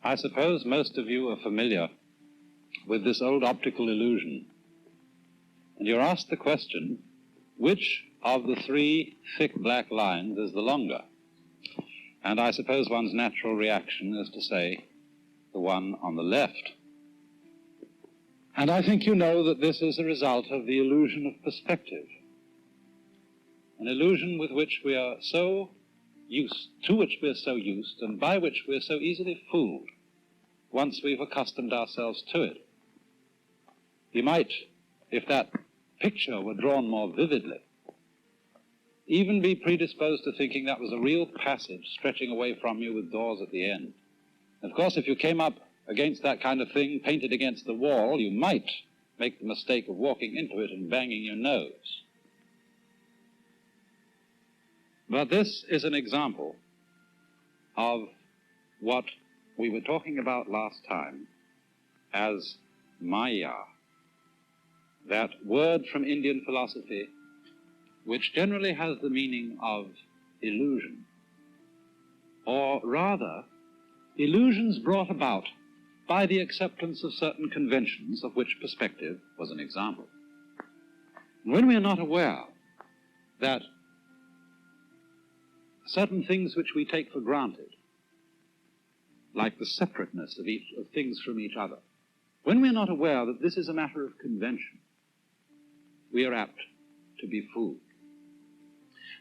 I suppose most of you are familiar with this old optical illusion, and you're asked the question, which of the three thick black lines is the longer? And I suppose one's natural reaction is to say the one on the left. And I think you know that this is a result of the illusion of perspective, an illusion with which we are so used, to which we're so used, and by which we're so easily fooled once we've accustomed ourselves to it. You might, if that picture were drawn more vividly, even be predisposed to thinking that was a real passage stretching away from you with doors at the end. Of course, if you came up against that kind of thing painted against the wall, you might make the mistake of walking into it and banging your nose. But this is an example of what we were talking about last time as Maya, that word from Indian philosophy which generally has the meaning of illusion, or rather, illusions brought about by the acceptance of certain conventions, of which perspective was an example. When we are not aware that certain things which we take for granted, like the separateness of things from each other, when we are not aware that this is a matter of convention, we are apt to be fooled.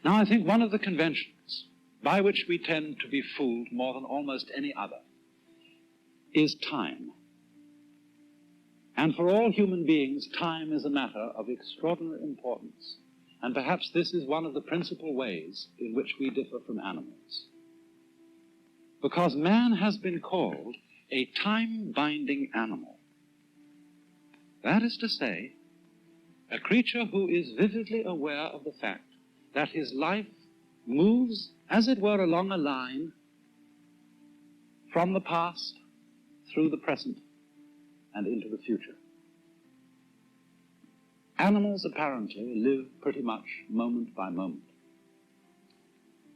Now, I think one of the conventions by which we tend to be fooled more than almost any other is time. And for all human beings, time is a matter of extraordinary importance. And perhaps this is one of the principal ways in which we differ from animals. Because man has been called a time-binding animal. That is to say, a creature who is vividly aware of the fact that his life moves, as it were, along a line from the past through the present and into the future. Animals apparently live pretty much moment by moment.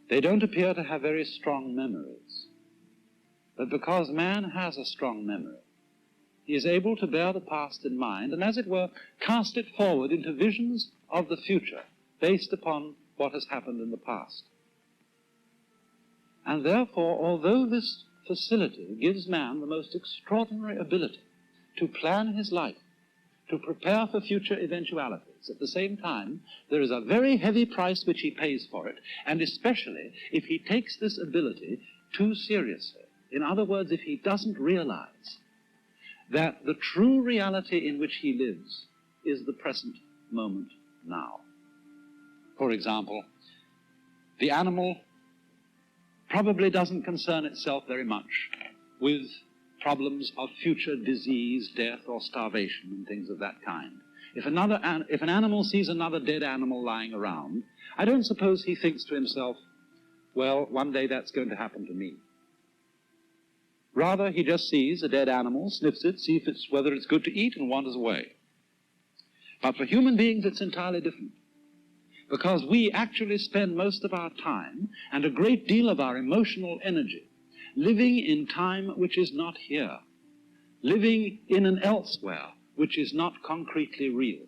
They don't appear to have very strong memories, but because man has a strong memory, he is able to bear the past in mind and, as it were, cast it forward into visions of the future based upon what has happened in the past. And therefore, although this facility gives man the most extraordinary ability to plan his life, to prepare for future eventualities, at the same time, there is a very heavy price which he pays for it, and especially if he takes this ability too seriously. In other words, if he doesn't realize that the true reality in which he lives is the present moment now. For example, the animal probably doesn't concern itself very much with problems of future disease, death, or starvation, and things of that kind. If an animal sees another dead animal lying around, I don't suppose he thinks to himself, well, one day that's going to happen to me. Rather, he just sees a dead animal, sniffs it, sees whether it's good to eat, and wanders away. But for human beings, it's entirely different, because we actually spend most of our time and a great deal of our emotional energy living in time which is not here, living in an elsewhere which is not concretely real.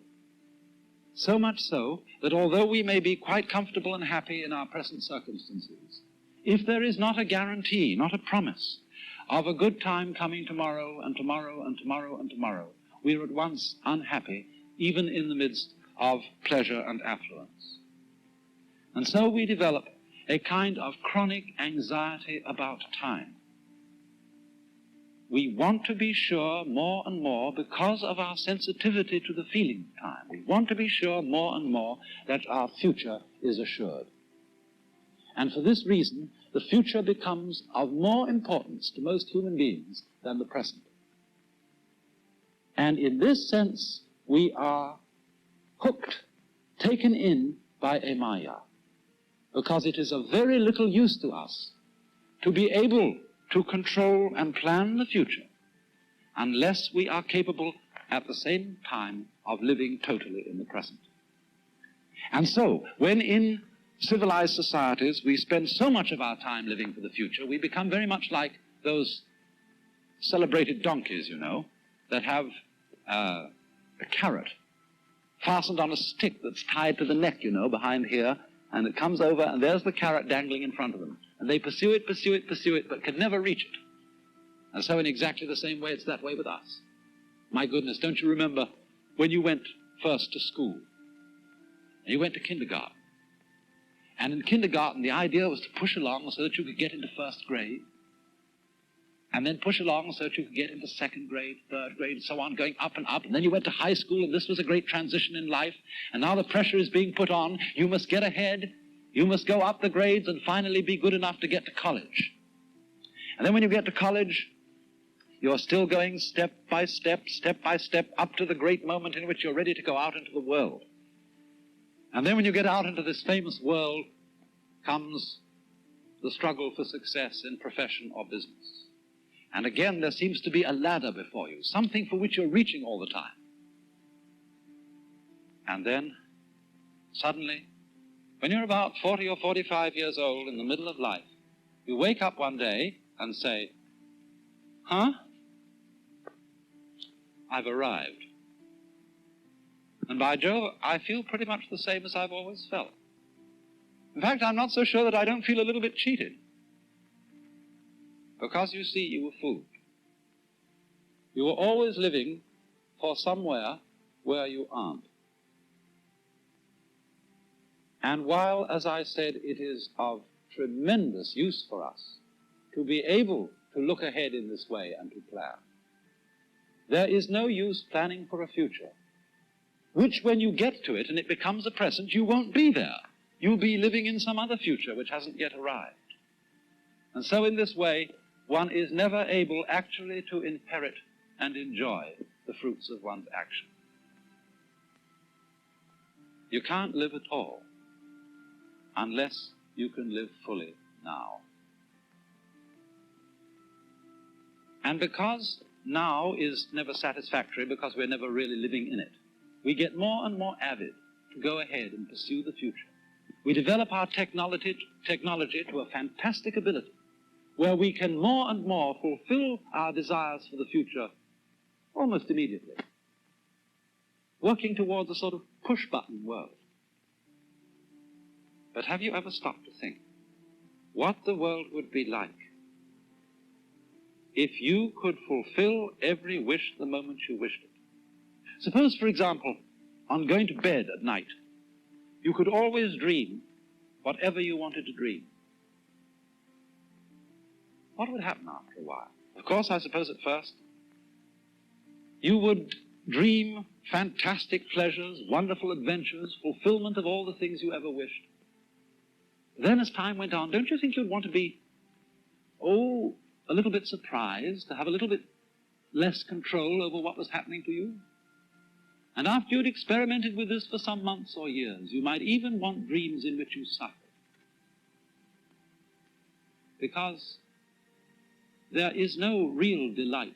So much so that although we may be quite comfortable and happy in our present circumstances, if there is not a guarantee, not a promise, of a good time coming tomorrow and tomorrow and tomorrow and tomorrow, we are at once unhappy, even in the midst of pleasure and affluence. And so we develop a kind of chronic anxiety about time. We want to be sure more and more, because of our sensitivity to the feeling of time, we want to be sure more and more that our future is assured. And for this reason, the future becomes of more importance to most human beings than the present. And in this sense, we are hooked, taken in by a Maya, because it is of very little use to us to be able to control and plan the future unless we are capable at the same time of living totally in the present. And so, when in civilized societies we spend so much of our time living for the future, we become very much like those celebrated donkeys, you know, that have a carrot fastened on a stick that's tied to the neck, you know, behind here, and it comes over, and there's the carrot dangling in front of them. And they pursue it, but can never reach it. And so in exactly the same way, it's that way with us. My goodness, don't you remember when you went first to school? And you went to kindergarten. And in kindergarten, the idea was to push along so that you could get into first grade, and then push along so that you could get into second grade, third grade, and so on, going up and up. And then you went to high school, and this was a great transition in life. And now the pressure is being put on. You must get ahead. You must go up the grades and finally be good enough to get to college. And then when you get to college, you're still going step by step, up to the great moment in which you're ready to go out into the world. And then when you get out into this famous world comes the struggle for success in profession or business. And again, there seems to be a ladder before you, something for which you're reaching all the time. And then, suddenly, when you're about 40 or 45 years old in the middle of life, you wake up one day and say, huh? I've arrived. And by Jove, I feel pretty much the same as I've always felt. In fact, I'm not so sure that I don't feel a little bit cheated. Because, you see, you were fooled. You were always living for somewhere where you aren't. And while, as I said, it is of tremendous use for us to be able to look ahead in this way and to plan, there is no use planning for a future, which when you get to it and it becomes a present, you won't be there. You'll be living in some other future which hasn't yet arrived. And so in this way, one is never able actually to inherit and enjoy the fruits of one's action. You can't live at all unless you can live fully now. And because now is never satisfactory, because we're never really living in it, we get more and more avid to go ahead and pursue the future. We develop our technology to a fantastic ability where we can more and more fulfill our desires for the future almost immediately, working towards a sort of push-button world. But have you ever stopped to think what the world would be like if you could fulfill every wish the moment you wished it? Suppose, for example, on going to bed at night, you could always dream whatever you wanted to dream. What would happen after a while? Of course, I suppose at first, you would dream fantastic pleasures, wonderful adventures, fulfillment of all the things you ever wished. Then as time went on, don't you think you'd want to be, a little bit surprised, to have a little bit less control over what was happening to you? And after you'd experimented with this for some months or years, you might even want dreams in which you suffered. Because there is no real delight,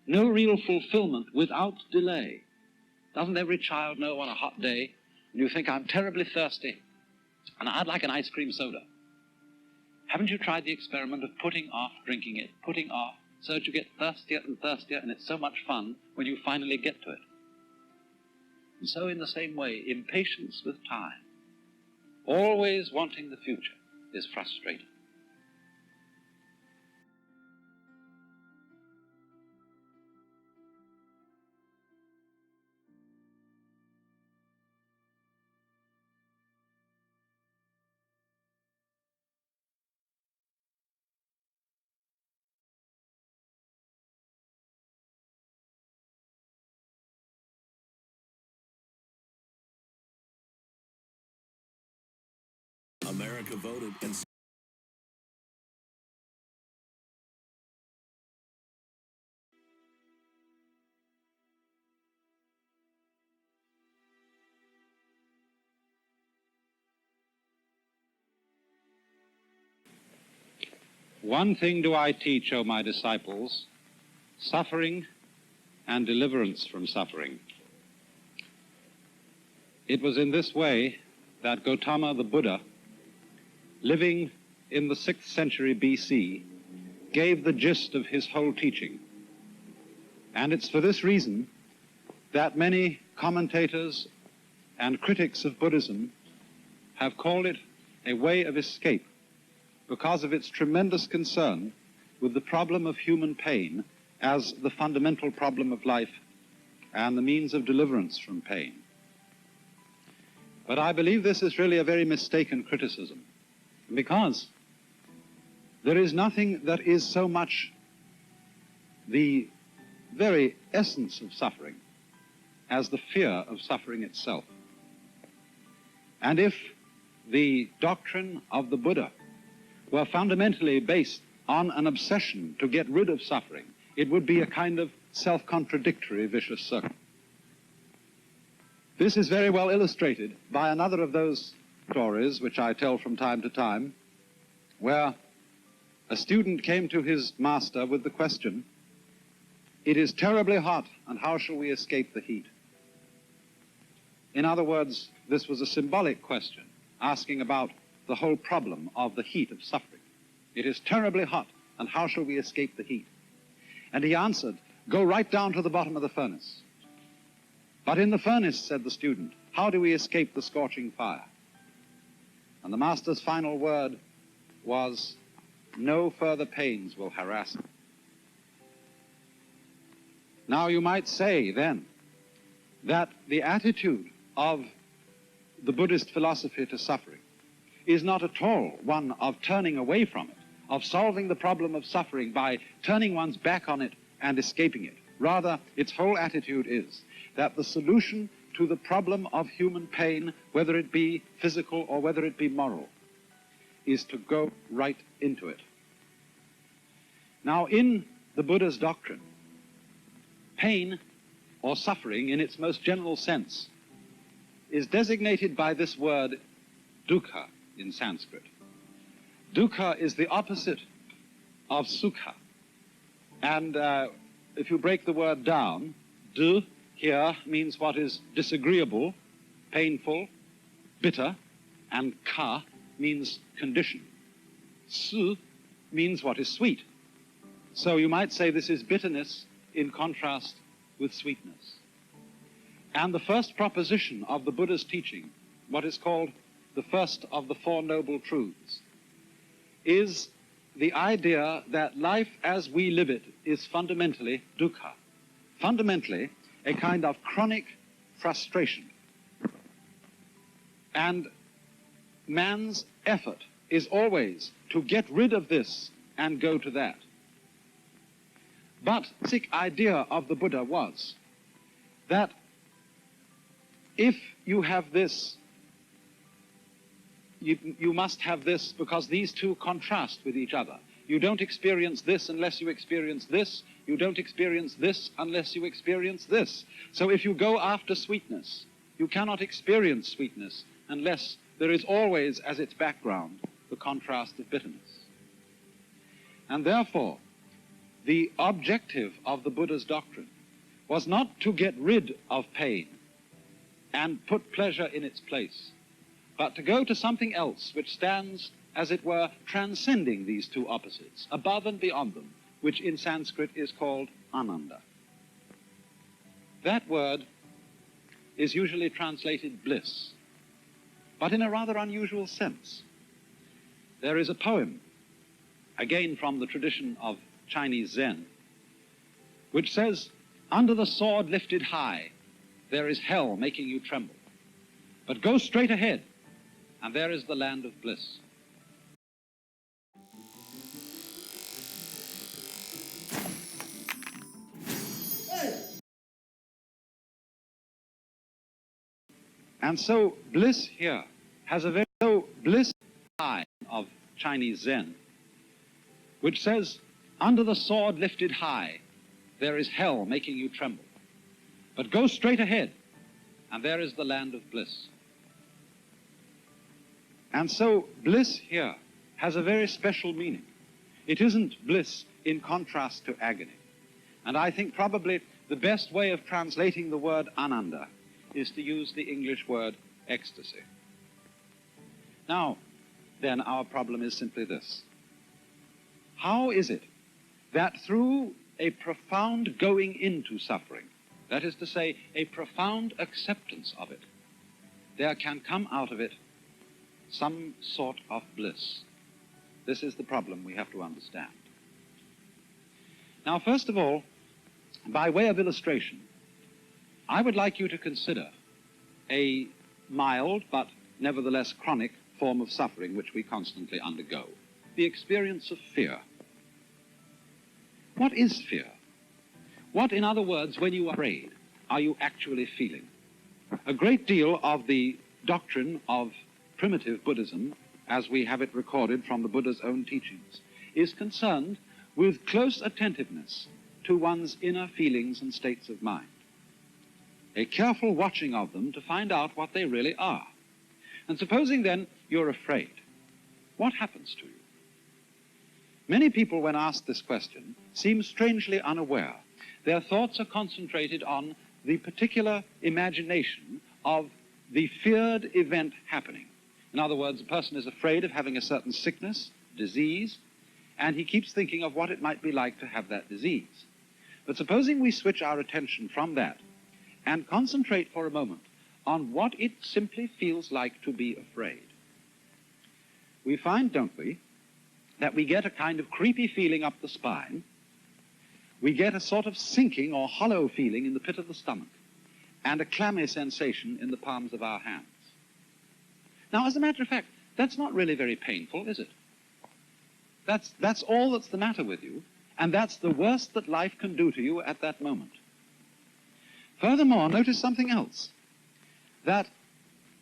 no real fulfillment without delay. Doesn't every child know on a hot day, and you think, I'm terribly thirsty, and I'd like an ice cream soda? Haven't you tried the experiment of putting off drinking it, putting off, so that you get thirstier and thirstier, and it's so much fun when you finally get to it? And so in the same way, impatience with time, always wanting the future, is frustrating. America voted and One thing do I teach, O my disciples, suffering and deliverance from suffering. It was in this way that Gautama the Buddha, living in the 6th century BC, gave the gist of his whole teaching. And it's for this reason that many commentators and critics of Buddhism have called it a way of escape because of its tremendous concern with the problem of human pain as the fundamental problem of life and the means of deliverance from pain. But I believe this is really a very mistaken criticism, because there is nothing that is so much the very essence of suffering as the fear of suffering itself. And if the doctrine of the Buddha were fundamentally based on an obsession to get rid of suffering, it would be a kind of self-contradictory vicious circle. This is very well illustrated by another of those stories which I tell from time to time, where a student came to his master with the question, "It is terribly hot, and how shall we escape the heat?" In other words, this was a symbolic question, asking about the whole problem of the heat of suffering. It is terribly hot, and how shall we escape the heat? And he answered, "Go right down to the bottom of the furnace." "But in the furnace," said the student, "how do we escape the scorching fire?" And the master's final word was, "No further pains will harass me." Now you might say then that the attitude of the Buddhist philosophy to suffering is not at all one of turning away from it, of solving the problem of suffering by turning one's back on it and escaping it. Rather, its whole attitude is that the solution to the problem of human pain, whether it be physical or whether it be moral, is to go right into it. Now, in the Buddha's doctrine, pain or suffering in its most general sense is designated by this word dukkha in Sanskrit. Dukkha is the opposite of sukha. And if you break the word down, du here means what is disagreeable, painful, bitter, and ka means condition. Su means what is sweet. So you might say this is bitterness in contrast with sweetness. And the first proposition of the Buddha's teaching, what is called the first of the Four Noble Truths, is the idea that life as we live it is fundamentally dukkha, fundamentally a kind of chronic frustration. And man's effort is always to get rid of this and go to that. But the basic idea of the Buddha was that if you have this, you must have this because these two contrast with each other. You don't experience this unless you experience this. You don't experience this unless you experience this. So if you go after sweetness, you cannot experience sweetness unless there is always as its background the contrast of bitterness. And therefore, the objective of the Buddha's doctrine was not to get rid of pain and put pleasure in its place, but to go to something else which stands, as it were, transcending these two opposites, above and beyond them, which in Sanskrit is called ananda. That word is usually translated bliss, but in a rather unusual sense. There is a poem, again from the tradition of Chinese Zen, which says, "Under the sword lifted high, there is hell making you tremble. But go straight ahead, and there is the land of bliss." And so bliss here has a very bliss high of Chinese Zen, which says, "Under the sword lifted high, there is hell making you tremble. But go straight ahead, and there is the land of bliss." And so bliss here has a very special meaning. It isn't bliss in contrast to agony. And I think probably the best way of translating the word ananda is to use the English word ecstasy. Now, then, our problem is simply this. How is it that through a profound going into suffering, that is to say, a profound acceptance of it, there can come out of it some sort of bliss. This is the problem we have to understand. Now, first of all, by way of illustration, I would like you to consider a mild but nevertheless chronic form of suffering which we constantly undergo, the experience of fear. What is fear? What, in other words, when you are afraid, are you actually feeling? A great deal of the doctrine of primitive Buddhism, as we have it recorded from the Buddha's own teachings, is concerned with close attentiveness to one's inner feelings and states of mind, a careful watching of them to find out what they really are. And supposing then you're afraid, what happens to you? Many people, when asked this question, seem strangely unaware. Their thoughts are concentrated on the particular imagination of the feared event happening. In other words, a person is afraid of having a certain sickness, disease, and he keeps thinking of what it might be like to have that disease. But supposing we switch our attention from that and concentrate for a moment on what it simply feels like to be afraid, we find, don't we, that we get a kind of creepy feeling up the spine. We get a sort of sinking or hollow feeling in the pit of the stomach and a clammy sensation in the palms of our hands. Now, as a matter of fact, that's not really very painful, is it? That's all that's the matter with you, and that's the worst that life can do to you at that moment. Furthermore, notice something else, that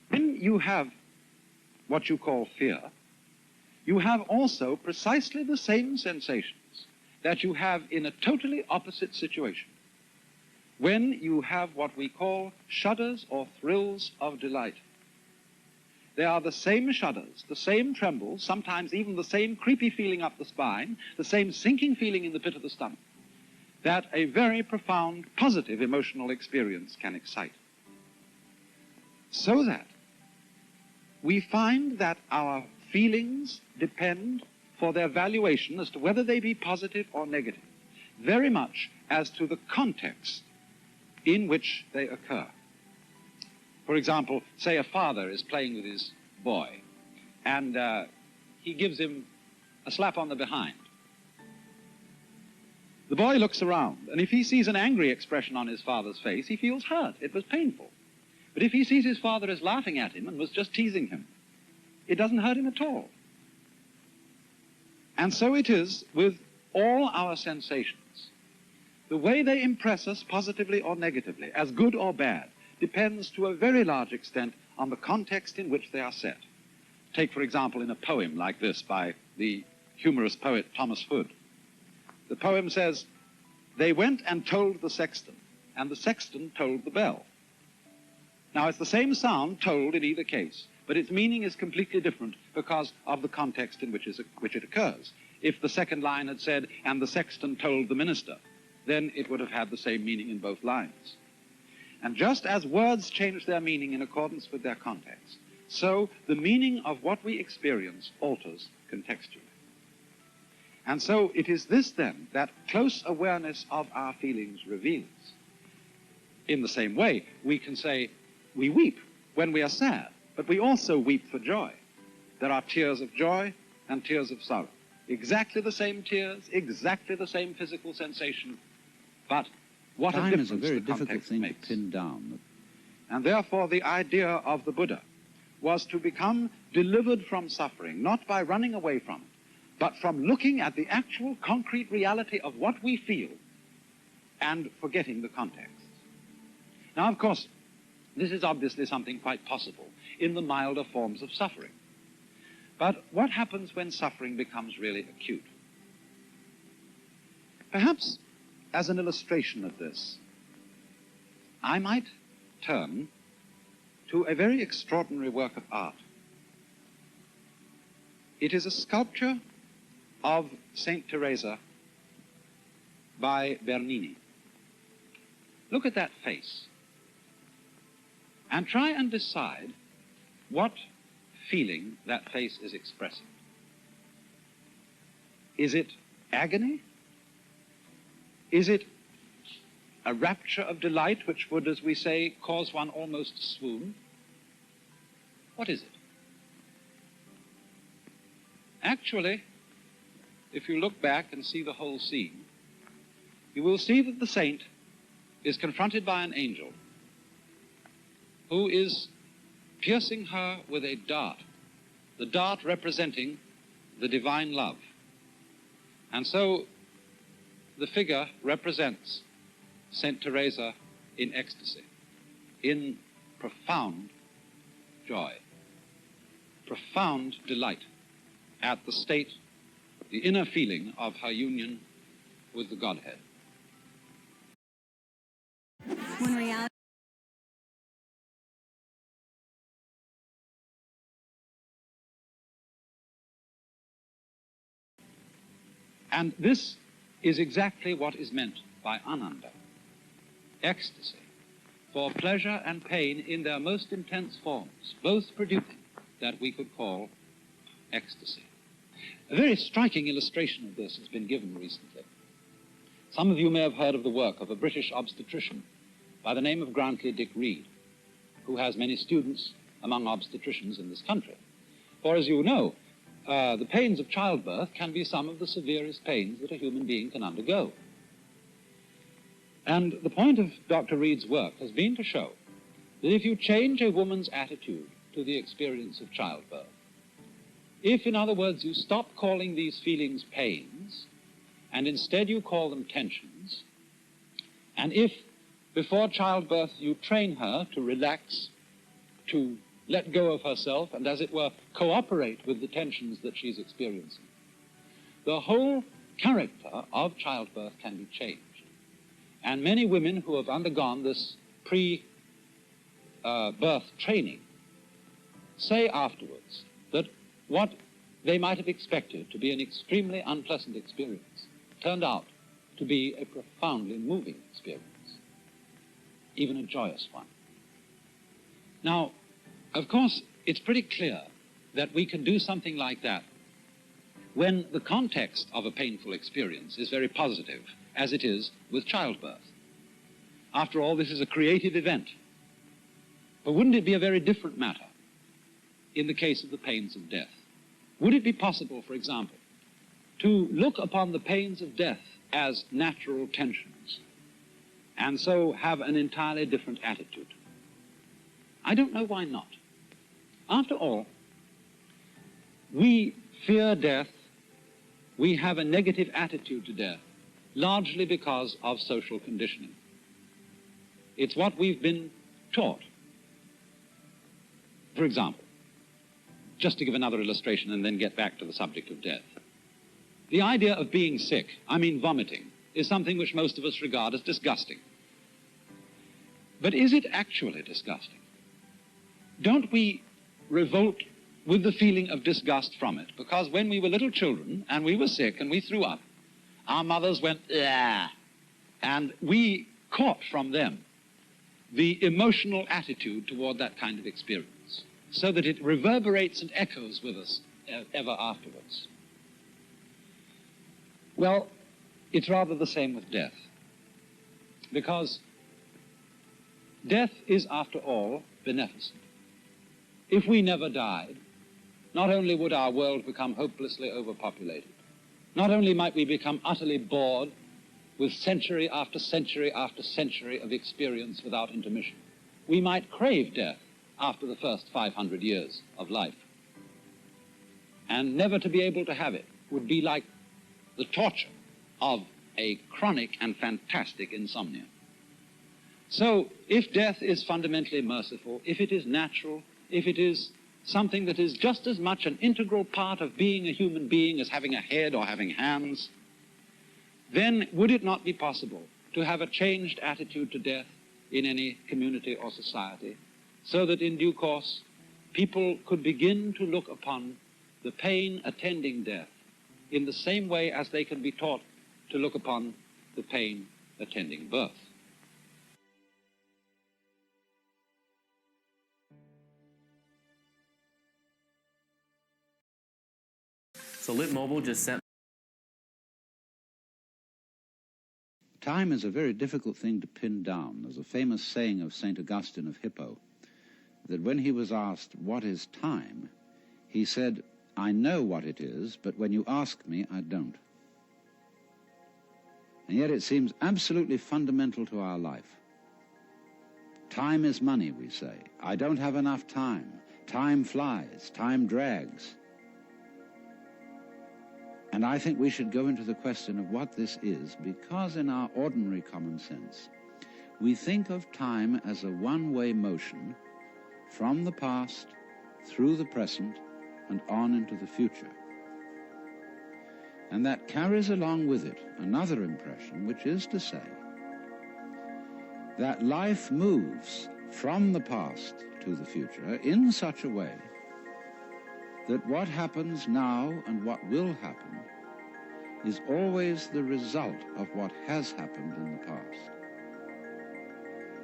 when you have what you call fear, you have also precisely the same sensations that you have in a totally opposite situation, when you have what we call shudders or thrills of delight. They are the same shudders, the same trembles, sometimes even the same creepy feeling up the spine, the same sinking feeling in the pit of the stomach, that a very profound, positive emotional experience can excite. So that we find that our feelings depend for their valuation as to whether they be positive or negative, very much as to the context in which they occur. For example, say a father is playing with his boy, and he gives him a slap on the behind. The boy looks around, and if he sees an angry expression on his father's face, he feels hurt. It was painful. But if he sees his father as laughing at him and was just teasing him, it doesn't hurt him at all. And so it is with all our sensations. The way they impress us positively or negatively, as good or bad, depends to a very large extent on the context in which they are set. Take, for example, in a poem like this by the humorous poet Thomas Hood. The poem says, "They went and told the sexton, and the sexton told the bell." Now, it's the same sound told in either case, but its meaning is completely different because of the context in which it occurs. If the second line had said, "and the sexton told the minister," then it would have had the same meaning in both lines. And just as words change their meaning in accordance with their context, so the meaning of what we experience alters contextually. And so it is this, then, that close awareness of our feelings reveals. In the same way, we can say we weep when we are sad, but we also weep for joy. There are tears of joy and tears of sorrow. Exactly the same tears, exactly the same physical sensation, but what a difference the context makes. Time is a very difficult thing to pin down. And therefore the idea of the Buddha was to become delivered from suffering, not by running away from it, but from looking at the actual concrete reality of what we feel and forgetting the context. Now, of course, this is obviously something quite possible in the milder forms of suffering. But what happens when suffering becomes really acute? Perhaps as an illustration of this, I might turn to a very extraordinary work of art. It is a sculpture of Saint Teresa by Bernini. Look at that face and try and decide what feeling that face is expressing. Is it agony Is it a rapture of delight which would, as we say, cause one almost to swoon? What is it? Actually, if you look back and see the whole scene, you will see that the saint is confronted by an angel who is piercing her with a dart, the dart representing the divine love. And so the figure represents Saint Teresa in ecstasy, in profound joy, profound delight at the state, the inner feeling of her union with the Godhead. When reality And this is exactly what is meant by ananda, ecstasy, for pleasure and pain in their most intense forms, both producing that we could call ecstasy. A very striking illustration of this has been given recently. Some of you may have heard of the work of a British obstetrician by the name of Grantley Dick Reed, who has many students among obstetricians in this country. For as you know, the pains of childbirth can be some of the severest pains that a human being can undergo. And the point of Dr. Reed's work has been to show that if you change a woman's attitude to the experience of childbirth, if, in other words, you stop calling these feelings pains, and instead you call them tensions, and if, before childbirth, you train her to relax, to let go of herself, and, as it were, cooperate with the tensions that she's experiencing, the whole character of childbirth can be changed. And many women who have undergone this pre-birth training say afterwards that what they might have expected to be an extremely unpleasant experience turned out to be a profoundly moving experience, even a joyous one. Now, of course, it's pretty clear that we can do something like that when the context of a painful experience is very positive, as it is with childbirth. After all, this is a creative event. But wouldn't it be a very different matter in the case of the pains of death? Would it be possible, for example, to look upon the pains of death as natural tensions and so have an entirely different attitude? I don't know why not. After all, we fear death, we have a negative attitude to death, largely because of social conditioning. It's what we've been taught. For example, just to give another illustration and then get back to the subject of death, the idea of being sick, I mean vomiting, is something which most of us regard as disgusting. But is it actually disgusting? Don't we revolt with the feeling of disgust from it? Because when we were little children and we were sick and we threw up, our mothers went, "Ah," and we caught from them the emotional attitude toward that kind of experience, so that it reverberates and echoes with us ever afterwards. Well, it's rather the same with death, because death is, after all, beneficent. If we never died, not only would our world become hopelessly overpopulated, not only might we become utterly bored with century after century after century of experience without intermission, we might crave death after the first 500 years of life. And never to be able to have it would be like the torture of a chronic and fantastic insomnia. So, if death is fundamentally merciful, if it is natural, if it is something that is just as much an integral part of being a human being as having a head or having hands, then would it not be possible to have a changed attitude to death in any community or society, so that in due course people could begin to look upon the pain attending death in the same way as they can be taught to look upon the pain attending birth? So Lit Mobile just sent Time is a very difficult thing to pin down. There's a famous saying of St. Augustine of Hippo that when he was asked, "What is time?" he said, "I know what it is, but when you ask me, I don't." And yet it seems absolutely fundamental to our life. Time is money, we say. I don't have enough time. Time flies. Time drags. And I think we should go into the question of what this is, because in our ordinary common sense, we think of time as a one-way motion from the past, through the present, and on into the future. And that carries along with it another impression, which is to say that life moves from the past to the future in such a way that what happens now and what will happen is always the result of what has happened in the past.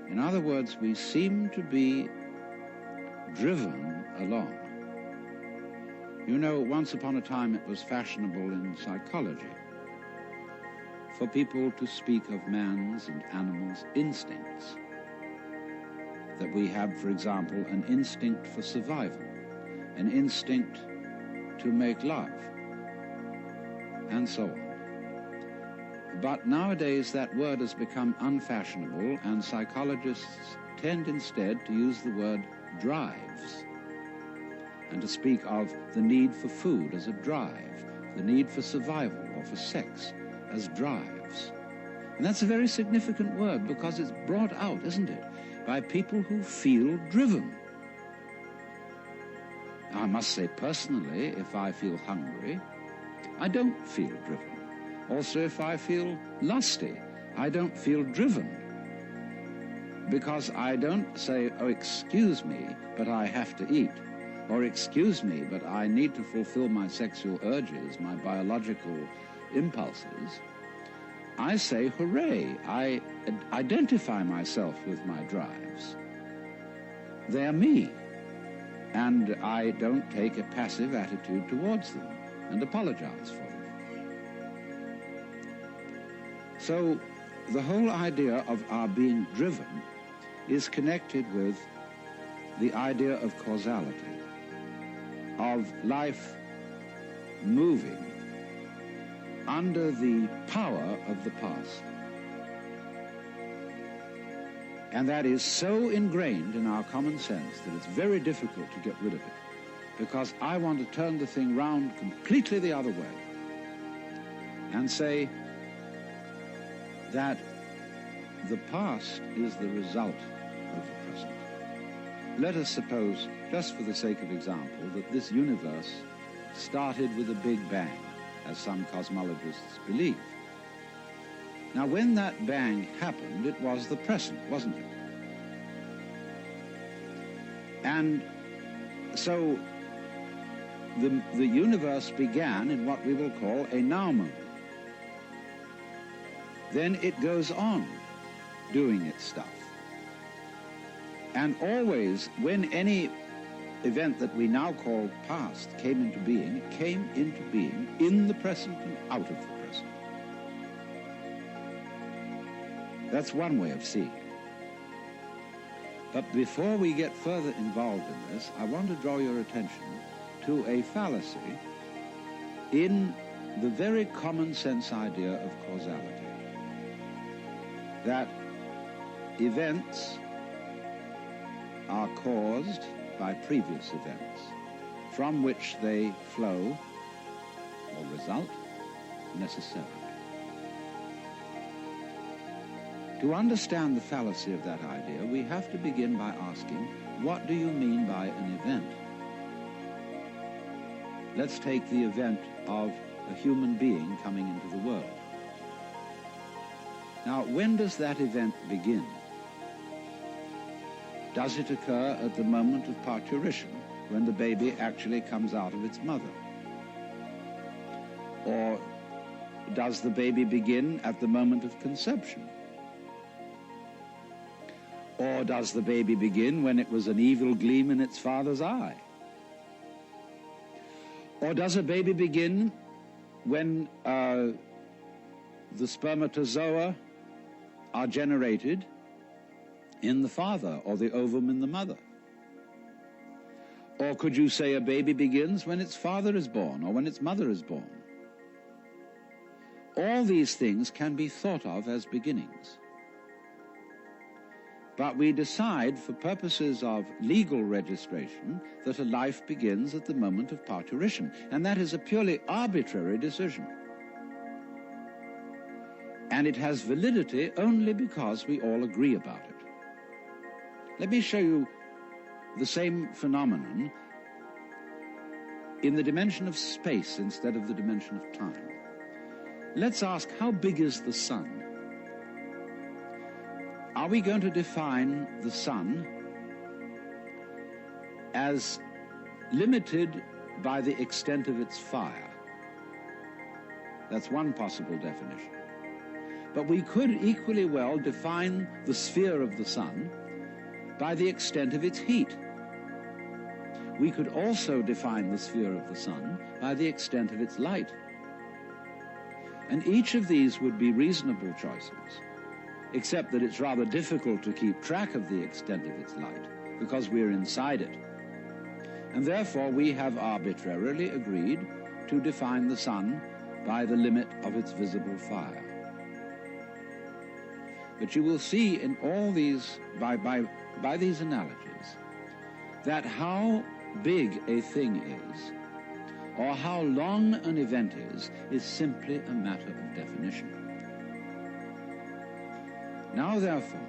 In other words, we seem to be driven along. You know, once upon a time it was fashionable in psychology for people to speak of man's and animals' instincts. That we have, for example, an instinct for survival, an instinct to make love, and so on. But nowadays that word has become unfashionable, and psychologists tend instead to use the word drives, and to speak of the need for food as a drive, the need for survival or for sex as drives. And that's a very significant word, because it's brought out, isn't it, by people who feel driven. Now, I must say personally, if I feel hungry, I don't feel driven. Also, if I feel lusty, I don't feel driven. Because I don't say, "Oh, excuse me, but I have to eat," or "Excuse me, but I need to fulfill my sexual urges, my biological impulses." I say, "Hooray, I identify myself with my drives. They're me." And I don't take a passive attitude towards them and apologize for them. So the whole idea of our being driven is connected with the idea of causality, of life moving under the power of the past. And that is so ingrained in our common sense that it's very difficult to get rid of it, because I want to turn the thing round completely the other way and say that the past is the result of the present. Let us suppose, just for the sake of example, that this universe started with a big bang, as some cosmologists believe. Now, when that bang happened, it was the present, wasn't it? And so the universe began in what we will call a now moment. Then it goes on doing its stuff. And always, when any event that we now call past came into being, it came into being in the present and out of the present. That's one way of seeing it. But before we get further involved in this, I want to draw your attention to a fallacy in the very common sense idea of causality. That events are caused by previous events, from which they flow or result necessarily. To understand the fallacy of that idea, we have to begin by asking, what do you mean by an event? Let's take the event of a human being coming into the world. Now, when does that event begin? Does it occur at the moment of parturition, when the baby actually comes out of its mother? Or does the baby begin at the moment of conception? Or does the baby begin when it was an evil gleam in its father's eye? Or does a baby begin when the spermatozoa are generated in the father, or the ovum in the mother. Or could you say a baby begins when its father is born, or when its mother is born? All these things can be thought of as beginnings. But we decide, for purposes of legal registration, that a life begins at the moment of parturition, and that is a purely arbitrary decision. And it has validity only because we all agree about it. Let me show you the same phenomenon in the dimension of space instead of the dimension of time. Let's ask, how big is the sun? Are we going to define the sun as limited by the extent of its fire? That's one possible definition. But we could equally well define the sphere of the sun by the extent of its heat. We could also define the sphere of the sun by the extent of its light. And each of these would be reasonable choices, except that it's rather difficult to keep track of the extent of its light, because we're inside it. And therefore we have arbitrarily agreed to define the sun by the limit of its visible fire. But you will see in all these, by these analogies, that how big a thing is, or how long an event is simply a matter of definition. Now, therefore,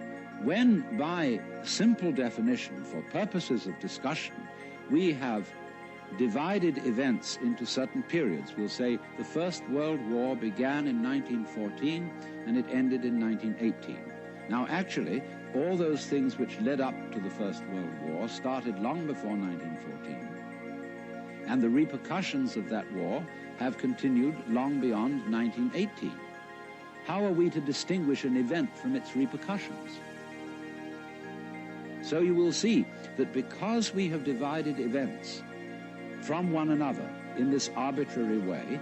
when by simple definition, for purposes of discussion, we have divided events into certain periods, we'll say the First World War began in 1914 and it ended in 1918. Now, actually, all those things which led up to the First World War started long before 1914. And the repercussions of that war have continued long beyond 1918. How are we to distinguish an event from its repercussions? So you will see that because we have divided events from one another in this arbitrary way,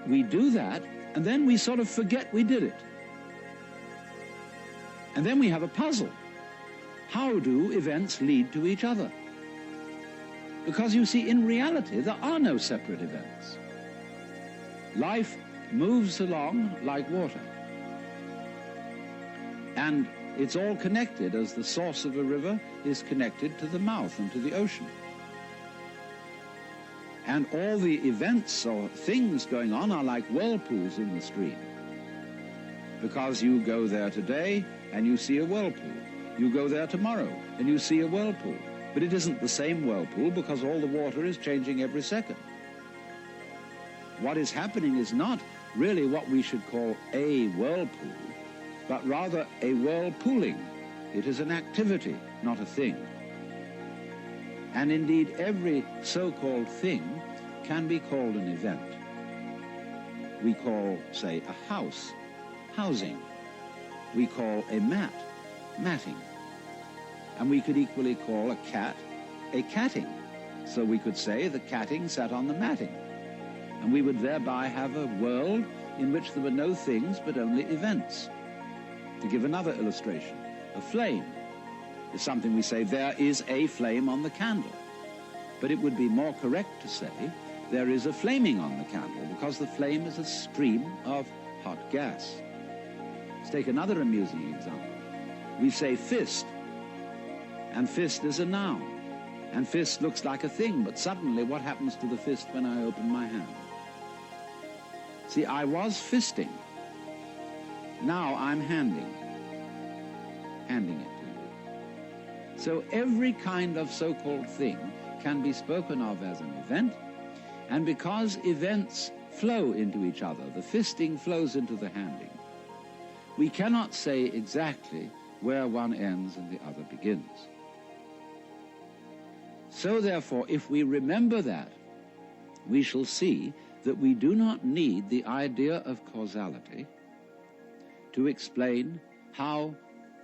we do that, and then we sort of forget we did it. And then we have a puzzle. How do events lead to each other? Because you see, in reality, there are no separate events. Life moves along like water. And it's all connected, as the source of a river is connected to the mouth and to the ocean. And all the events or things going on are like whirlpools in the stream. Because you go there today and you see a whirlpool. You go there tomorrow and you see a whirlpool. But it isn't the same whirlpool because all the water is changing every second. What is happening is not really what we should call a whirlpool, but rather a whirlpooling. It is an activity, not a thing. And indeed, every so-called thing can be called an event. We call, say, a house, housing. We call a mat, matting. And we could equally call a cat, a catting. So we could say the catting sat on the matting. And we would thereby have a world in which there were no things but only events. To give another illustration, a flame is something we say, there is a flame on the candle. But it would be more correct to say, there is a flaming on the candle, because the flame is a stream of hot gas. Let's take another amusing example. We say fist, and fist is a noun. And fist looks like a thing, but suddenly what happens to the fist when I open my hand? See, I was fisting. Now I'm handing it to you. So every kind of so-called thing can be spoken of as an event, and because events flow into each other, the fisting flows into the handing, we cannot say exactly where one ends and the other begins. So therefore, if we remember that, we shall see that we do not need the idea of causality to explain how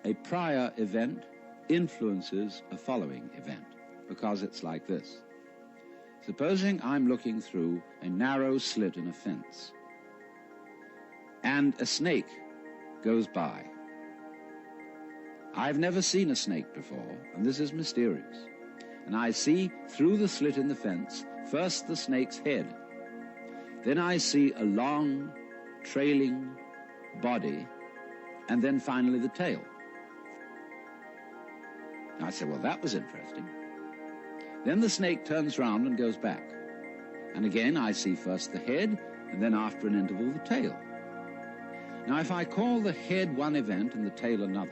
a prior event influences a following event, because it's like this. Supposing I'm looking through a narrow slit in a fence, and a snake goes by. I've never seen a snake before, and this is mysterious. And I see through the slit in the fence, first the snake's head. Then I see a long, trailing body, and then finally the tail. Now I say, well, that was interesting. Then the snake turns round and goes back. And again I see first the head, and then after an interval the tail. Now if I call the head one event and the tail another,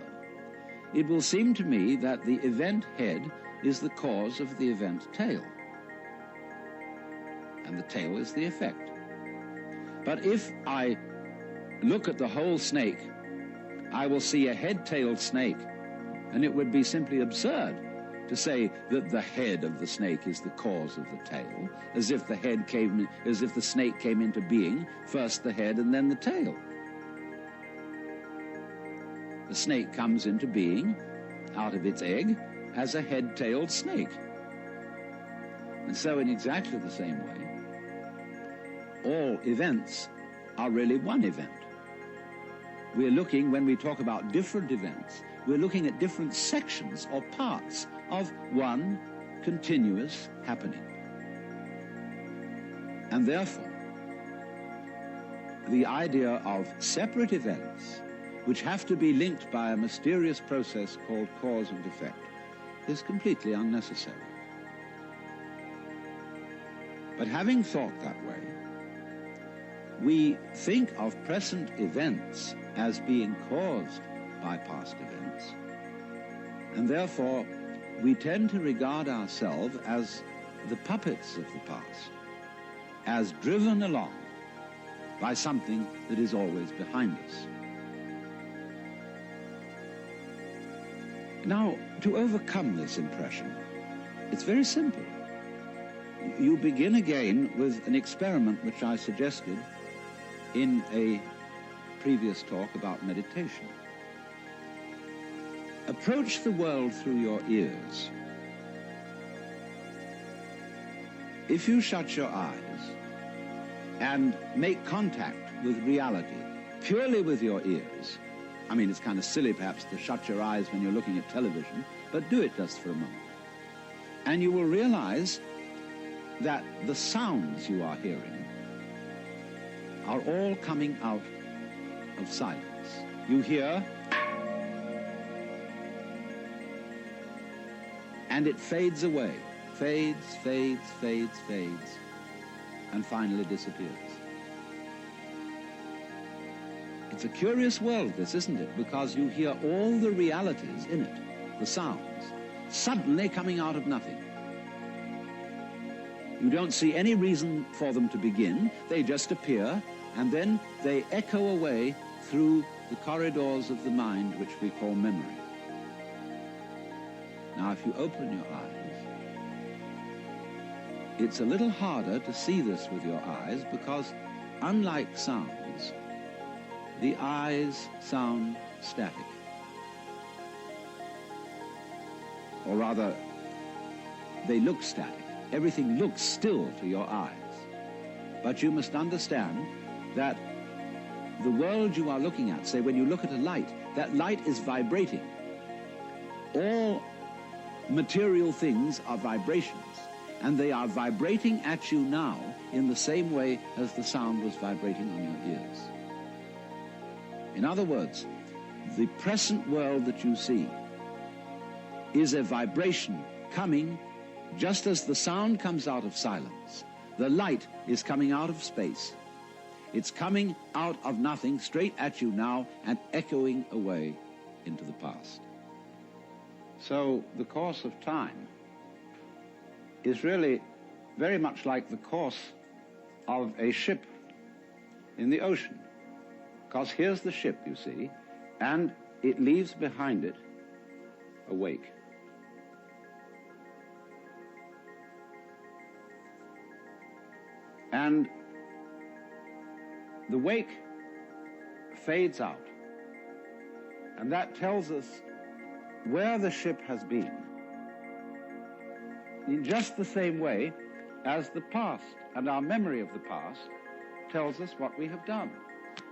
it will seem to me that the event head is the cause of the event tail, and the tail is the effect. But if I look at the whole snake, I will see a head-tailed snake, and it would be simply absurd to say that the head of the snake is the cause of the tail, as if the snake came into being, first the head and then the tail. The snake comes into being out of its egg as a head-tailed snake. And so in exactly the same way, all events are really one event. We're looking, when we talk about different events, we're looking at different sections or parts of one continuous happening. And therefore, the idea of separate events which have to be linked by a mysterious process called cause and effect is completely unnecessary. But having thought that way, we think of present events as being caused by past events, and therefore we tend to regard ourselves as the puppets of the past, as driven along by something that is always behind us. Now, to overcome this impression, it's very simple. You begin again with an experiment which I suggested in a previous talk about meditation. Approach the world through your ears. If you shut your eyes and make contact with reality purely with your ears, I mean, it's kind of silly perhaps to shut your eyes when you're looking at television, but do it just for a moment. And you will realize that the sounds you are hearing are all coming out of silence. You hear, and it fades away, fades, fades, fades, fades, and finally disappears. It's a curious world, this, isn't it? Because you hear all the realities in it, the sounds, suddenly coming out of nothing. You don't see any reason for them to begin. They just appear, and then they echo away through the corridors of the mind, which we call memory. Now, if you open your eyes, it's a little harder to see this with your eyes because, unlike sounds, the eyes sound static. Or rather, they look static. Everything looks still to your eyes. But you must understand that the world you are looking at, say when you look at a light, that light is vibrating. All material things are vibrations, and they are vibrating at you now in the same way as the sound was vibrating on your ears. In other words, the present world that you see is a vibration coming just as the sound comes out of silence. The light is coming out of space. It's coming out of nothing straight at you now and echoing away into the past. So the course of time is really very much like the course of a ship in the ocean. Because here's the ship, you see, and it leaves behind it a wake. And the wake fades out, and that tells us where the ship has been, in just the same way as the past and our memory of the past tells us what we have done.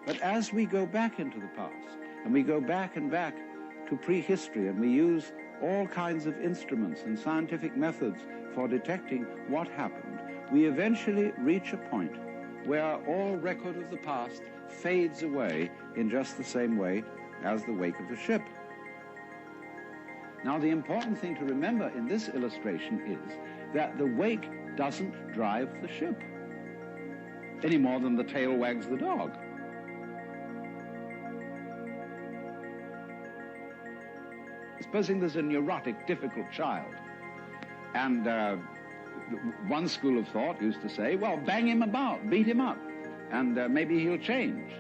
But as we go back into the past, and we go back and back to prehistory and we use all kinds of instruments and scientific methods for detecting what happened, we eventually reach a point where all record of the past fades away in just the same way as the wake of a ship. Now, the important thing to remember in this illustration is that the wake doesn't drive the ship any more than the tail wags the dog. Supposing there's a neurotic, difficult child, and one school of thought used to say, well, bang him about, beat him up, and maybe he'll change.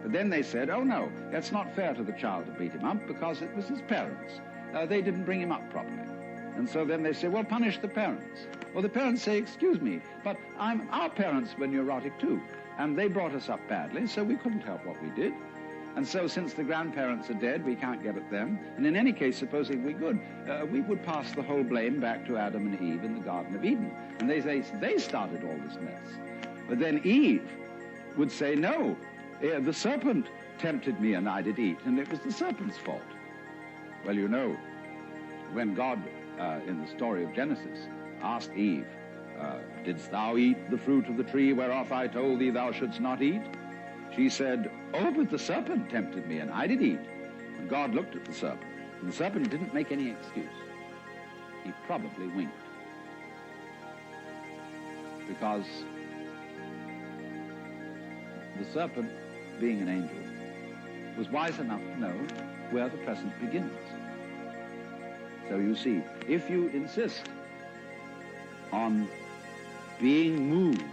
But then they said, oh no, that's not fair to the child to beat him up because it was his parents. They didn't bring him up properly. And so then they say, well, punish the parents. Well, the parents say, excuse me, but our parents were neurotic too, and they brought us up badly, so we couldn't help what we did. And so since the grandparents are dead, we can't get at them. And in any case, supposing we could, we would pass the whole blame back to Adam and Eve in the Garden of Eden. And they say they started all this mess. But then Eve would say, no, the serpent tempted me and I did eat, and it was the serpent's fault. Well, you know, when God, in the story of Genesis, asked Eve, didst thou eat the fruit of the tree whereof I told thee thou shouldst not eat? She said, oh, but the serpent tempted me, and I did eat. And God looked at the serpent, and the serpent didn't make any excuse. He probably winked. Because the serpent, being an angel, was wise enough to know where the present begins. So you see, if you insist on being moved,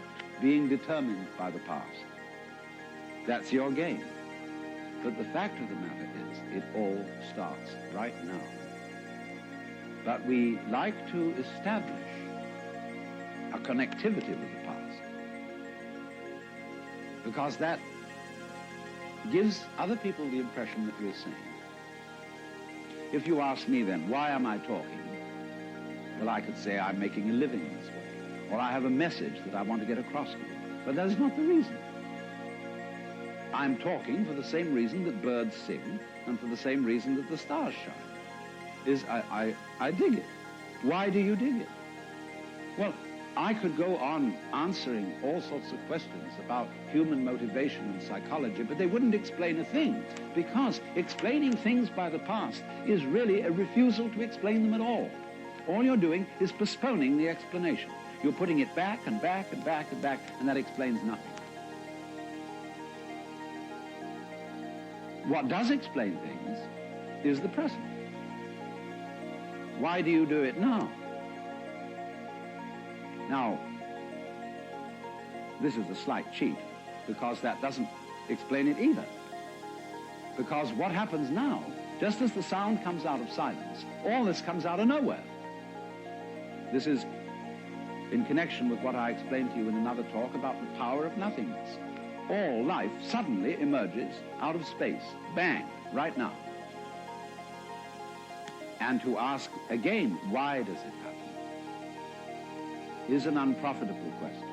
being determined by the past, that's your game. But the fact of the matter is, it all starts right now. But we like to establish a connectivity with the past, because that gives other people the impression that we're sane. If you ask me then, why am I talking? Well, I could say I'm making a living in this way, or I have a message that I want to get across to you. But that is not the reason. I'm talking for the same reason that birds sing and for the same reason that the stars shine. I dig it. Why do you dig it? Well, I could go on answering all sorts of questions about human motivation and psychology, but they wouldn't explain a thing, because explaining things by the past is really a refusal to explain them at all. All you're doing is postponing the explanation. You're putting it back and back and back and back, and that explains nothing. What does explain things is the present. Why do you do it now? Now, this is a slight cheat, because that doesn't explain it either. Because what happens now, just as the sound comes out of silence, all this comes out of nowhere. This is in connection with what I explained to you in another talk about the power of nothingness. All life suddenly emerges out of space, bang, right now. And to ask again, why does it happen, is an unprofitable question.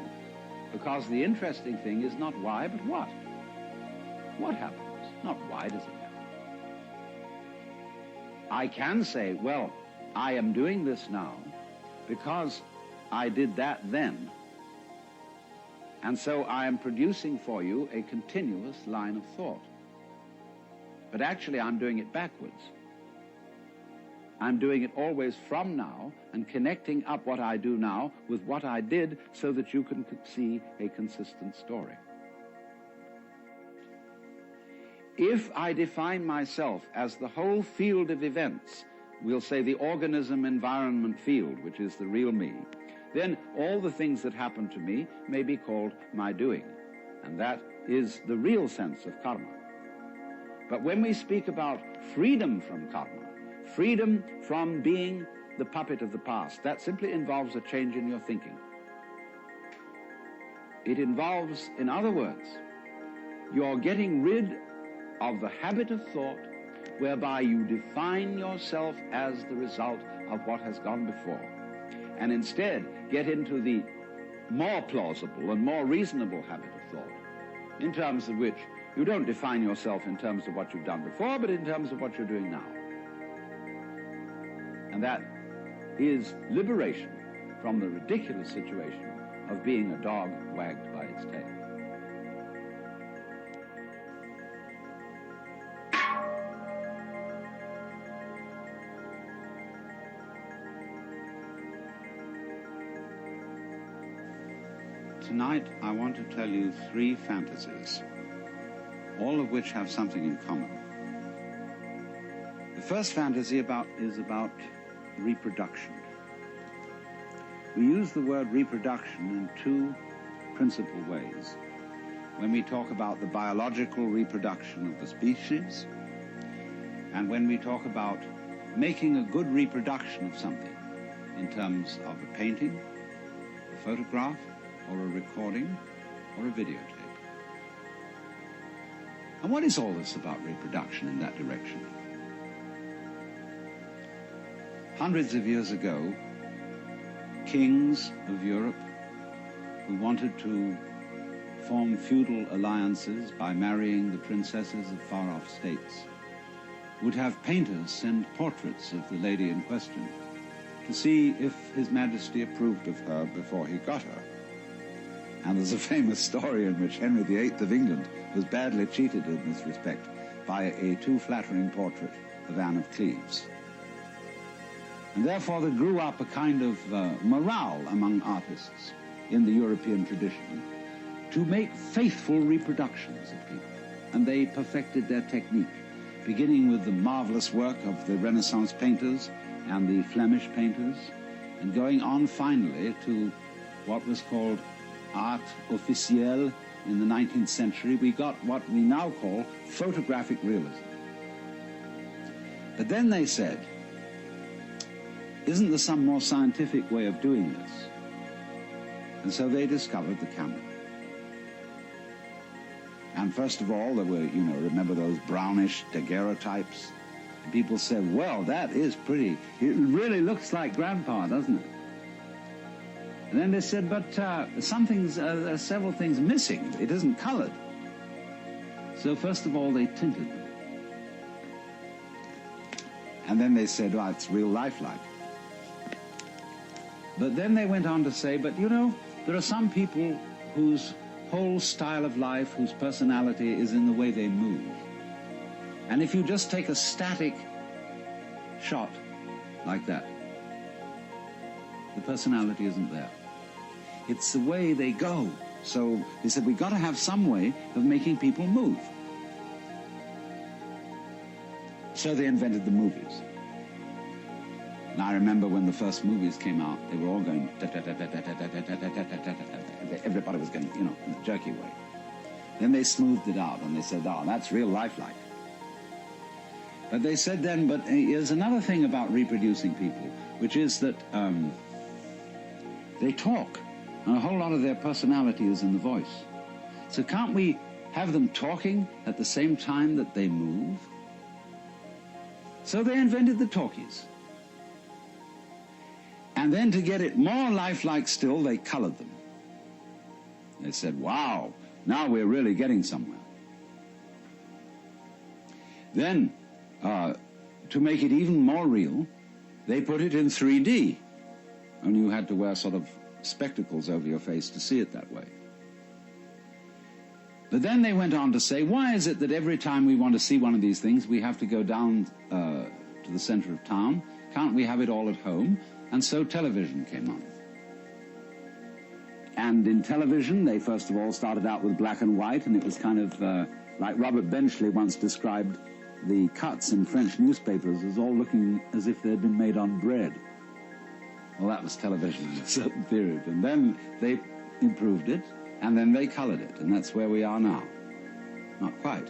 Because the interesting thing is not why, but what. What happens, not why does it happen. I can say, well, I am doing this now because I did that then. And so I am producing for you a continuous line of thought. But actually, I'm doing it backwards. I'm doing it always from now and connecting up what I do now with what I did so that you can see a consistent story. If I define myself as the whole field of events, we'll say the organism-environment field, which is the real me, then all the things that happen to me may be called my doing. And that is the real sense of karma. But when we speak about freedom from karma, freedom from being the puppet of the past, that simply involves a change in your thinking. It involves, in other words, you're getting rid of the habit of thought whereby you define yourself as the result of what has gone before, and instead get into the more plausible and more reasonable habit of thought, in terms of which you don't define yourself in terms of what you've done before, but in terms of what you're doing now. And that is liberation from the ridiculous situation of being a dog wagged by its tail. Tonight, I want to tell you 3 fantasies, all of which have something in common. The first fantasy is about reproduction. We use the word reproduction in 2 principal ways. When we talk about the biological reproduction of the species, and when we talk about making a good reproduction of something in terms of a painting, a photograph, or a recording, or a videotape. And what is all this about reproduction in that direction? Hundreds of years ago, kings of Europe who wanted to form feudal alliances by marrying the princesses of far-off states would have painters send portraits of the lady in question to see if His Majesty approved of her before he got her. And there's a famous story in which Henry VIII of England was badly cheated in this respect by a too flattering portrait of Anne of Cleves. And therefore there grew up a kind of morale among artists in the European tradition to make faithful reproductions of people. And they perfected their technique, beginning with the marvelous work of the Renaissance painters and the Flemish painters, and going on finally to what was called art officielle in the 19th century. We got what we now call photographic realism. But then they said, isn't there some more scientific way of doing this? And so they discovered the camera. And first of all, there were, remember those brownish daguerreotypes? And people said, well, that is pretty. It really looks like Grandpa, doesn't it? And then they said, but there are several things missing. It isn't colored. So first of all, they tinted them. And then they said, oh, it's real lifelike. But then they went on to say, but there are some people whose whole style of life, whose personality is in the way they move. And if you just take a static shot like that, the personality isn't there. It's the way they go. So they said, we've got to have some way of making people move. So they invented the movies. And I remember when the first movies came out, they were all going, everybody was going, in a jerky way. Then they smoothed it out and they said, oh, that's real lifelike. But they said then, but there's another thing about reproducing people, which is that they talk, and a whole lot of their personality is in the voice. So can't we have them talking at the same time that they move? So they invented the talkies. And then to get it more lifelike still, they colored them. They said, wow, now we're really getting somewhere. Then, to make it even more real, they put it in 3D. And you had to wear sort of spectacles over your face to see it that way. But then they went on to say, why is it that every time we want to see one of these things, we have to go down to the center of town? Can't we have it all at home? And so television came on. And in television, they first of all started out with black and white, and it was kind of like Robert Benchley once described the cuts in French newspapers as all looking as if they'd been made on bread. Well, that was television in a certain period. And then they improved it, and then they colored it, and that's where we are now. Not quite.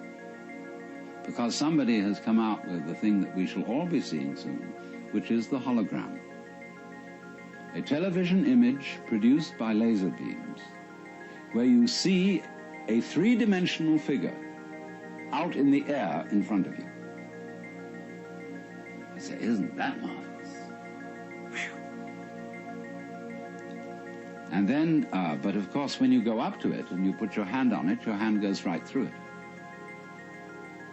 Because somebody has come out with the thing that we shall all be seeing soon, which is the hologram. A television image produced by laser beams, where you see a three-dimensional figure out in the air in front of you. I say, isn't that marvelous? Whew. And then, but of course, when you go up to it and you put your hand on it, your hand goes right through it.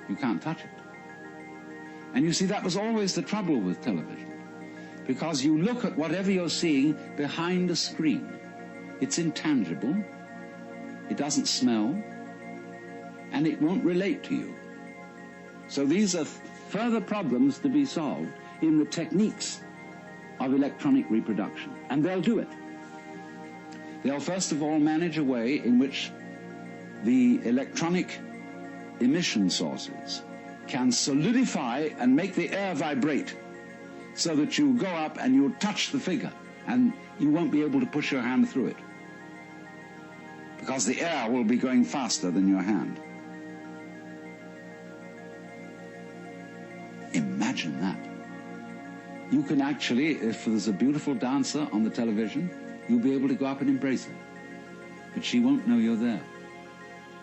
You can't touch it. And you see, that was always the trouble with television. because you look at whatever you're seeing behind a screen. It's intangible, it doesn't smell, and it won't relate to you. So these are further problems to be solved in the techniques of electronic reproduction, and they'll do it. They'll first of all manage a way in which the electronic emission sources can solidify and make the air vibrate so that you go up and you'll touch the figure and you won't be able to push your hand through it because the air will be going faster than your hand. Imagine that. You can actually, if there's a beautiful dancer on the television, you'll be able to go up and embrace her. But she won't know you're there.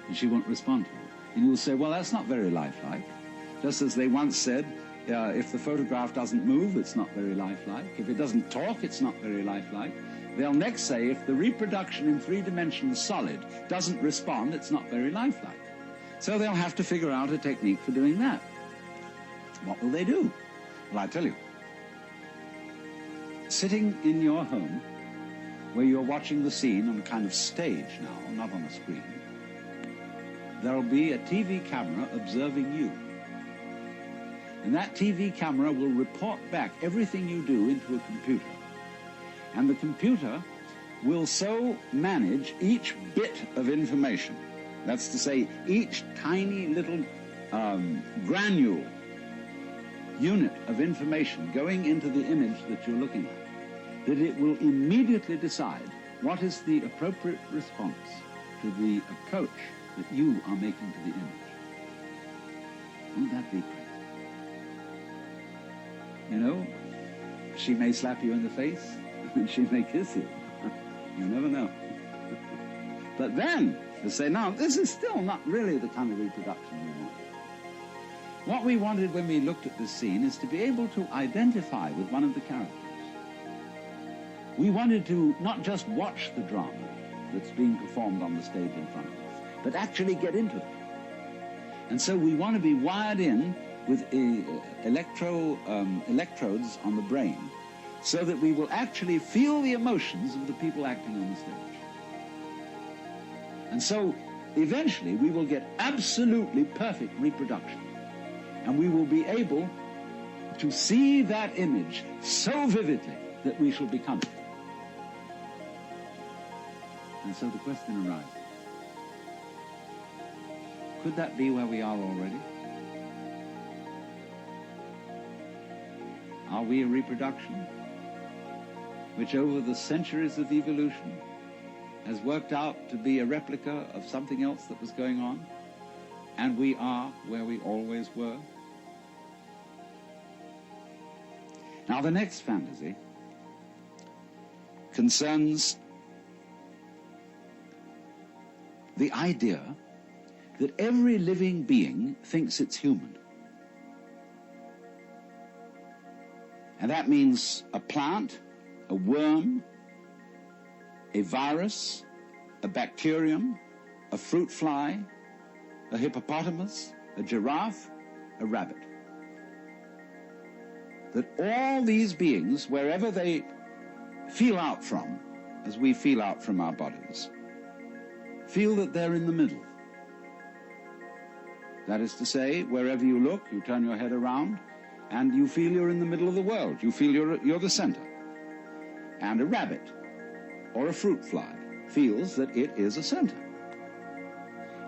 And she won't respond to you. And you'll say, well, that's not very lifelike. Just as they once said, if the photograph doesn't move, it's not very lifelike. If it doesn't talk, it's not very lifelike. They'll next say, if the reproduction in 3 dimensions solid doesn't respond, it's not very lifelike. So they'll have to figure out a technique for doing that. What will they do? Well, I tell you. Sitting in your home, where you're watching the scene on a kind of stage now, not on a screen, there'll be a TV camera observing you. And that TV camera will report back everything you do into a computer. And the computer will so manage each bit of information, that's to say, each tiny little granule unit of information going into the image that you're looking at, that it will immediately decide what is the appropriate response to the approach that you are making to the image. Won't that be great? You know, she may slap you in the face, and she may kiss you. You never know. But then, they say, no, this is still not really the kind of reproduction we want. What we wanted when we looked at this scene is to be able to identify with one of the characters. We wanted to not just watch the drama that's being performed on the stage in front of us, but actually get into it. And so we want to be wired in with electrodes on the brain so that we will actually feel the emotions of the people acting on the stage. And so eventually we will get absolutely perfect reproduction. And we will be able to see that image so vividly that we shall become it. And so the question arises, could that be where we are already? Are we a reproduction which over the centuries of evolution has worked out to be a replica of something else that was going on? And we are where we always were? Now the next fantasy concerns the idea that every living being thinks it's human. And that means a plant, a worm, a virus, a bacterium, a fruit fly, a hippopotamus, a giraffe, a rabbit. That all these beings, wherever they feel out from, as we feel out from our bodies, feel that they're in the middle. That is to say, wherever you look, you turn your head around, and you feel you're in the middle of the world. You feel you're the center. And a rabbit or a fruit fly feels that it is a center.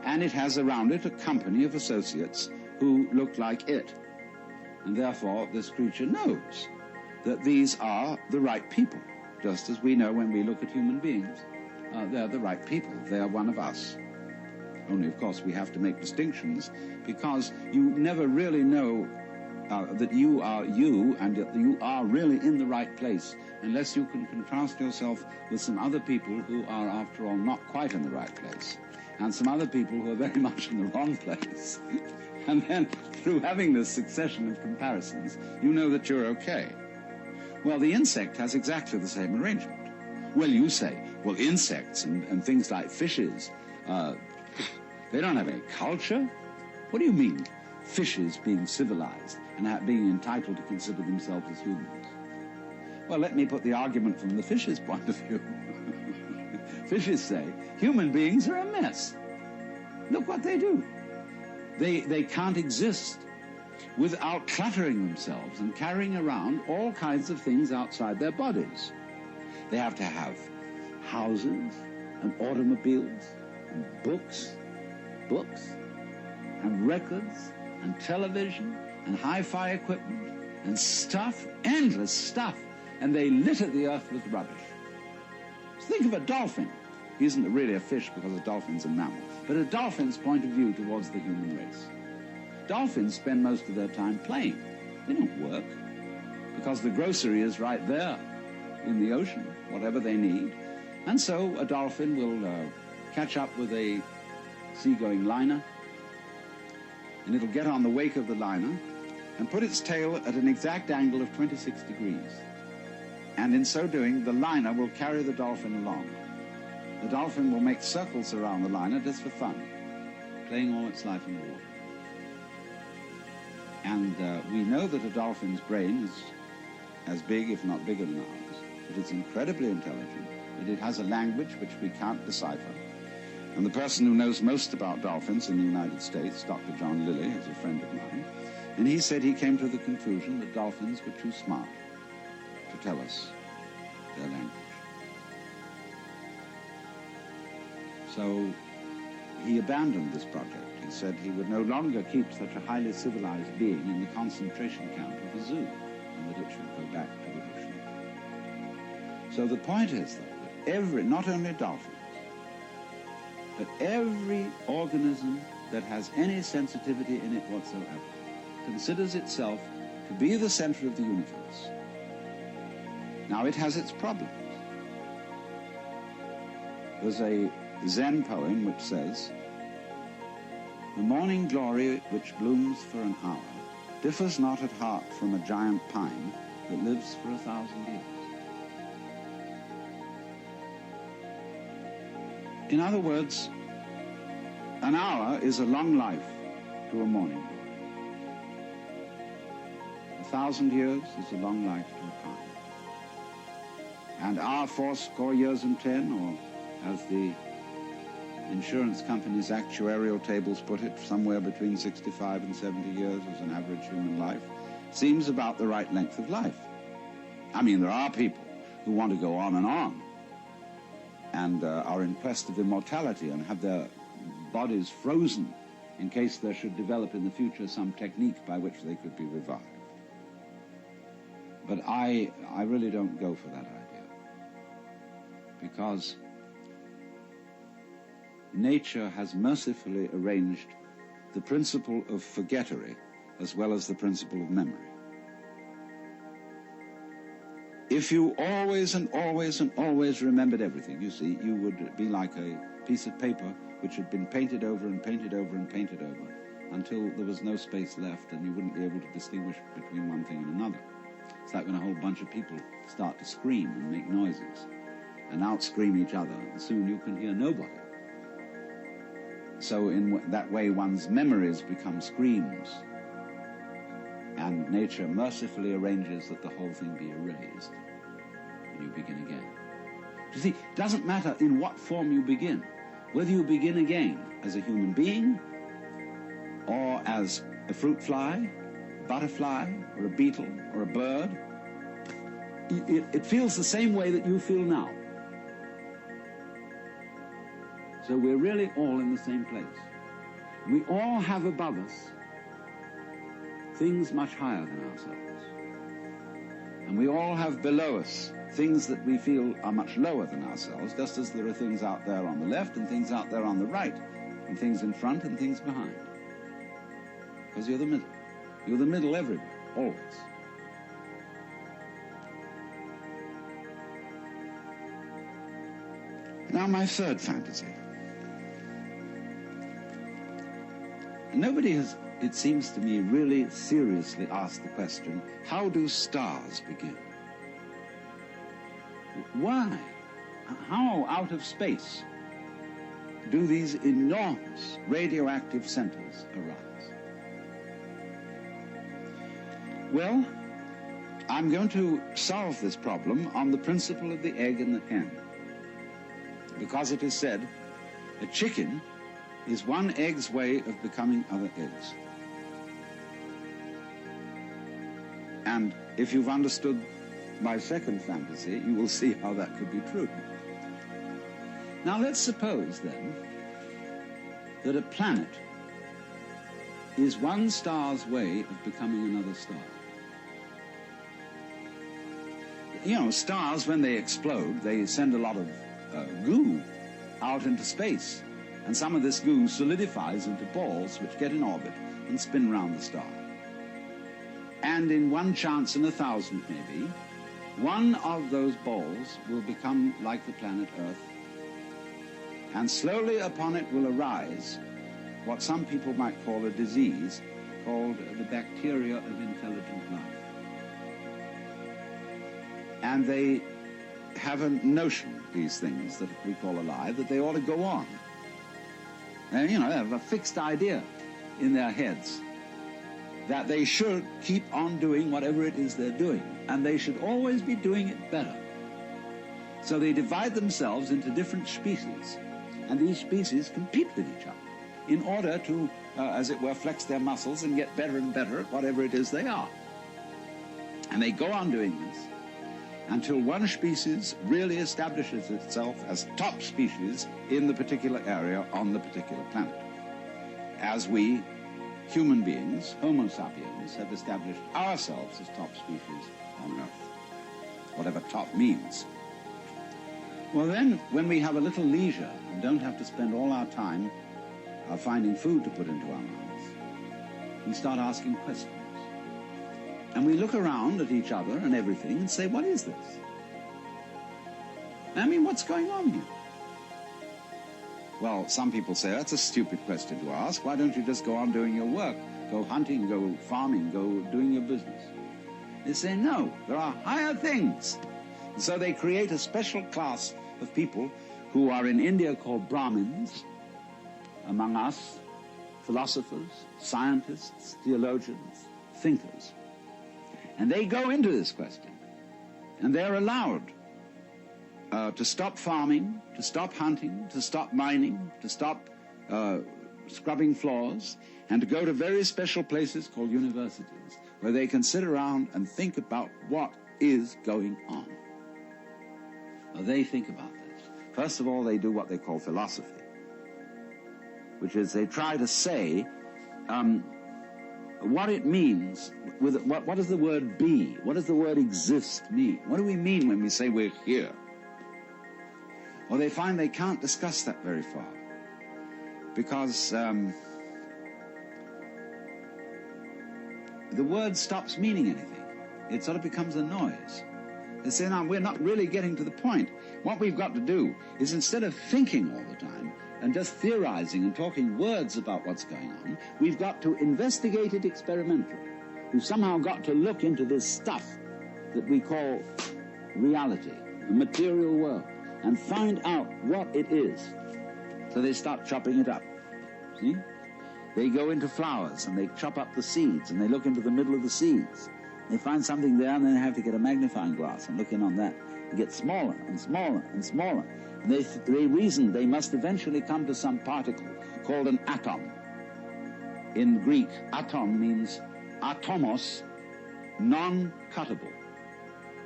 And it has around it a company of associates who look like it. And therefore, this creature knows that these are the right people, just as we know when we look at human beings. They're the right people. They are one of us. Only, of course, we have to make distinctions, because you never really know that you are you and that you are really in the right place unless you can contrast yourself with some other people who are, after all, not quite in the right place, and some other people who are very much in the wrong place. And then, through having this succession of comparisons, you know that you're okay. Well, the insect has exactly the same arrangement. Well, you say, well, insects and things like fishes, they don't have any culture? What do you mean, fishes being civilized and being entitled to consider themselves as humans? Well, let me put the argument from the fish's point of view. Fishes say, human beings are a mess. Look what they do. They can't exist without cluttering themselves and carrying around all kinds of things outside their bodies. They have to have houses and automobiles and books, and records and television and hi-fi equipment and stuff, endless stuff, and they litter the earth with rubbish. Think of a dolphin. He isn't really a fish because a dolphin's a mammal, but a dolphin's point of view towards the human race. Dolphins spend most of their time playing. They don't work because the grocery is right there in the ocean, whatever they need. And so a dolphin will catch up with a seagoing liner, and it'll get on the wake of the liner and put its tail at an exact angle of 26 degrees. And in so doing, the liner will carry the dolphin along. The dolphin will make circles around the liner just for fun, playing all its life in the water. And we know that a dolphin's brain is as big, if not bigger than ours, that it's incredibly intelligent, that it has a language which we can't decipher. And the person who knows most about dolphins in the United States, Dr. John Lilly, is a friend of mine, and he said he came to the conclusion that dolphins were too smart to tell us their language. So he abandoned this project. He said he would no longer keep such a highly civilized being in the concentration camp of a zoo, and that it should go back to the ocean. So the point is, though, that not only dolphins, but every organism that has any sensitivity in it whatsoever considers itself to be the center of the universe. Now, it has its problems. There's a Zen poem which says, "The morning glory which blooms for an hour differs not at heart from a giant pine that lives for 1,000 years." In other words, an hour is a long life to a morning glory. 1,000 years is a long life to a pine. And our 80 years and 10, or as the insurance company's actuarial tables put it, somewhere between 65 and 70 years as an average human life, seems about the right length of life. I mean, there are people who want to go on and are in quest of immortality and have their bodies frozen in case there should develop in the future some technique by which they could be revived. But I really don't go for that idea, because nature has mercifully arranged the principle of forgettery as well as the principle of memory. If you always and always and always remembered everything, you see, you would be like a piece of paper which had been painted over and painted over and painted over until there was no space left and you wouldn't be able to distinguish between one thing and another. It's like when a whole bunch of people start to scream and make noises and out-scream each other, and soon you can hear nobody. So in that way, one's memories become screams, and nature mercifully arranges that the whole thing be erased, and you begin again. You see, it doesn't matter in what form you begin, whether you begin again as a human being, or as a fruit fly, a butterfly, or a beetle, or a bird. It feels the same way that you feel now. So we're really all in the same place. We all have above us things much higher than ourselves. And we all have below us things that we feel are much lower than ourselves, just as there are things out there on the left and things out there on the right, and things in front and things behind. Because you're the middle. You're the middle everywhere, always. Now, my third fantasy. Nobody has, it seems to me, really seriously asked the question, how do stars begin? Why? How out of space do these enormous radioactive centers arise? Well, I'm going to solve this problem on the principle of the egg and the hen. Because it is said, a chicken is one egg's way of becoming other eggs. And if you've understood my second fantasy, you will see how that could be true. Now let's suppose then that a planet is one star's way of becoming another star. You know, stars, when they explode, they send a lot of goo out into space. And some of this goo solidifies into balls which get in orbit and spin around the star. And in one chance in 1,000 maybe, one of those balls will become like the planet Earth. And slowly upon it will arise what some people might call a disease called the bacteria of intelligent life. And they have a notion, these things that we call alive, that they ought to go on. And, you know, they have a fixed idea in their heads that they should keep on doing whatever it is they're doing, and they should always be doing it better. So they divide themselves into different species, and these species compete with each other in order to, as it were, flex their muscles and get better and better at whatever it is they are. And they go on doing this until one species really establishes itself as top species in the particular area on the particular planet. As we, human beings, Homo sapiens, have established ourselves as top species on Earth, whatever top means. Well then, when we have a little leisure and don't have to spend all our time finding food to put into our mouths, we start asking questions. And we look around at each other and everything and say, what is this? I mean, what's going on here? Well, some people say, that's a stupid question to ask. Why don't you just go on doing your work? Go hunting, go farming, go doing your business. They say, no, there are higher things. And so they create a special class of people who are in India called Brahmins, among us, philosophers, scientists, theologians, thinkers. And they go into this question, and they're allowed to stop farming, to stop hunting, to stop mining, to stop scrubbing floors, and to go to very special places called universities, where they can sit around and think about what is going on. Well, they think about this. First of all, they do what they call philosophy, which is they try to say what it means, what does the word be? What does the word exist mean? What do we mean when we say we're here? Well, they find they can't discuss that very far, because the word stops meaning anything. It sort of becomes a noise. They say, no, we're not really getting to the point. What we've got to do is, instead of thinking all the time and just theorizing and talking words about what's going on, we've got to investigate it experimentally. We've somehow got to look into this stuff that we call reality, the material world, and find out what it is. So they start chopping it up. See? They go into flowers and they chop up the seeds and they look into the middle of the seeds. They find something there and then they have to get a magnifying glass and look in on that. It gets smaller and smaller and smaller. And they reason they must eventually come to some particle called an atom. In Greek, atom means atomos, non-cuttable,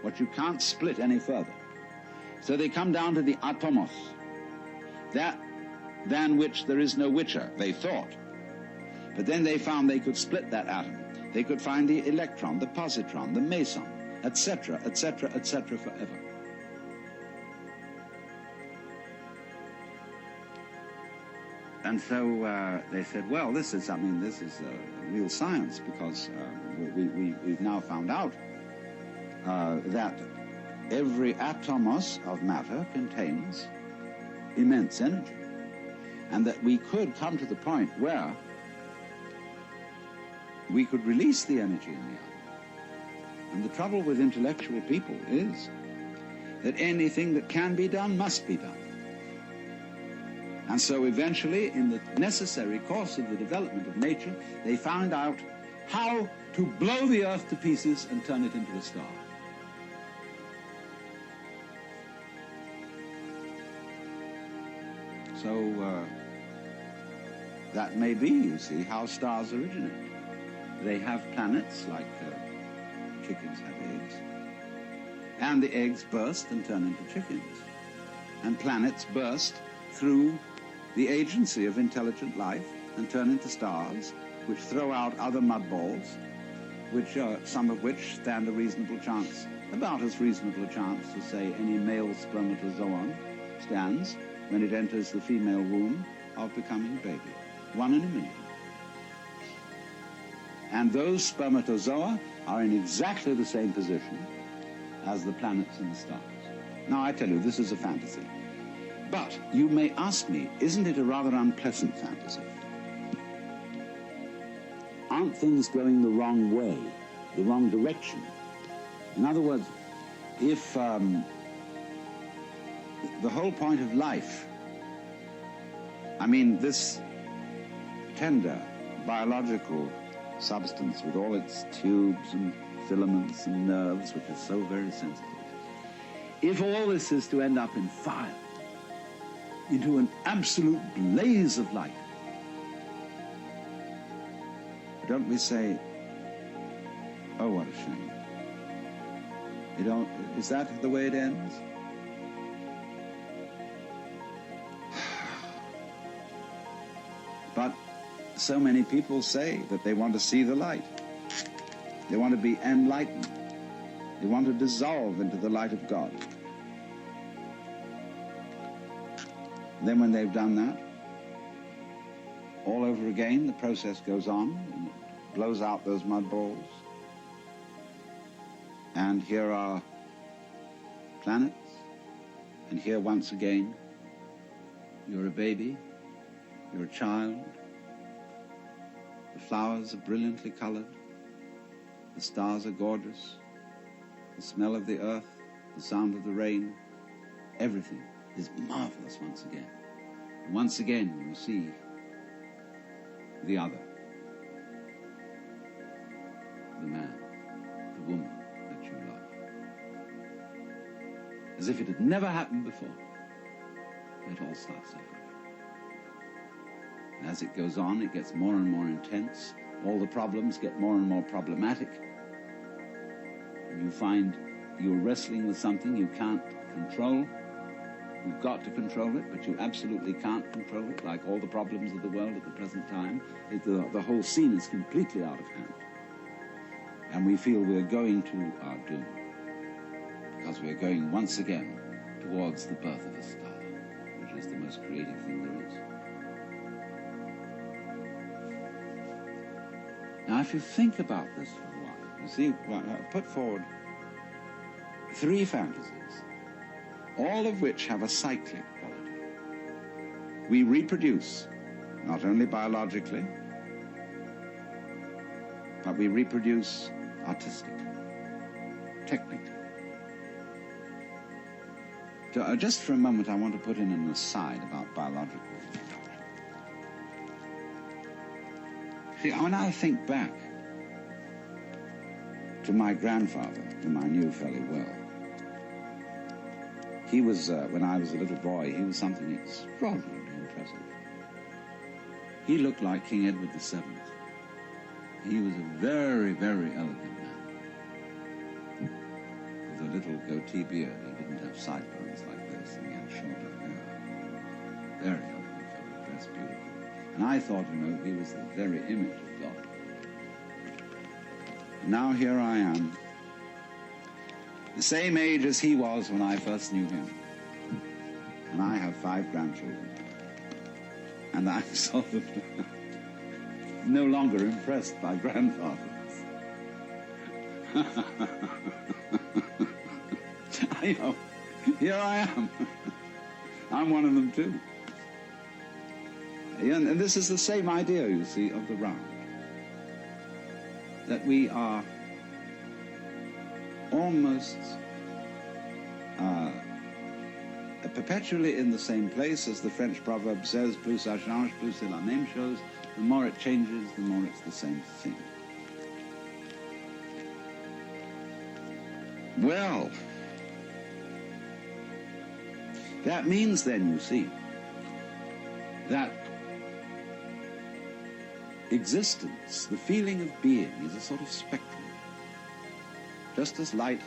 what you can't split any further. So they come down to the atomos, that than which there is no whicher, they thought. But then they found they could split that atom. They could find the electron, the positron, the meson, etc., etc., etc., forever. And so they said, well, this is real science, because we've now found out that every atomos of matter contains immense energy, and that we could come to the point where we could release the energy in the atom. And the trouble with intellectual people is that anything that can be done must be done. And so eventually, in the necessary course of the development of nature, they found out how to blow the earth to pieces and turn it into a star. So that may be, you see, how stars originate. They have planets like chickens have eggs, and the eggs burst and turn into chickens. And planets burst through the agency of intelligent life and turn into stars, which throw out other mud balls, which some of which stand a reasonable chance, about as reasonable a chance as, say, any male spermatozoon stands when it enters the female womb of becoming a baby. 1 in a million. And those spermatozoa are in exactly the same position as the planets and the stars. Now, I tell you, this is a fantasy. But you may ask me, isn't it a rather unpleasant fantasy? Aren't things going the wrong way, the wrong direction? In other words, if the whole point of life, I mean, this tender biological substance with all its tubes and filaments and nerves, which is so very sensitive, if all this is to end up in fire, into an absolute blaze of light, don't we say, oh, what a shame? Is that the way it ends? But so many people say that they want to see the light. They want to be enlightened. They want to dissolve into the light of God. And then when they've done that, all over again, the process goes on and it blows out those mud balls. And here are planets. And here once again, you're a baby, you're a child. The flowers are brilliantly colored. The stars are gorgeous. The smell of the earth, the sound of the rain, everything is marvelous once again. And once again, you see the other, the man, the woman that you love. As if it had never happened before, it all starts over. And as it goes on, it gets more and more intense. All the problems get more and more problematic. And you find you're wrestling with something you can't control. You've got to control it, but you absolutely can't control it, like all the problems of the world at the present time. The whole scene is completely out of hand. And we feel we're going to our doom, because we're going once again towards the birth of a star, which is the most creative thing there is. Now, if you think about this for a while, you see, I put forward 3 fantasies, all of which have a cyclic quality. We reproduce, not only biologically, but we reproduce artistically, technically. Just for a moment, I want to put in an aside about biological reproduction. See, when I think back to my grandfather, whom I knew fairly well, he was, when I was a little boy, he was something extraordinarily impressive. He looked like King Edward VII. He was a very, very elegant man, with a little goatee beard. He didn't have sideburns like this, and he had shorter hair. Very elegant fellow, dressed beautifully. And I thought, you know, he was the very image of God. Now here I am, the same age as he was when I first knew him. And I have 5 grandchildren. And I'm sort of no longer impressed by grandfathers. I know, here I am. I'm one of them too. And this is the same idea, you see, of the round. That we are almost perpetually in the same place, as the French proverb says, plus ça change, plus c'est la même chose. The more it changes, the more it's the same thing. Well, that means then, you see, that existence, the feeling of being, is a sort of spectrum. Just as light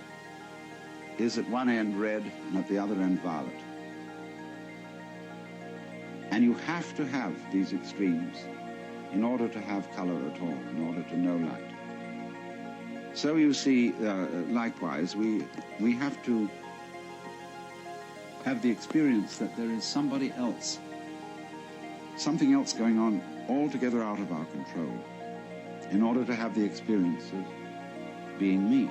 is at one end red and at the other end violet. And you have to have these extremes in order to have color at all, in order to know light. So you see, likewise, we have to have the experience that there is somebody else, something else going on altogether out of our control, in order to have the experience of being me.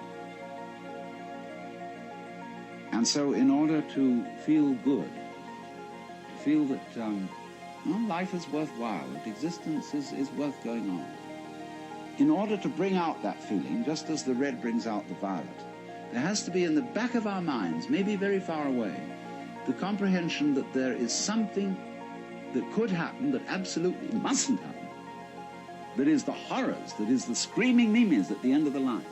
And so in order to feel good, to feel that well, life is worthwhile, that existence is worth going on, in order to bring out that feeling, just as the red brings out the violet, there has to be in the back of our minds, maybe very far away, the comprehension that there is something that could happen that absolutely mustn't happen, that is the horrors, that is the screaming mimes at the end of the line.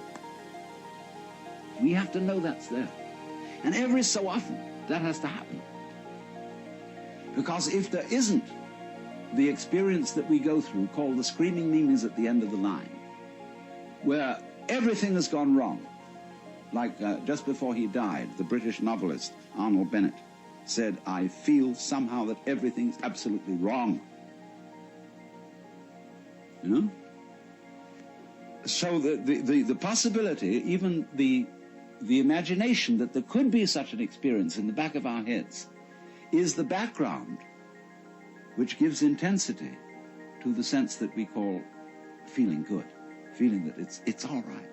We have to know that's there. And every so often, that has to happen. Because if there isn't the experience that we go through, called the screaming mimes at the end of the line, where everything has gone wrong, like just before he died, the British novelist Arnold Bennett said, "I feel somehow that everything's absolutely wrong." You know? So the possibility, even the imagination that there could be such an experience in the back of our heads, is the background which gives intensity to the sense that we call feeling good, feeling that it's all right.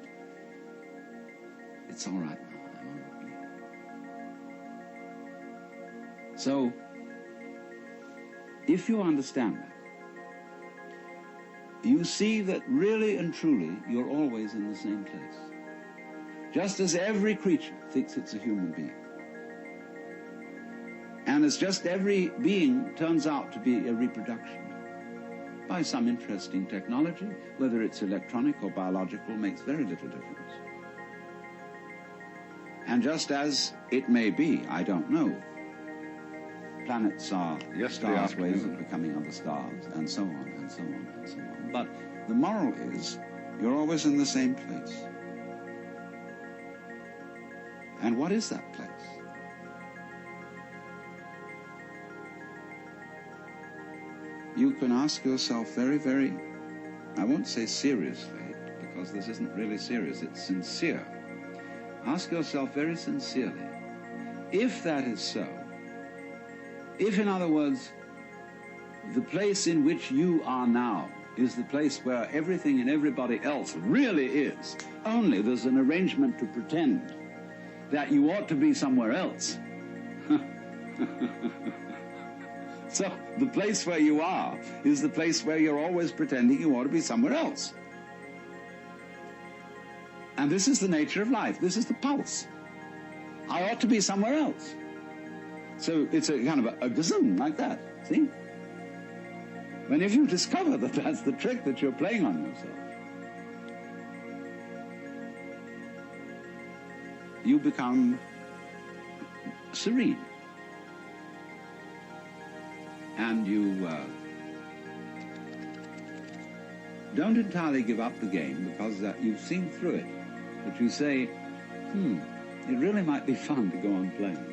It's all right now, I'm all right. So, if you understand that, you see that really and truly you're always in the same place. Just as every creature thinks it's a human being. And as just every being turns out to be a reproduction by some interesting technology, whether it's electronic or biological, makes very little difference. And just as it may be, I don't know, planets are stars' ways of becoming other stars, and so on, and so on, and so on. But the moral is, you're always in the same place. And what is that place? You can ask yourself very, very, I won't say seriously, because this isn't really serious, it's sincere. Ask yourself very sincerely, if that is so, if, in other words, the place in which you are now is the place where everything and everybody else really is, only there's an arrangement to pretend that you ought to be somewhere else. So the place where you are is the place where you're always pretending you ought to be somewhere else. And this is the nature of life. This is the pulse. I ought to be somewhere else. So it's a kind of a gazum like that, see? And if you discover that that's the trick that you're playing on yourself, you become serene. And you don't entirely give up the game because you've seen through it. But you say, it really might be fun to go on playing.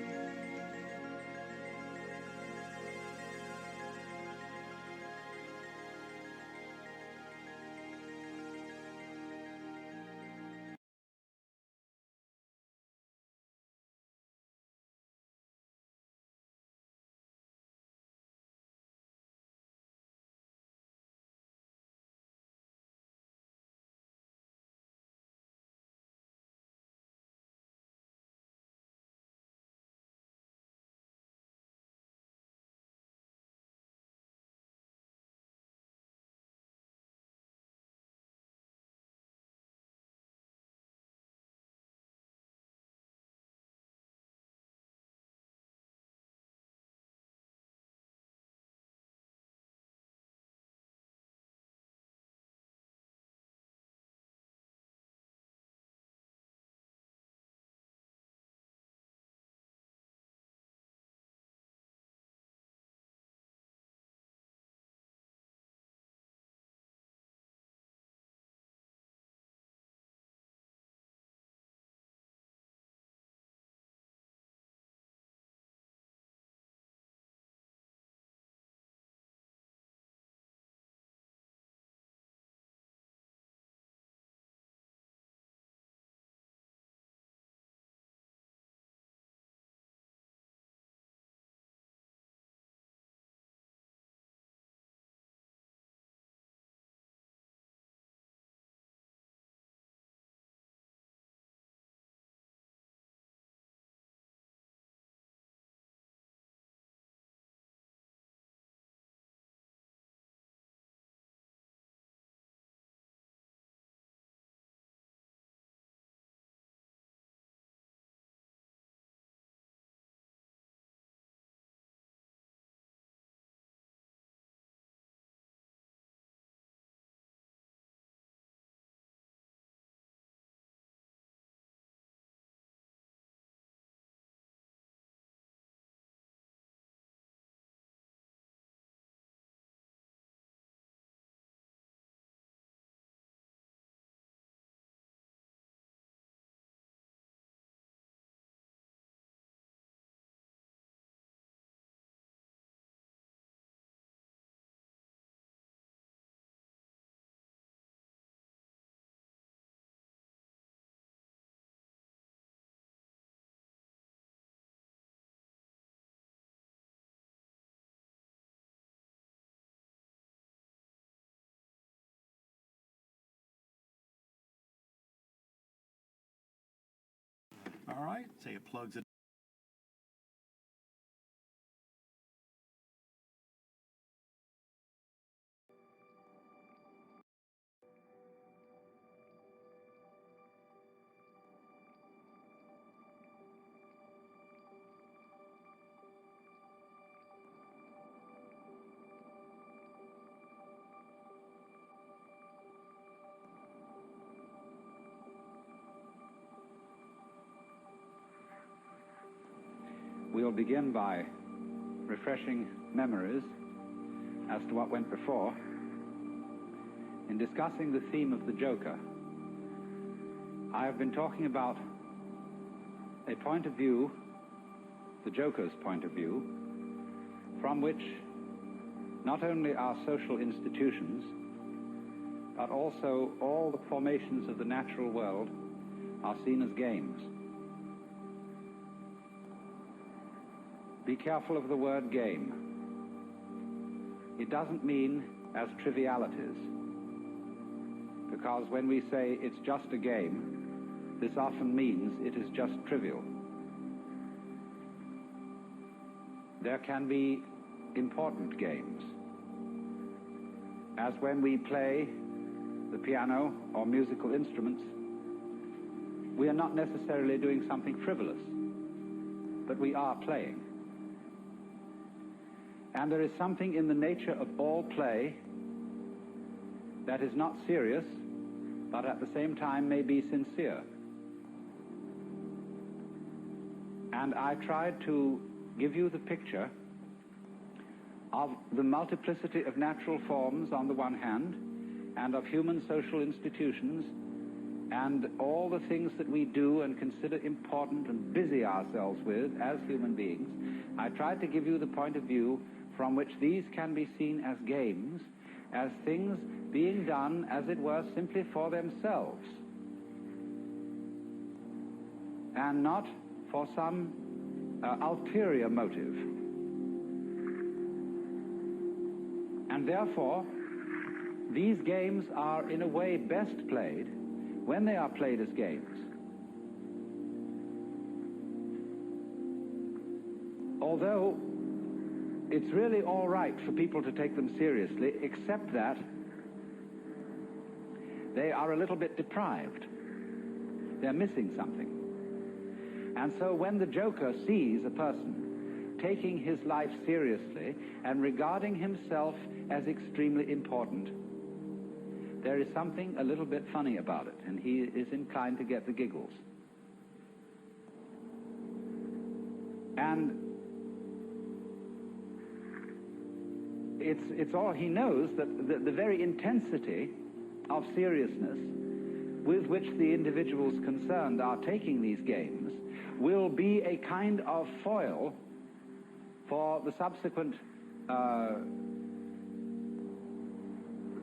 All right, say it plugs it. We'll begin by refreshing memories as to what went before. In discussing the theme of the Joker, I have been talking about a point of view, the Joker's point of view, from which not only our social institutions, but also all the formations of the natural world are seen as games. Be careful of the word game. It doesn't mean as trivialities, because when we say it's just a game, this often means it is just trivial. There can be important games, as when we play the piano or musical instruments. We are not necessarily doing something frivolous, but we are playing. And there is something in the nature of all play that is not serious, but at the same time may be sincere. And I tried to give you the picture of the multiplicity of natural forms on the one hand, and of human social institutions, and all the things that we do and consider important and busy ourselves with as human beings. I tried to give you the point of view from which these can be seen as games, as things being done, as it were, simply for themselves, and not for some ulterior motive. And therefore, these games are in a way best played when they are played as games. Although it's really all right for people to take them seriously, except that they are a little bit deprived. They're missing something. And so when the Joker sees a person taking his life seriously and regarding himself as extremely important, there is something a little bit funny about it, and he is inclined to get the giggles. And it's all he knows, that the very intensity of seriousness with which the individuals concerned are taking these games will be a kind of foil for the subsequent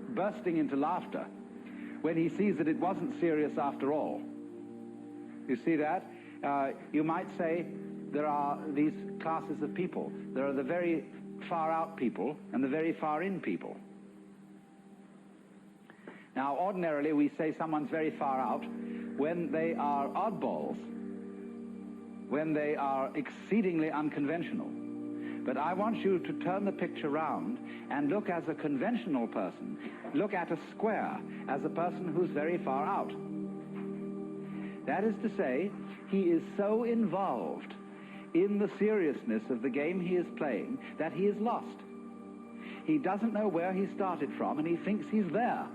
bursting into laughter when he sees that it wasn't serious after all. You see that? You might say there are these classes of people. There are the very far out people and the very far in people. Now, ordinarily we say someone's very far out when they are oddballs, when they are exceedingly unconventional. But I want you to turn the picture round and look as a conventional person. Look at a square as a person who's very far out. That is to say, he is so involved in the seriousness of the game he is playing that he is lost. He doesn't know where he started from, and he thinks he's there.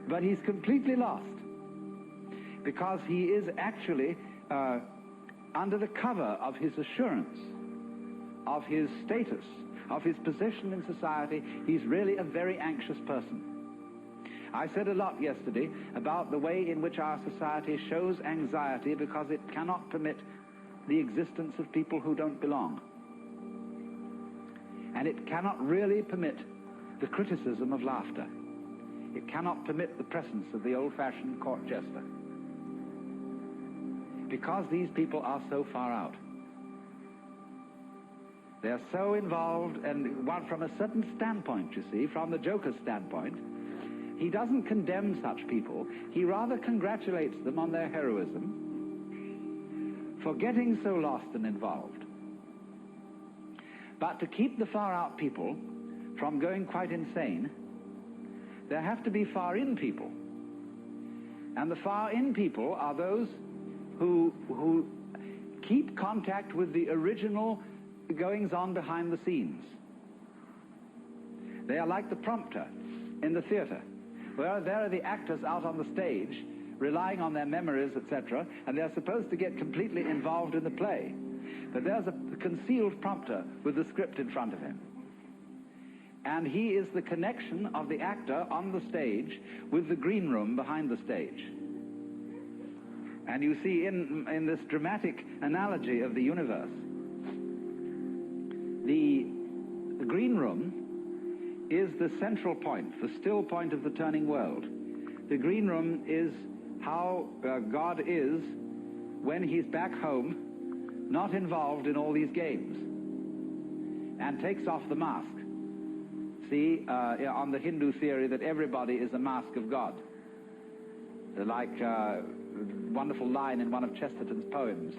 But he's completely lost, because he is actually under the cover of his assurance, of his status, of his position in society. He's really a very anxious person. I said a lot yesterday about the way in which our society shows anxiety because it cannot permit the existence of people who don't belong. And it cannot really permit the criticism of laughter. It cannot permit the presence of the old-fashioned court jester, because these people are so far out. They're so involved, and one from a certain standpoint, you see, from the Joker's standpoint, he doesn't condemn such people. He rather congratulates them on their heroism for getting so lost and involved. But to keep the far-out people from going quite insane, there have to be far-in people. And the far-in people are those who keep contact with the original goings-on behind the scenes. They are like the prompter in the theater, where there are the actors out on the stage relying on their memories, etc., and they're supposed to get completely involved in the play. But there's a concealed prompter with the script in front of him. And he is the connection of the actor on the stage with the green room behind the stage. And you see in this dramatic analogy of the universe, the green room is the central point, the still point of the turning world. The green room is how God is when he's back home, not involved in all these games, and takes off the mask. See, on the Hindu theory that everybody is a mask of God. Like a wonderful line in one of Chesterton's poems.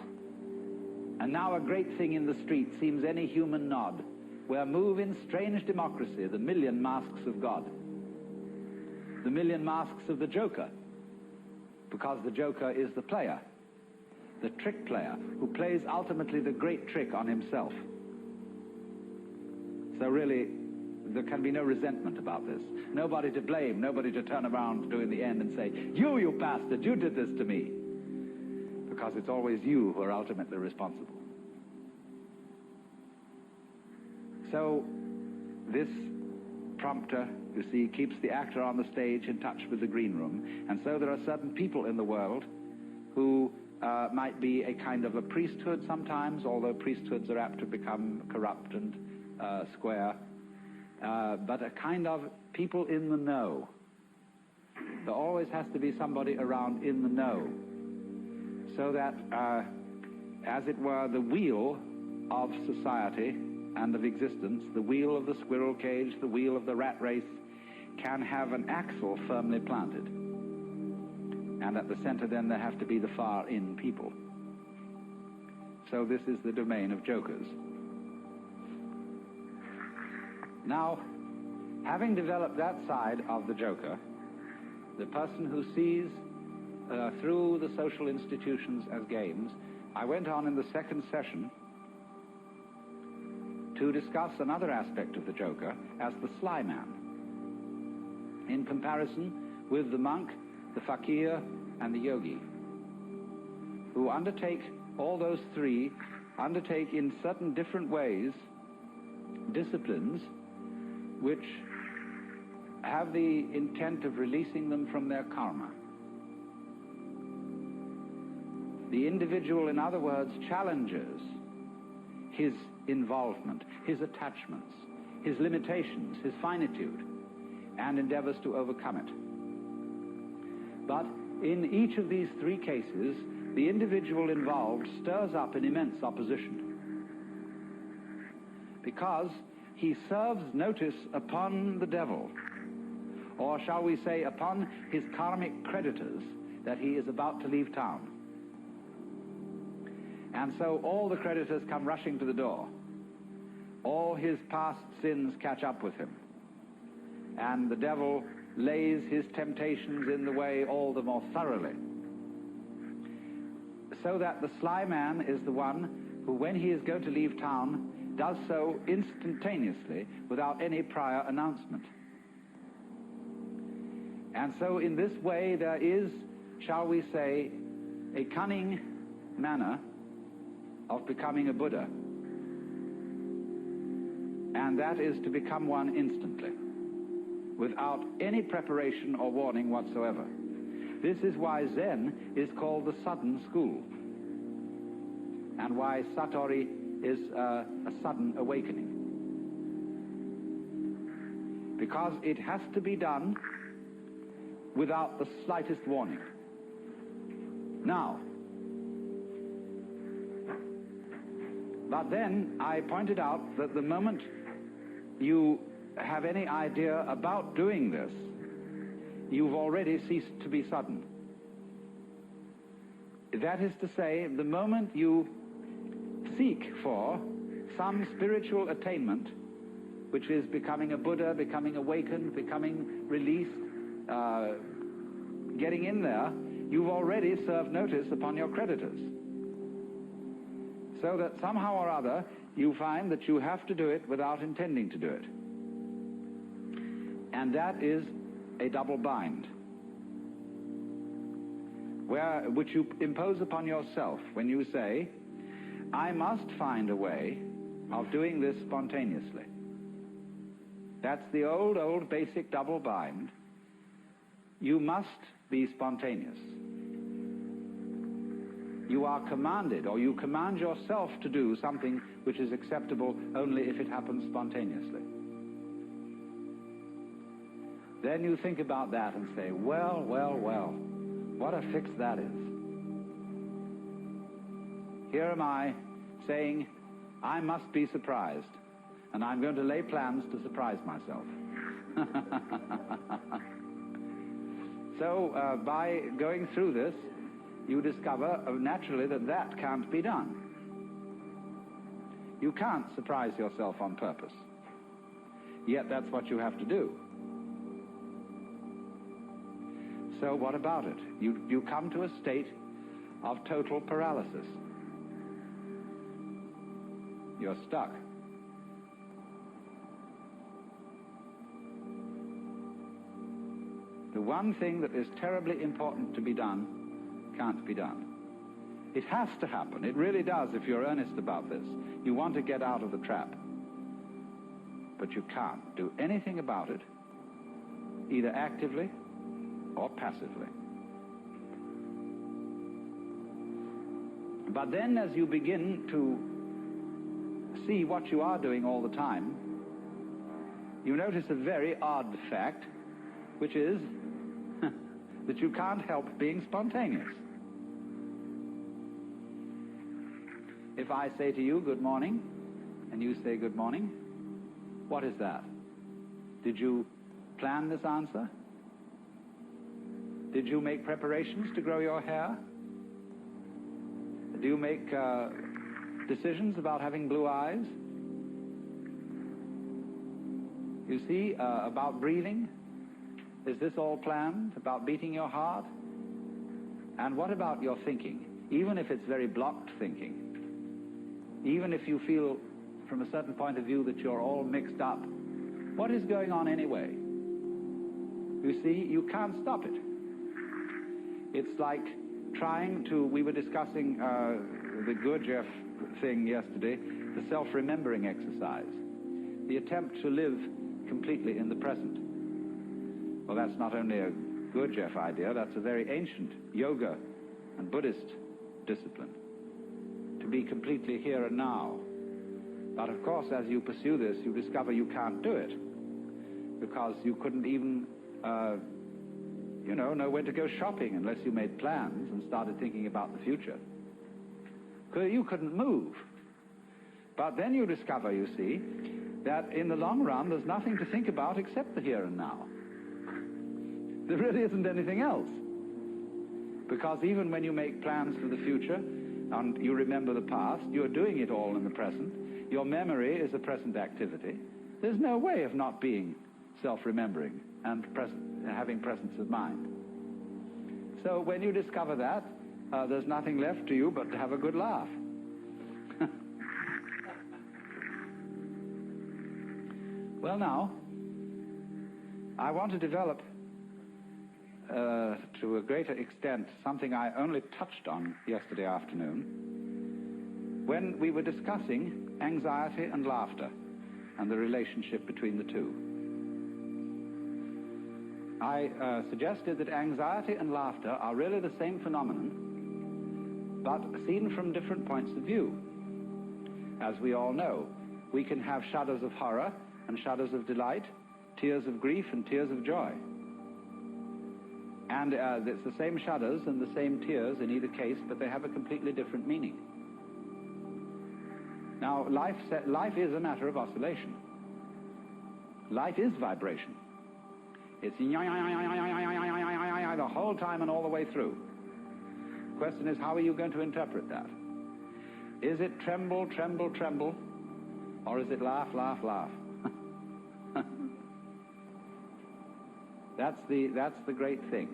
And now a great thing in the street seems any human nod, where move in strange democracy the million masks of God. The million masks of the Joker, because the Joker is the player, the trick player, who plays ultimately the great trick on himself. So really, there can be no resentment about this. Nobody to blame, nobody to turn around to in the end and say, you bastard, you did this to me. Because it's always you who are ultimately responsible. So, this prompter, you see, keeps the actor on the stage in touch with the green room. And so there are certain people in the world who might be a kind of a priesthood sometimes, although priesthoods are apt to become corrupt and square, but a kind of people in the know. There always has to be somebody around in the know, so that, as it were, the wheel of society and of existence, the wheel of the squirrel cage, the wheel of the rat race, can have an axle firmly planted. And at the center then there have to be the far-in people. So this is the domain of jokers. Now, having developed that side of the joker, the person who sees through the social institutions as games, I went on in the second session to discuss another aspect of the joker as the sly man, in comparison with the monk, the fakir, and the yogi, who undertake, all those three, undertake in certain different ways disciplines which have the intent of releasing them from their karma. The individual, in other words, challenges his involvement, his attachments, his limitations, his finitude, and endeavors to overcome it. But in each of these three cases, the individual involved stirs up an immense opposition, because he serves notice upon the devil, or shall we say upon his karmic creditors, that he is about to leave town. And so all the creditors come rushing to the door. All his past sins catch up with him. And the devil lays his temptations in the way all the more thoroughly. So that the sly man is the one who, when he is going to leave town, does so instantaneously without any prior announcement. And so in this way there is, shall we say, a cunning manner of becoming a Buddha. And that is to become one instantly, without any preparation or warning whatsoever. This is why Zen is called the sudden school, and why Satori is a sudden awakening. Because it has to be done without the slightest warning. Now, but then I pointed out that the moment you have any idea about doing this, you've already ceased to be sudden. That is to say, the moment you seek for some spiritual attainment, which is becoming a Buddha, becoming awakened, becoming released, getting in there, you've already served notice upon your creditors. So that somehow or other, you find that you have to do it without intending to do it. And that is a double bind, which you impose upon yourself when you say, I must find a way of doing this spontaneously. That's the old basic double bind. You must be spontaneous. You are commanded, or you command yourself to do something which is acceptable only if it happens spontaneously. Then you think about that and say, well, what a fix that is. Here am I saying, I must be surprised, and I'm going to lay plans to surprise myself. So by going through this, you discover naturally that can't be done. You can't surprise yourself on purpose. Yet that's what you have to do. So what about it? You come to a state of total paralysis. You're stuck. The one thing that is terribly important to be done can't be done. It has to happen. It really does if you're earnest about this. You want to get out of the trap. But you can't do anything about it, either actively or passively. But then as you begin to see what you are doing all the time, you notice a very odd fact, which is that you can't help being spontaneous. If I say to you, good morning, and you say good morning, what is that? Did you plan this answer? Did you make preparations to grow your hair? Do you make decisions about having blue eyes? You see, about breathing? Is this all planned? About beating your heart? And what about your thinking? Even if it's very blocked thinking, even if you feel from a certain point of view that you're all mixed up, what is going on anyway? You see, you can't stop it. It's like trying to, we were discussing the Gurdjieff thing yesterday, the self-remembering exercise, the attempt to live completely in the present. Well, that's not only a Gurdjieff idea, that's a very ancient yoga and Buddhist discipline, to be completely here and now. But of course, as you pursue this, you discover you can't do it, because you couldn't even know when to go shopping unless you made plans and started thinking about the future. You couldn't move. But then you discover, you see, that in the long run there's nothing to think about except the here and now. There really isn't anything else. Because even when you make plans for the future and you remember the past, you're doing it all in the present. Your memory is a present activity. There's no way of not being self-remembering and having presence of mind. So when you discover that, there's nothing left to you but to have a good laugh. Well, now, I want to develop to a greater extent something I only touched on yesterday afternoon when we were discussing anxiety and laughter and the relationship between the two. I suggested that anxiety and laughter are really the same phenomenon, but seen from different points of view. As we all know, we can have shudders of horror and shudders of delight, tears of grief and tears of joy. And it's the same shudders and the same tears in either case, but they have a completely different meaning. Now, life is a matter of oscillation. Life is vibration. It's the whole time and all the way through. The question is, how are you going to interpret that? Is it tremble, tremble, tremble, or is it laugh, laugh, laugh? That's the great thing.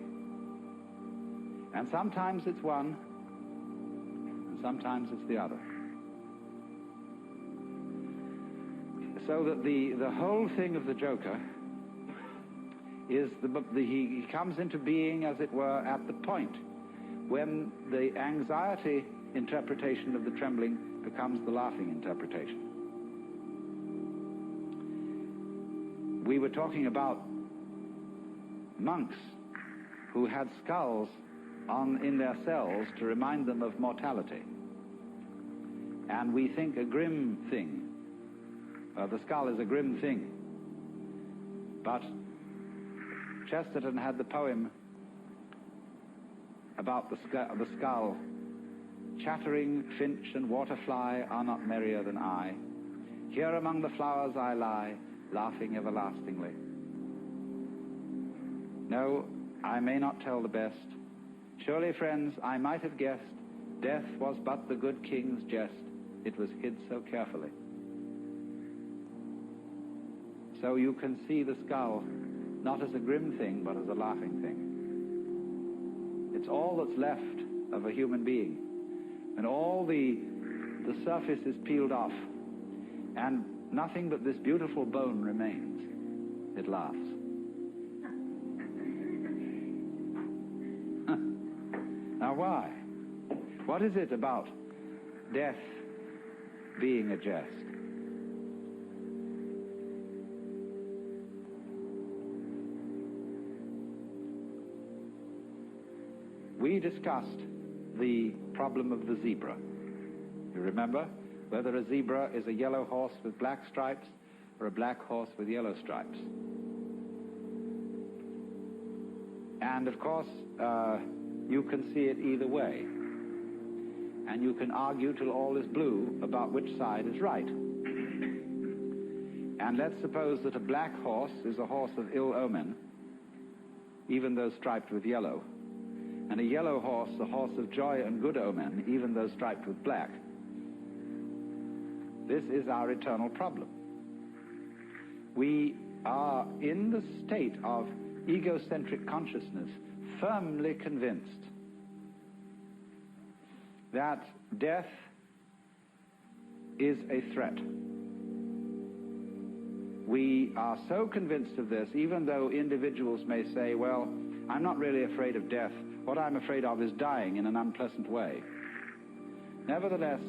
And sometimes it's one, and sometimes it's the other. So that the whole thing of the Joker is he comes into being, as it were, at the point when the anxiety interpretation of the trembling becomes the laughing interpretation. We were talking about monks who had skulls in their cells to remind them of mortality. And we think a grim thing. The skull is a grim thing. But Chesterton had the poem about the skull. Chattering finch and waterfly are not merrier than I. Here among the flowers I lie, laughing everlastingly. No, I may not tell the best. Surely, friends, I might have guessed death was but the good king's jest. It was hid so carefully. So you can see the skull not as a grim thing, but as a laughing thing. It's all that's left of a human being. And all the surface is peeled off, and nothing but this beautiful bone remains. It laughs. Now why? What is it about death being a jest? We discussed the problem of the zebra. You remember whether a zebra is a yellow horse with black stripes or a black horse with yellow stripes. And of course, you can see it either way. And you can argue till all is blue about which side is right. And let's suppose that a black horse is a horse of ill omen, even though striped with yellow. And a yellow horse, a horse of joy and good omen, even though striped with black. This is our eternal problem. We are in the state of egocentric consciousness, firmly convinced that death is a threat. We are so convinced of this, even though individuals may say, well, I'm not really afraid of death. What I'm afraid of is dying in an unpleasant way. Nevertheless,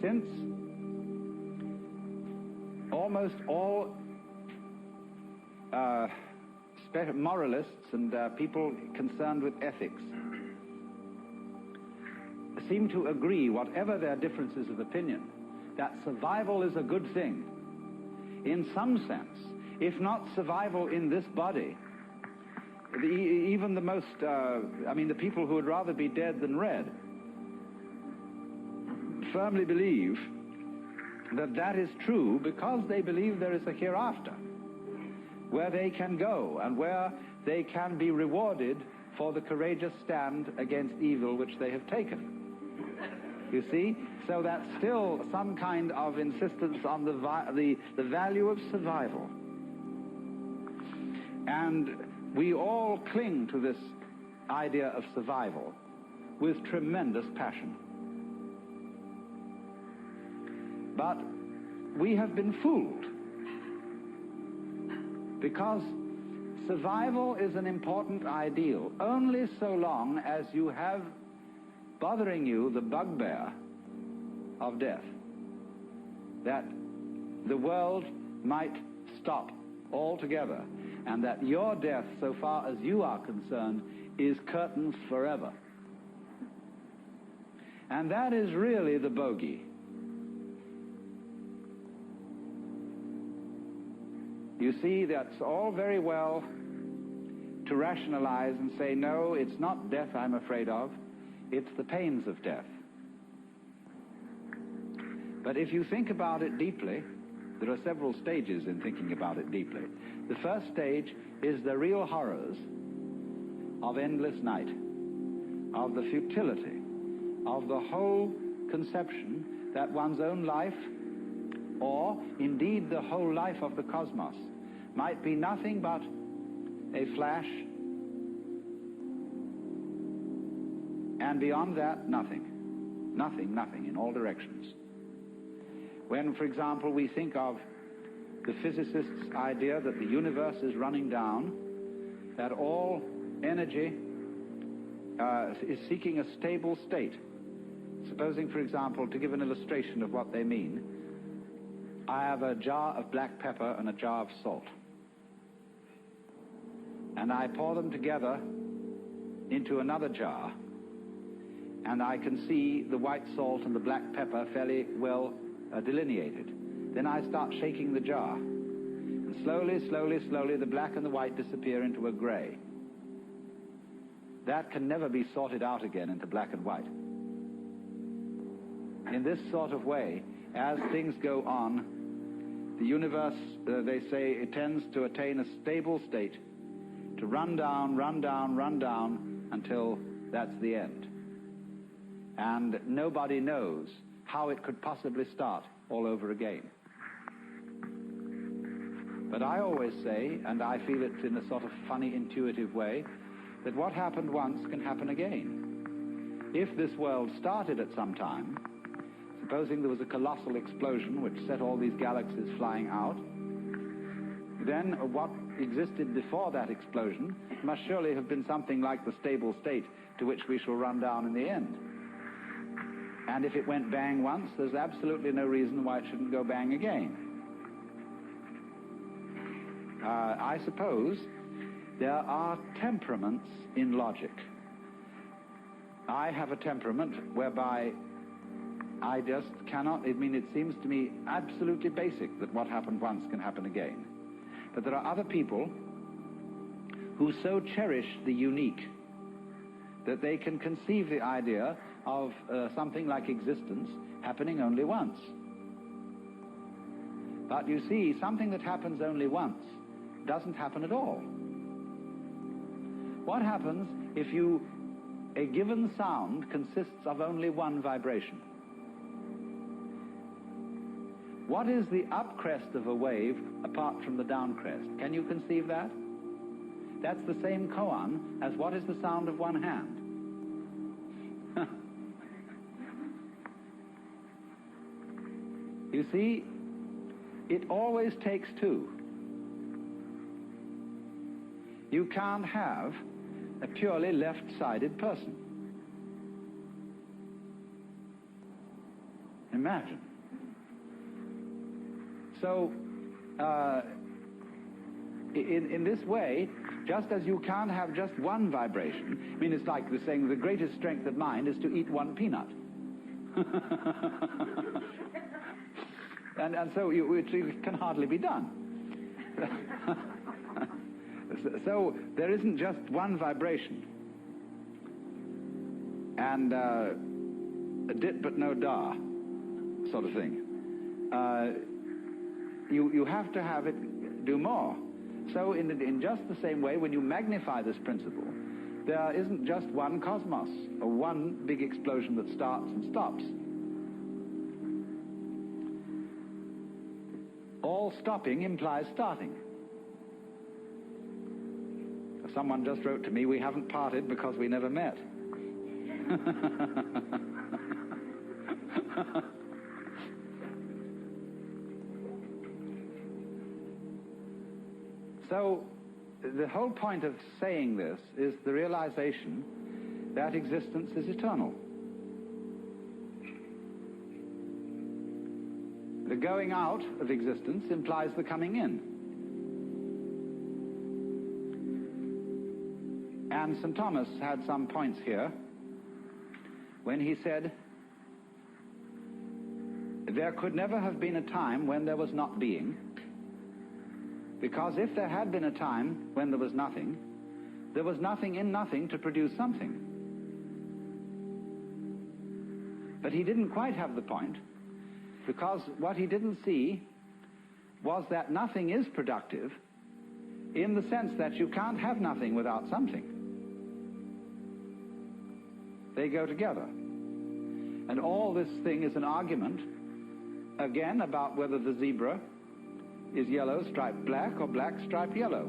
since almost all moralists and people concerned with ethics seem to agree, whatever their differences of opinion, that survival is a good thing. In some sense, if not survival in this body, even the most, the people who would rather be dead than red, firmly believe that that is true because they believe there is a hereafter where they can go and where they can be rewarded for the courageous stand against evil which they have taken. You see? So that's still some kind of insistence on the value of survival. And we all cling to this idea of survival with tremendous passion. But we have been fooled, because survival is an important ideal only so long as you have bothering you the bugbear of death, that the world might stop altogether, and that your death, so far as you are concerned, is curtains forever. And that is really the bogey. You see, that's all very well to rationalize and say, no, it's not death I'm afraid of, it's the pains of death. But if you think about it deeply, There are several stages in thinking about it deeply. The first stage is the real horrors of endless night, of the futility, of the whole conception that one's own life, or indeed the whole life of the cosmos, might be nothing but a flash, and beyond that, nothing. Nothing, nothing, in all directions. When, for example, we think of the physicist's idea that the universe is running down, that all energy is seeking a stable state. Supposing, for example, to give an illustration of what they mean, I have a jar of black pepper and a jar of salt. And I pour them together into another jar, and I can see the white salt and the black pepper fairly well delineated. Then I start shaking the jar, and slowly, slowly, slowly the black and the white disappear into a gray. That can never be sorted out again into black and white. In this sort of way, as things go on, the universe, they say, it tends to attain a stable state, to run down, run down, run down, until that's the end. And nobody knows how it could possibly start all over again. But I always say, and I feel it in a sort of funny, intuitive way, that what happened once can happen again. If this world started at some time, supposing there was a colossal explosion which set all these galaxies flying out, then what existed before that explosion must surely have been something like the stable state to which we shall run down in the end. And if it went bang once, there's absolutely no reason why it shouldn't go bang again. I suppose there are temperaments in logic. I have a temperament whereby I just cannot, it seems to me absolutely basic that what happened once can happen again. But there are other people who so cherish the unique that they can conceive the idea of something like existence happening only once. But you see, something that happens only once doesn't happen at all. What happens if a given sound consists of only one vibration? What is the upcrest of a wave apart from the downcrest? Can you conceive that? That's the same koan as what is the sound of one hand. You see, it always takes two. You can't have a purely left-sided person. Imagine. So, in this way, just as you can't have just one vibration, it's like the saying, the greatest strength of mind is to eat one peanut. and so it can hardly be done. So there isn't just one vibration, and a dit but no da sort of thing. You have to have it do more. So in just the same way, when you magnify this principle, there isn't just one cosmos, or one big explosion that starts and stops. All stopping implies starting. Someone just wrote to me, we haven't parted because we never met. So, the whole point of saying this is the realization that existence is eternal. The going out of existence implies the coming in. And St. Thomas had some points here when he said, there could never have been a time when there was not being, because if there had been a time when there was nothing in nothing to produce something. But he didn't quite have the point, because what he didn't see was that nothing is productive in the sense that you can't have nothing without something. They go together. And all this thing is an argument, again, about whether the zebra is yellow striped black or black striped yellow.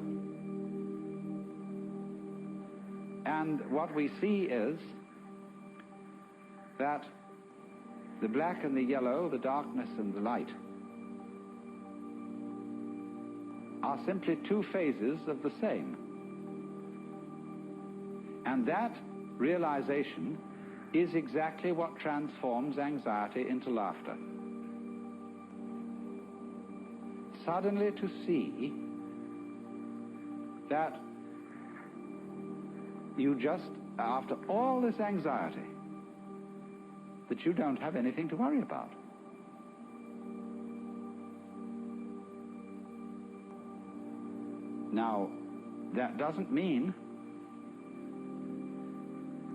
And what we see is that the black and the yellow, the darkness and the light, are simply two phases of the same. And that realization is exactly what transforms anxiety into laughter. Suddenly to see that you just, after all this anxiety, that you don't have anything to worry about. Now, that doesn't mean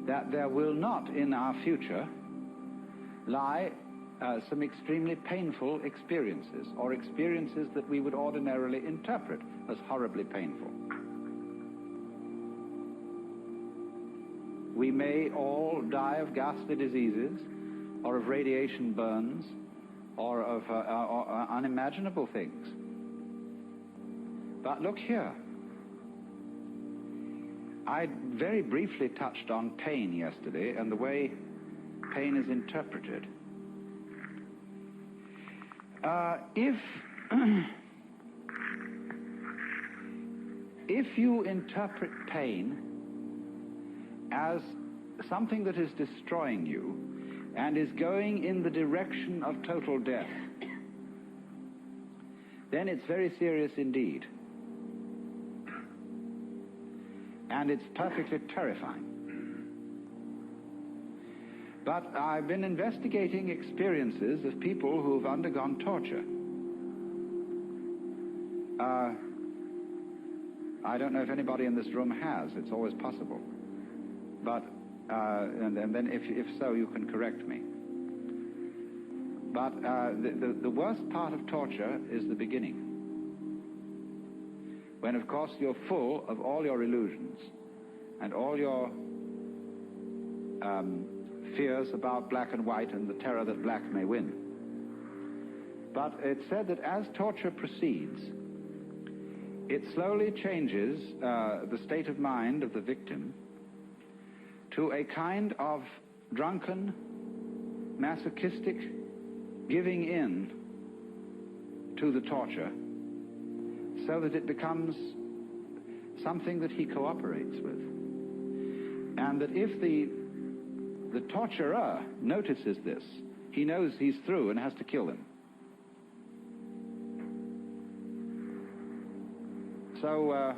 that there will not in our future lie some extremely painful experiences, or experiences that we would ordinarily interpret as horribly painful. We may all die of ghastly diseases, or of radiation burns, or of unimaginable things. But look here. I very briefly touched on pain yesterday and the way pain is interpreted. If you interpret pain as something that is destroying you and is going in the direction of total death, then it's very serious indeed. And it's perfectly terrifying. But I've been investigating experiences of people who've undergone torture. I don't know if anybody in this room has. It's always possible. But, and then if so, you can correct me. But the worst part of torture is the beginning. When, of course, you're full of all your illusions and all your fears about black and white and the terror that black may win. But it's said that as torture proceeds, it slowly changes the state of mind of the victim to a kind of drunken, masochistic giving in to the torture, so that it becomes something that he cooperates with. And that if the torturer notices this, he knows he's through and has to kill him. So,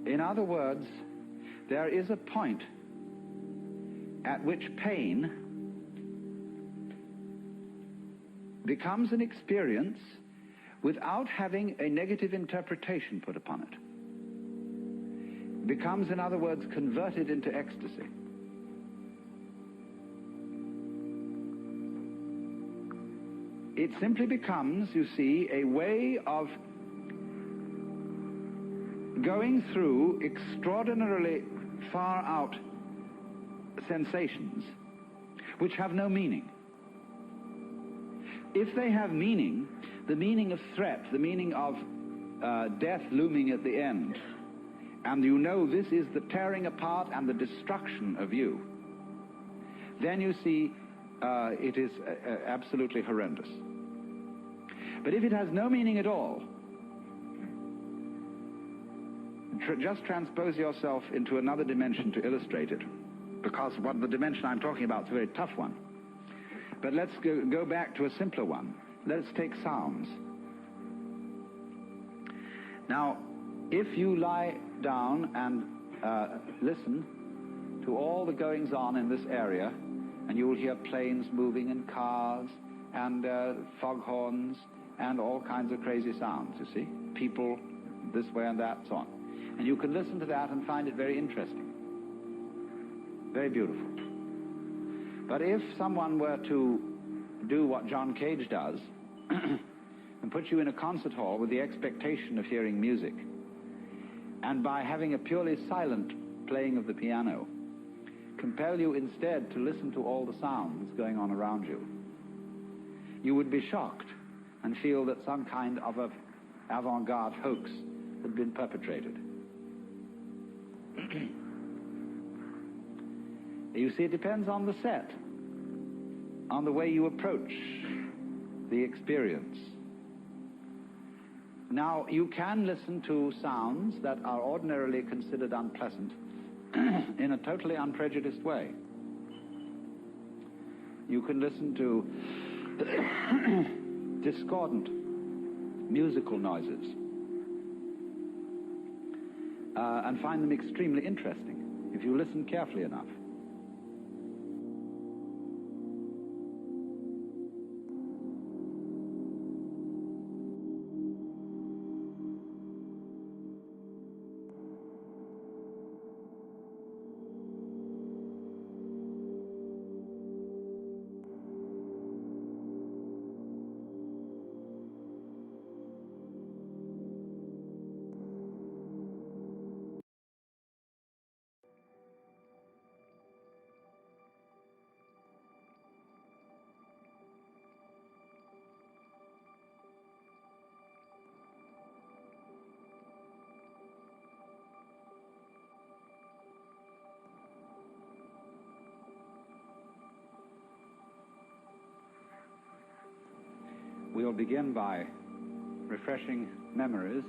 in other words, there is a point at which pain becomes an experience without having a negative interpretation put upon it. It becomes, in other words, converted into ecstasy. It simply becomes, you see, a way of going through extraordinarily far out sensations which have no meaning. If they have meaning, the meaning of threat, the meaning of death looming at the end, and you know this is the tearing apart and the destruction of you, then you see it is absolutely horrendous. But if it has no meaning at all, just transpose yourself into another dimension to illustrate it, because what the dimension I'm talking about is a very tough one. But let's go back to a simpler one. Let's take sounds. Now, if you lie down and listen to all the goings-on in this area, and you will hear planes moving and cars and foghorns and all kinds of crazy sounds, you see, people this way and that, so on. And you can listen to that and find it very interesting, very beautiful. But if someone were to do what John Cage does and put you in a concert hall with the expectation of hearing music, and by having a purely silent playing of the piano, compel you instead to listen to all the sounds going on around you, you would be shocked and feel that some kind of an avant-garde hoax had been perpetrated. You see, it depends on the set, on the way you approach the experience. Now, you can listen to sounds that are ordinarily considered unpleasant in a totally unprejudiced way. You can listen to discordant musical noises and find them extremely interesting if you listen carefully enough. We'll begin by refreshing memories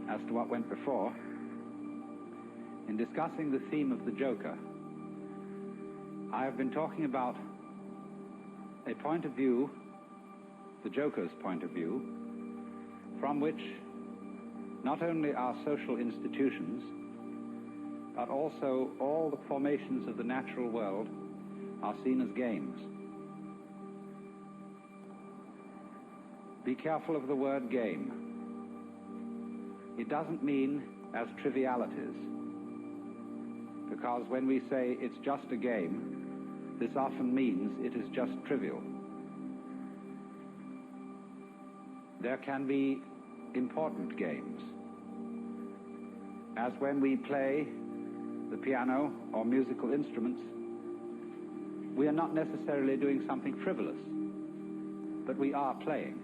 as to what went before. In discussing the theme of the Joker, I have been talking about a point of view, the Joker's point of view, from which not only our social institutions, but also all the formations of the natural world are seen as games. Be careful of the word game. It doesn't mean as trivialities, because when we say it's just a game, this often means it is just trivial. There can be important games, as when we play the piano or musical instruments, we are not necessarily doing something frivolous, but we are playing.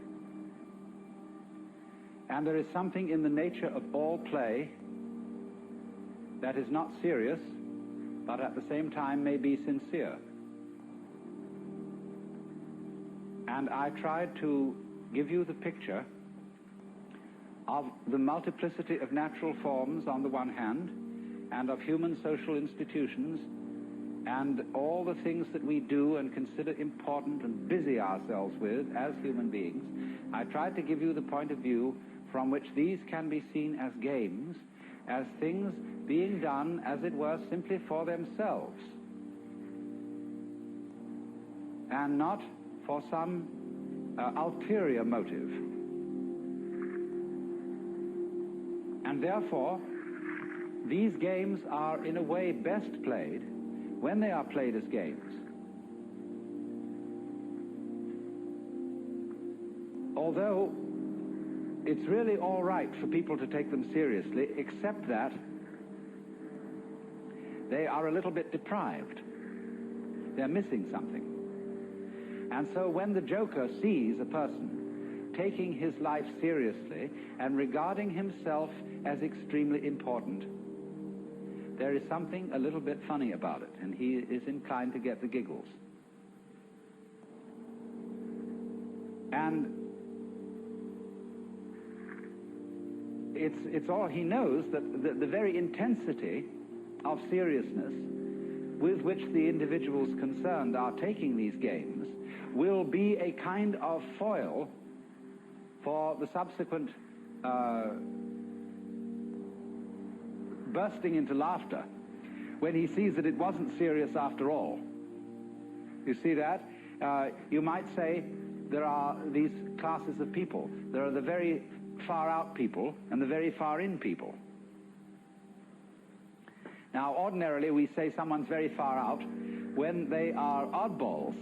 And there is something in the nature of all play that is not serious, but at the same time may be sincere. And I tried to give you the picture of the multiplicity of natural forms on the one hand, and of human social institutions, and all the things that we do and consider important and busy ourselves with as human beings. I tried to give you the point of view from which these can be seen as games, as things being done, as it were, simply for themselves, and not for some ulterior motive. And therefore, these games are in a way best played when they are played as games. Although it's really all right for people to take them seriously, except that they are a little bit deprived. They're missing something. And so when the Joker sees a person taking his life seriously and regarding himself as extremely important, there is something a little bit funny about it, and he is inclined to get the giggles. And it's all, he knows that the very intensity of seriousness with which the individuals concerned are taking these games will be a kind of foil for the subsequent bursting into laughter when he sees that it wasn't serious after all. You see that? You might say there are these classes of people. There are the very far out people and the very far in people. Now, ordinarily we say someone's very far out when they are oddballs,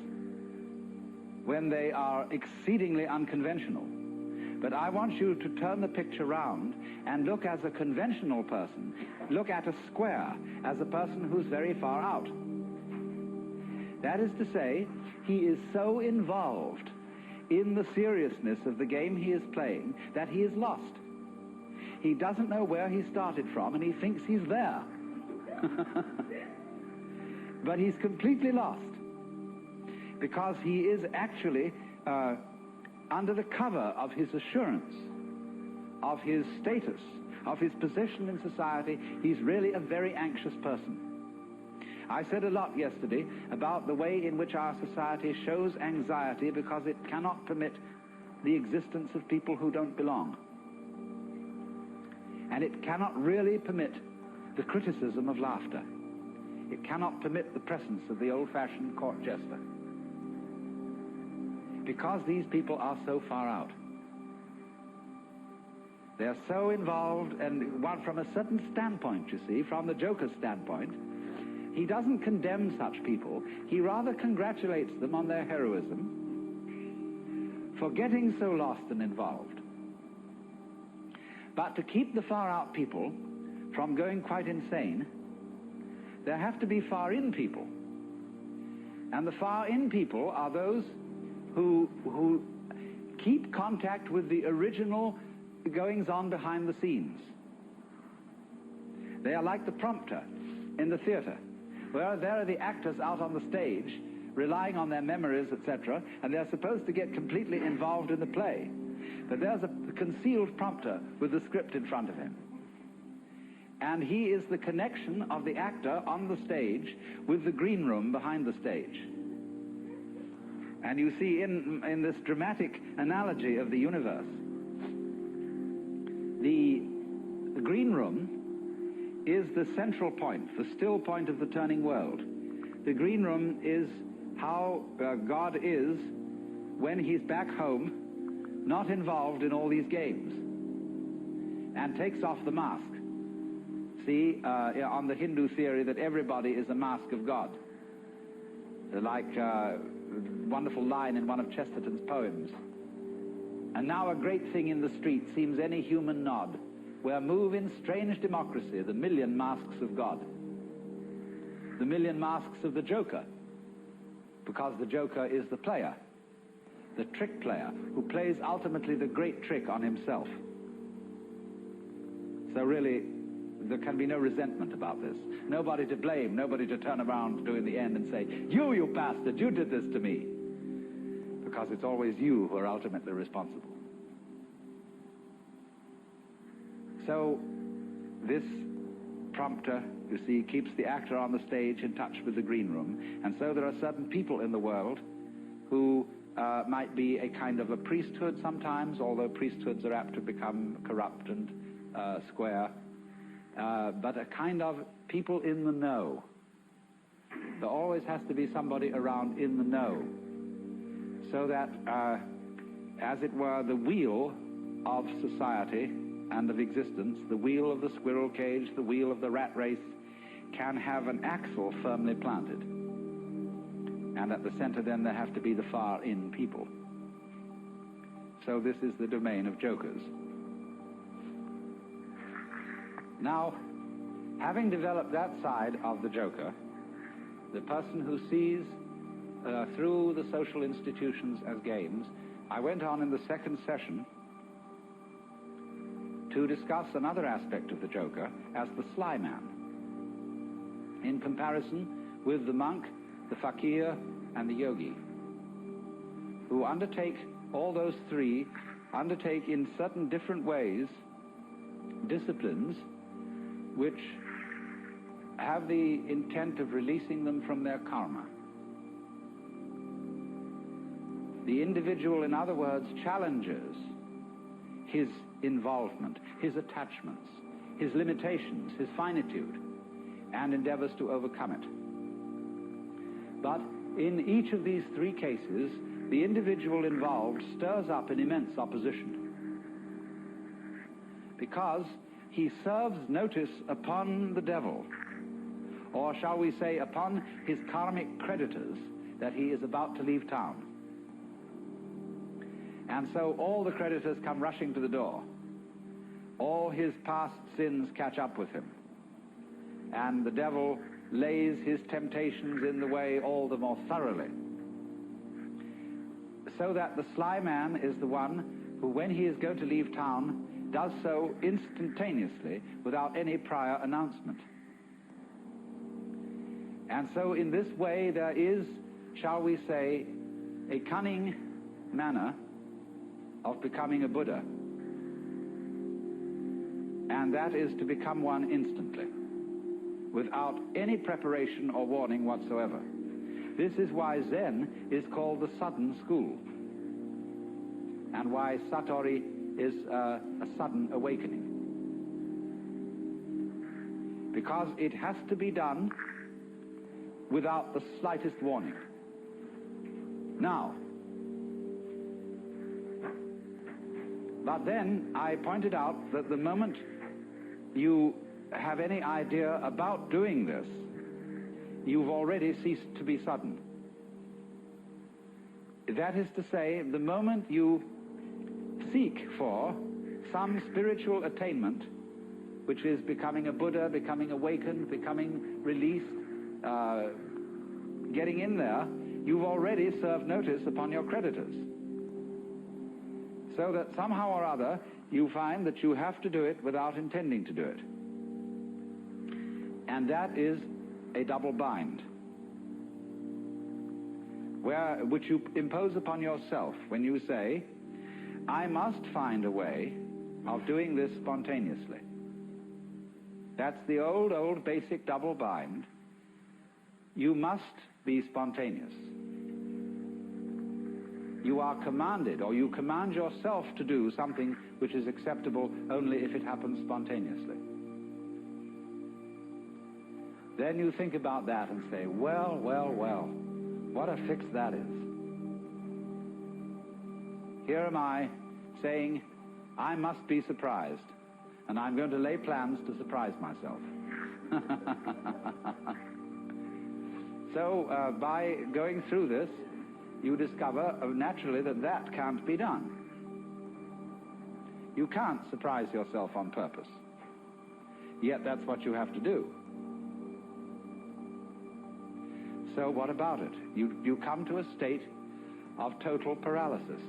when they are exceedingly unconventional. But I want you to turn the picture round and look as a conventional person. Look at a square as a person who's very far out. That is to say, he is so involved in the seriousness of the game he is playing that he is lost. He doesn't know where he started from, and he thinks he's there. But he's completely lost, because he is actually under the cover of his assurance, of his status, of his position in society. He's really a very anxious person. I said a lot yesterday about the way in which our society shows anxiety because it cannot permit the existence of people who don't belong. And it cannot really permit the criticism of laughter. It cannot permit the presence of the old-fashioned court jester. Because these people are so far out. They're so involved, and one from a certain standpoint, you see, from the Joker's standpoint, he doesn't condemn such people. He rather congratulates them on their heroism for getting so lost and involved. But to keep the far-out people from going quite insane, there have to be far-in people. And the far-in people are those who keep contact with the original goings-on behind the scenes. They are like the prompter in the theater, where there are the actors out on the stage relying on their memories, etc., and they're supposed to get completely involved in the play. But there's a concealed prompter with the script in front of him. And he is the connection of the actor on the stage with the green room behind the stage. And you see in this dramatic analogy of the universe, the green room is the central point, the still point of the turning world. The green room is how God is when he's back home, not involved in all these games, and takes off the mask. See, on the Hindu theory that everybody is a mask of God. Like a wonderful line in one of Chesterton's poems. And now a great thing in the street seems any human nod, where move in strange democracy the million masks of God. The million masks of the Joker, because the Joker is the player, the trick player, who plays ultimately the great trick on himself. So really, there can be no resentment about this. Nobody to blame, nobody to turn around to in the end and say, you bastard, you did this to me. Because it's always you who are ultimately responsible. So, this prompter, you see, keeps the actor on the stage in touch with the green room. And so there are certain people in the world who might be a kind of a priesthood sometimes, although priesthoods are apt to become corrupt and square. But a kind of people in the know. There always has to be somebody around in the know, so that, as it were, the wheel of society and of existence, the wheel of the squirrel cage, the wheel of the rat race, can have an axle firmly planted. And at the center then there have to be the far-in people. So this is the domain of jokers. Now, having developed that side of the joker, the person who sees through the social institutions as games, I went on in the second session to discuss another aspect of the joker as the sly man, in comparison with the monk, the fakir, and the yogi, who undertake, all those three, undertake in certain different ways disciplines which have the intent of releasing them from their karma. The individual, in other words, challenges his involvement, his attachments, his limitations, his finitude, and endeavors to overcome it. But in each of these three cases, the individual involved stirs up an immense opposition, because he serves notice upon the devil, or shall we say upon his karmic creditors, that he is about to leave town. And so all the creditors come rushing to the door. All his past sins catch up with him. And the devil lays his temptations in the way all the more thoroughly. So that the sly man is the one who, when he is going to leave town, does so instantaneously without any prior announcement. And so in this way there is, shall we say, a cunning manner of becoming a Buddha. And that is to become one instantly, without any preparation or warning whatsoever. This is why Zen is called the sudden school, and why Satori is a sudden awakening. Because it has to be done without the slightest warning. Now, but then I pointed out that the moment you have any idea about doing this, you've already ceased to be sudden. That is to say, the moment you seek for some spiritual attainment, which is becoming a Buddha, becoming awakened, becoming released, getting in there, you've already served notice upon your creditors. So that somehow or other, you find that you have to do it without intending to do it. And that is a double bind, which you impose upon yourself when you say, I must find a way of doing this spontaneously. That's the old basic double bind. You must be spontaneous. You are commanded, or you command yourself to do something which is acceptable only if it happens spontaneously. Then you think about that and say, well, what a fix that is. Here am I saying, I must be surprised, and I'm going to lay plans to surprise myself. So by going through this, you discover naturally that can't be done. You can't surprise yourself on purpose. Yet that's what you have to do. So what about it? You come to a state of total paralysis.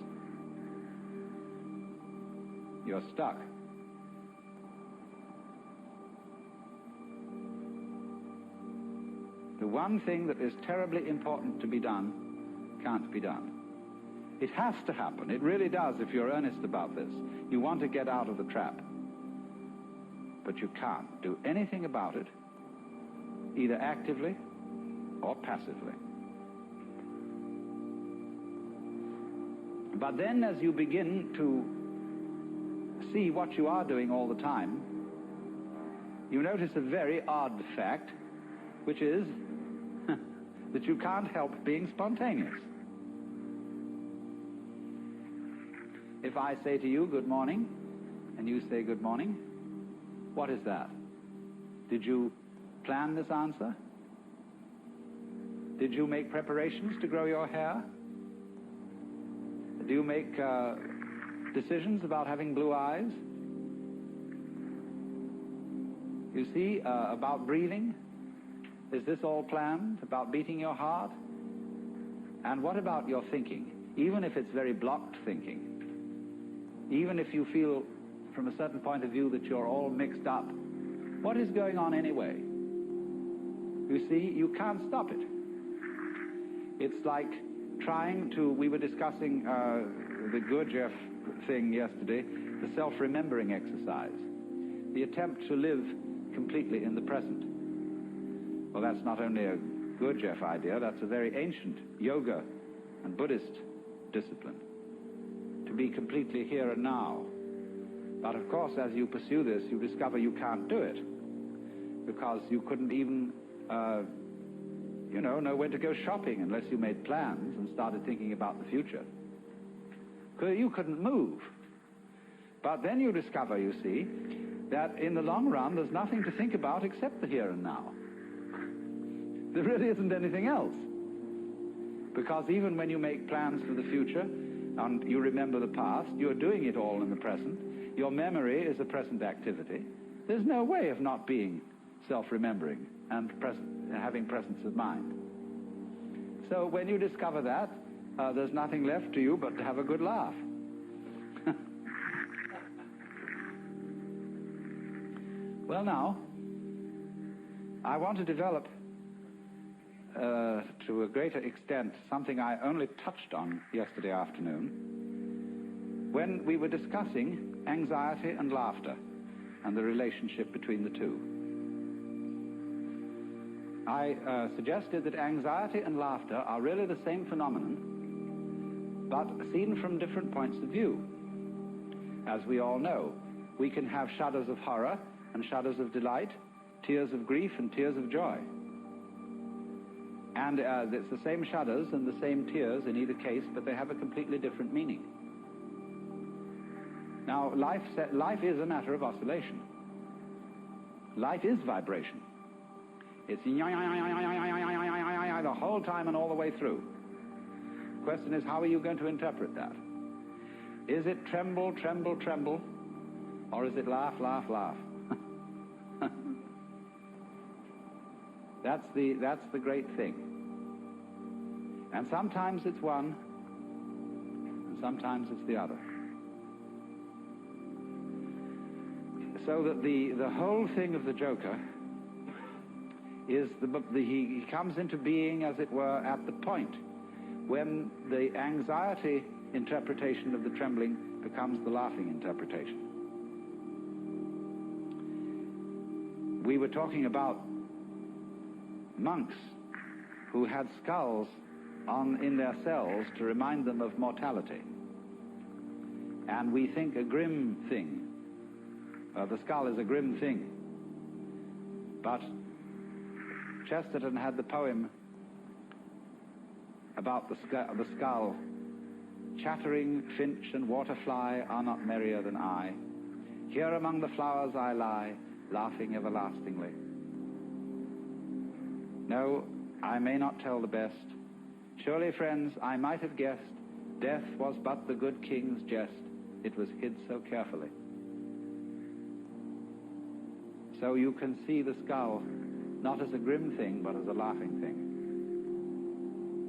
You're stuck. The one thing that is terribly important to be done can't be done. It has to happen. It really does if you're earnest about this. You want to get out of the trap. But you can't do anything about it, either actively or passively. But then as you begin to see what you are doing all the time, you notice a very odd fact, which is that you can't help being spontaneous. If I say to you, good morning, and you say good morning, what is that? Did you plan this answer? Did you make preparations to grow your hair? Do you make decisions about having blue eyes? You see, about breathing? Is this all planned? About beating your heart? And what about your thinking? Even if it's very blocked thinking, even if you feel from a certain point of view that you're all mixed up, what is going on anyway? You see, you can't stop it. It's like trying to, we were discussing the Gurdjieff thing yesterday, the self-remembering exercise, the attempt to live completely in the present. Well, that's not only a Gurdjieff idea, that's a very ancient yoga and Buddhist discipline, to be completely here and now. But of course, as you pursue this, you discover you can't do it, because you couldn't even, know when to go shopping unless you made plans and started thinking about the future. You couldn't move. But then you discover, you see, that in the long run, there's nothing to think about except the here and now. There really isn't anything else. Because even when you make plans for the future, and you remember the past, you're doing it all in the present. Your memory is a present activity. There's no way of not being self-remembering and having presence of mind. So when you discover that, there's nothing left to you but to have a good laugh. Well, now, I want to develop to a greater extent something I only touched on yesterday afternoon when we were discussing anxiety and laughter and the relationship between the two. I suggested that anxiety and laughter are really the same phenomenon, but seen from different points of view. As we all know, we can have shudders of horror and shudders of delight, tears of grief and tears of joy. And it's the same shudders and the same tears in either case, but they have a completely different meaning. Now, life is a matter of oscillation. Life is vibration. It's the whole time and all the way through. The question is, how are you going to interpret that? Is it tremble, tremble, tremble, or is it laugh, laugh, laugh? That's the great thing. And sometimes it's one, and sometimes it's the other. So that the whole thing of the Joker is he comes into being, as it were, at the point when the anxiety interpretation of the trembling becomes the laughing interpretation. We were talking about monks who had skulls in their cells to remind them of mortality. And we think a grim thing. The skull is a grim thing. But Chesterton had the poem about the skull. Chattering finch and waterfly are not merrier than I. Here among the flowers I lie, laughing everlastingly. No, I may not tell the best. Surely, friends, I might have guessed, death was but the good king's jest. It was hid so carefully. So you can see the skull not as a grim thing, but as a laughing thing.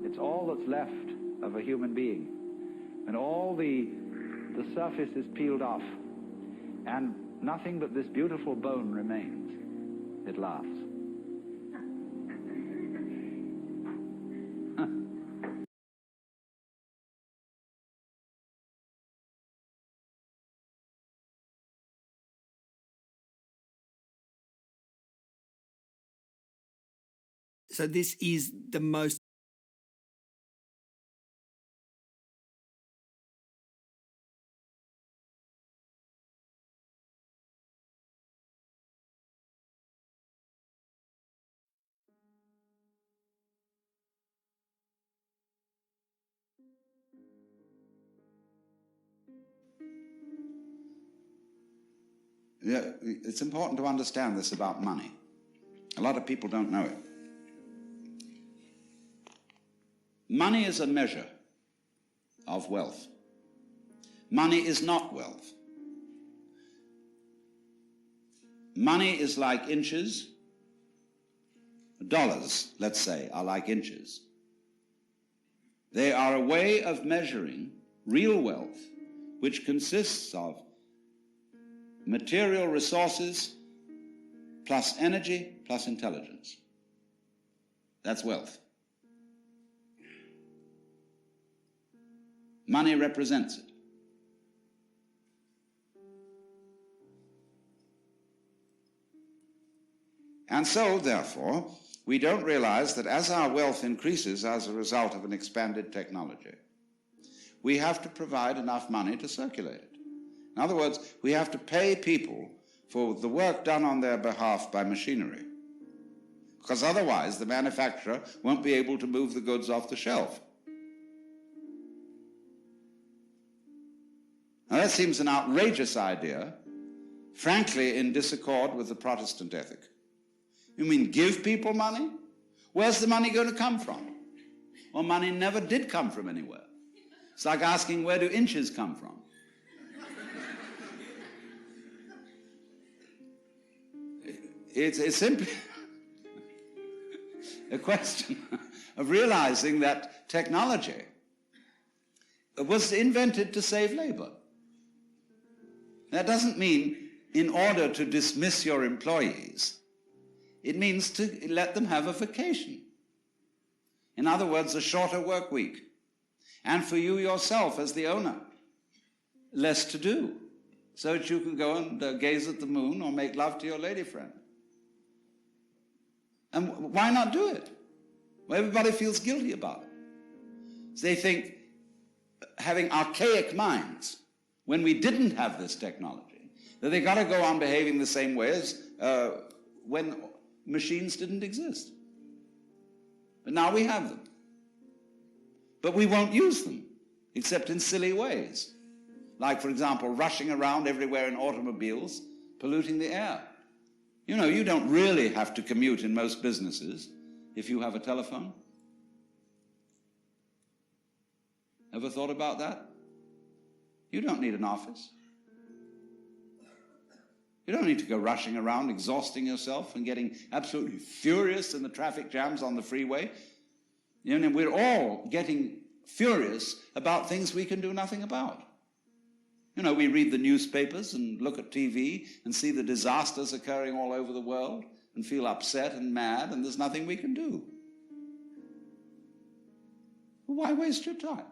It's all that's left of a human being. And all the surface is peeled off, and nothing but this beautiful bone remains. It laughs. So this is the most Yeah, it's important to understand this about money. A lot of people don't know it. Money is a measure of wealth. Money is not wealth. Money is like inches. Dollars, let's say, are like inches. They are a way of measuring real wealth, which consists of material resources plus energy plus intelligence. That's wealth. Money represents it. And so, therefore, we don't realize that as our wealth increases as a result of an expanded technology, we have to provide enough money to circulate it. In other words, we have to pay people for the work done on their behalf by machinery, because otherwise the manufacturer won't be able to move the goods off the shelf. Now that seems an outrageous idea, frankly in disaccord with the Protestant ethic. You mean give people money? Where's the money going to come from? Well, money never did come from anywhere. It's like asking, where do inches come from? It's simply a question of realizing that technology was invented to save labor. That doesn't mean in order to dismiss your employees. It means to let them have a vacation. In other words, a shorter work week. And for you yourself as the owner, less to do, so that you can go and gaze at the moon or make love to your lady friend. And why not do it? Well, everybody feels guilty about it. They think, having archaic minds, when we didn't have this technology, that they got to go on behaving the same way as when machines didn't exist. But now we have them. But we won't use them, except in silly ways. Like, for example, rushing around everywhere in automobiles, polluting the air. You know, you don't really have to commute in most businesses if you have a telephone. Ever thought about that? You don't need an office. You don't need to go rushing around, exhausting yourself and getting absolutely furious in the traffic jams on the freeway. You know, we're all getting furious about things we can do nothing about. You know, we read the newspapers and look at TV and see the disasters occurring all over the world and feel upset and mad, and there's nothing we can do. Why waste your time?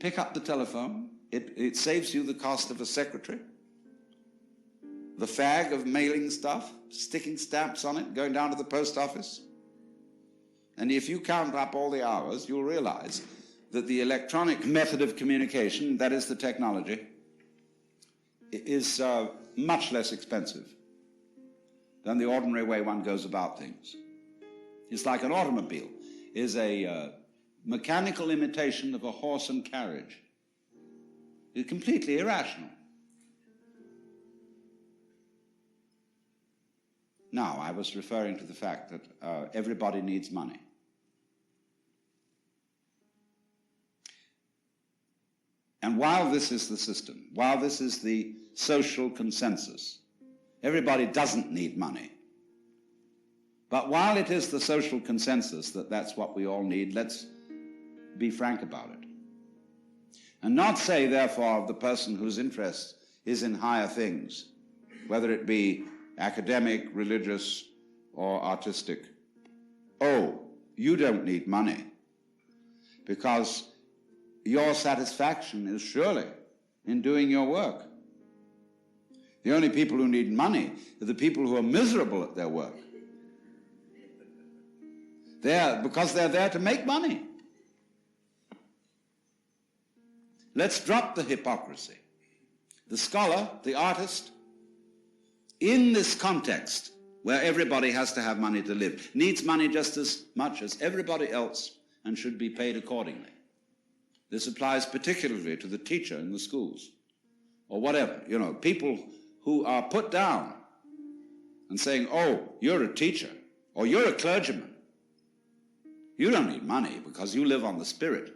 Pick up the telephone. It saves you the cost of a secretary, the fag of mailing stuff, sticking stamps on it, going down to the post office. And if you count up all the hours, you'll realize that the electronic method of communication, that is the technology, is much less expensive than the ordinary way one goes about things. It's like an automobile is a mechanical imitation of a horse and carriage. It's completely irrational. Now, I was referring to the fact that everybody needs money. And while this is the system, while this is the social consensus, everybody doesn't need money. But while it is the social consensus that that's what we all need, let's be frank about it. And not say, therefore, of the person whose interest is in higher things, whether it be academic, religious, or artistic, oh, you don't need money, because your satisfaction is surely in doing your work. The only people who need money are the people who are miserable at their work. Because they're there to make money. Let's drop the hypocrisy. The scholar, the artist, in this context where everybody has to have money to live, needs money just as much as everybody else and should be paid accordingly. This applies particularly to the teacher in the schools, or whatever, you know, people who are put down and saying, oh, you're a teacher, or you're a clergyman. You don't need money because you live on the Spirit.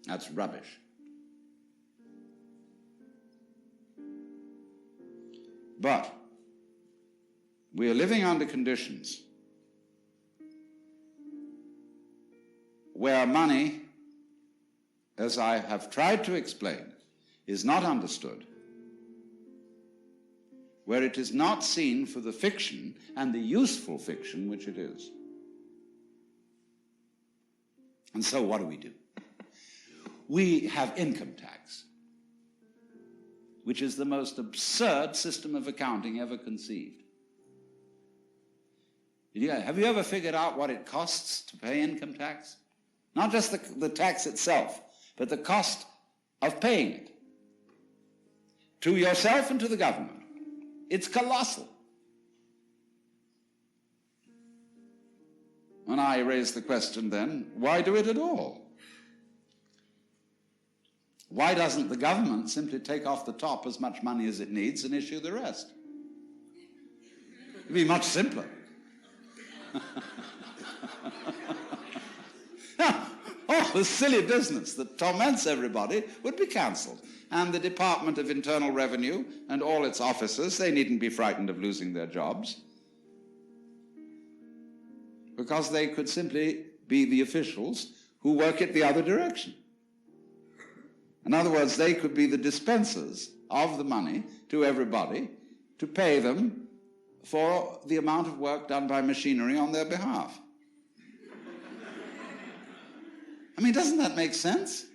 That's rubbish. But we are living under conditions where money, as I have tried to explain, is not understood, where it is not seen for the fiction and the useful fiction which it is. And so what do? We have income tax, which is the most absurd system of accounting ever conceived. Have you ever figured out what it costs to pay income tax? Not just the tax itself, but the cost of paying it to yourself and to the government. It's colossal. And I raise the question then, why do it at all? Why doesn't the government simply take off the top as much money as it needs and issue the rest? It'd be much simpler. All the silly business that torments everybody would be cancelled. And the Department of Internal Revenue and all its officers, they needn't be frightened of losing their jobs, because they could simply be the officials who work it the other direction. In other words, they could be the dispensers of the money to everybody to pay them for the amount of work done by machinery on their behalf. I mean, doesn't that make sense?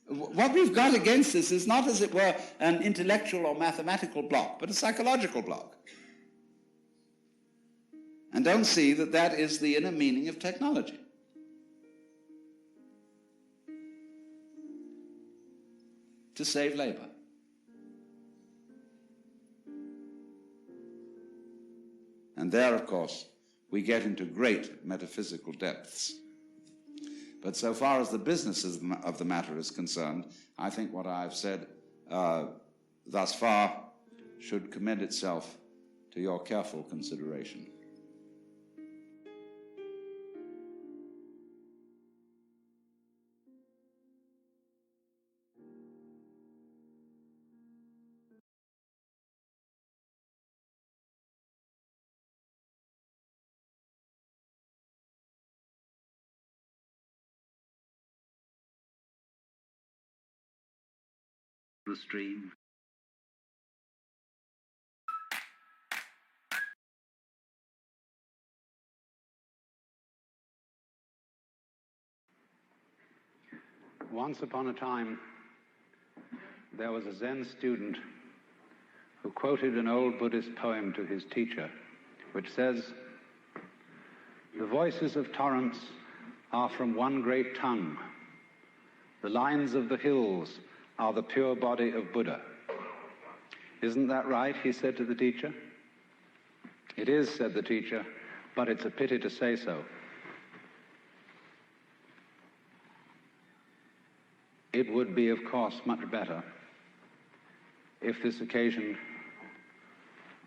What we've got against this is not, as it were, an intellectual or mathematical block, but a psychological block. And don't see that that is the inner meaning of technology. To save labor. And there, of course, we get into great metaphysical depths. But so far as the business of the matter is concerned, I think what I've said thus far should commend itself to your careful consideration. The stream. Once upon a time, there was a Zen student who quoted an old Buddhist poem to his teacher, which says, "The voices of torrents are from one great tongue. The lines of the hills are the pure body of Buddha." "Isn't that right?" he said to the teacher. "It is," said the teacher, "but it's a pity to say so." It would be, of course, much better if this occasion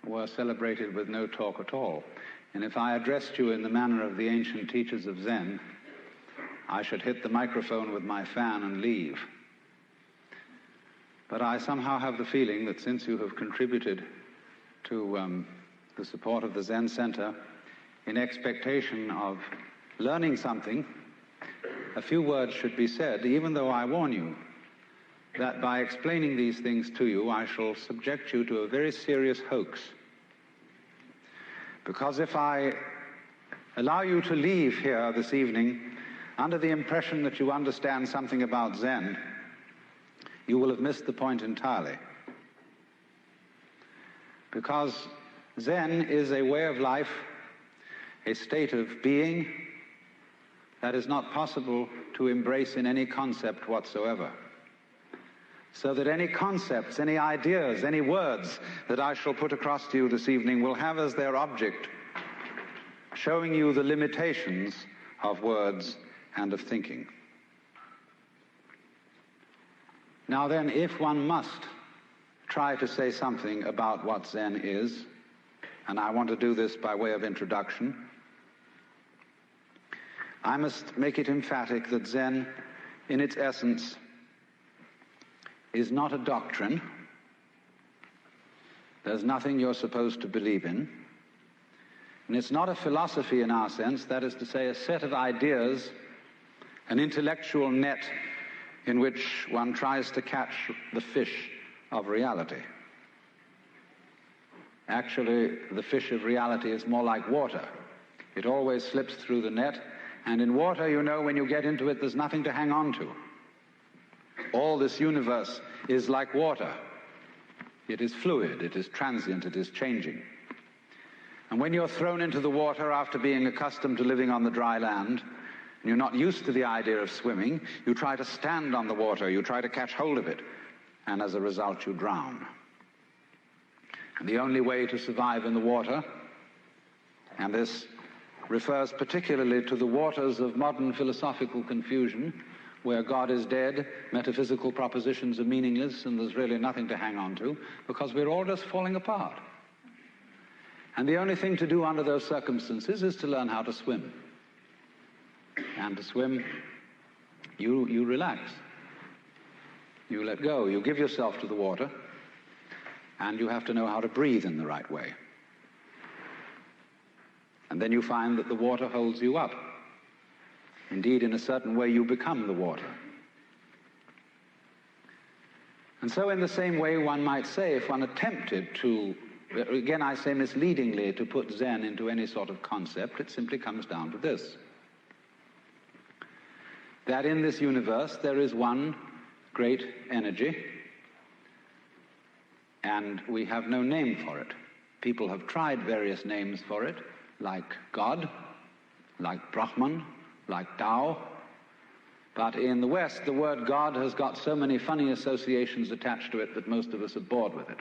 were celebrated with no talk at all. And if I addressed you in the manner of the ancient teachers of Zen, I should hit the microphone with my fan and leave. But I somehow have the feeling that since you have contributed to the support of the Zen Center in expectation of learning something, a few words should be said, even though I warn you that by explaining these things to you, I shall subject you to a very serious hoax. Because if I allow you to leave here this evening under the impression that you understand something about Zen, you will have missed the point entirely. Because Zen is a way of life, a state of being that is not possible to embrace in any concept whatsoever. So that any concepts, any ideas, any words that I shall put across to you this evening will have as their object showing you the limitations of words and of thinking. Now then, if one must try to say something about what Zen is, and I want to do this by way of introduction, I must make it emphatic that Zen, in its essence, is not a doctrine. There's nothing you're supposed to believe in. And it's not a philosophy in our sense, that is to say, a set of ideas, an intellectual net in which one tries to catch the fish of reality. Actually, the fish of reality is more like water. It always slips through the net, and in water, you know, when you get into it, there's nothing to hang on to. All this universe is like water. It is fluid, it is transient, it is changing. And when you're thrown into the water after being accustomed to living on the dry land, and you're not used to the idea of swimming, you try to stand on the water, you try to catch hold of it, and as a result you drown. And the only way to survive in the water, and this refers particularly to the waters of modern philosophical confusion, where God is dead, metaphysical propositions are meaningless, and there's really nothing to hang on to, because we're all just falling apart. And the only thing to do under those circumstances is to learn how to swim. And to swim, you relax. You let go. You give yourself to the water, and you have to know how to breathe in the right way. And then you find that the water holds you up. Indeed, in a certain way, you become the water. And so in the same way, one might say, if one attempted to, again I say misleadingly, to put Zen into any sort of concept, it simply comes down to this: that in this universe there is one great energy, and we have no name for it. People have tried various names for it, like God, like Brahman, like Tao. But in the West, the word God has got so many funny associations attached to it that most of us are bored with it.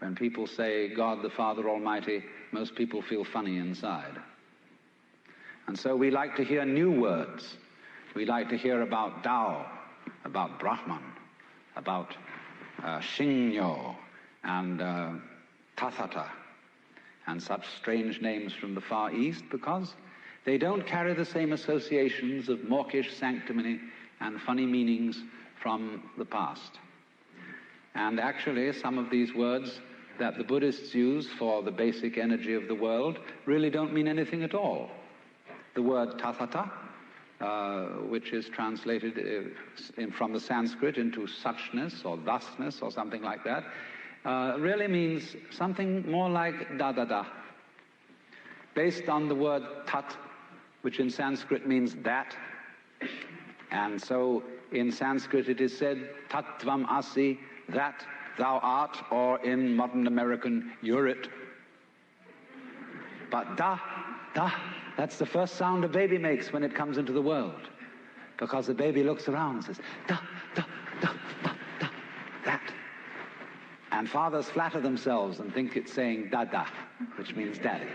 When people say God the Father Almighty, most people feel funny inside. And so we like to hear new words. We like to hear about Tao, about Brahman, about Shinyo and Tathata, and such strange names from the Far East, because they don't carry the same associations of mawkish sanctimony and funny meanings from the past. And actually, some of these words that the Buddhists use for the basic energy of the world really don't mean anything at all. The word tathata, which is translated from the Sanskrit into suchness or thusness or something like that, really means something more like da-da-da, based on the word tat, which in Sanskrit means that. And so in Sanskrit it is said, tattvam asi, that thou art, or in modern American, you're it. But da, that's the first sound a baby makes when it comes into the world, because the baby looks around and says, da, da, da, da, da, that. And fathers flatter themselves and think it's saying da-da, which means daddy.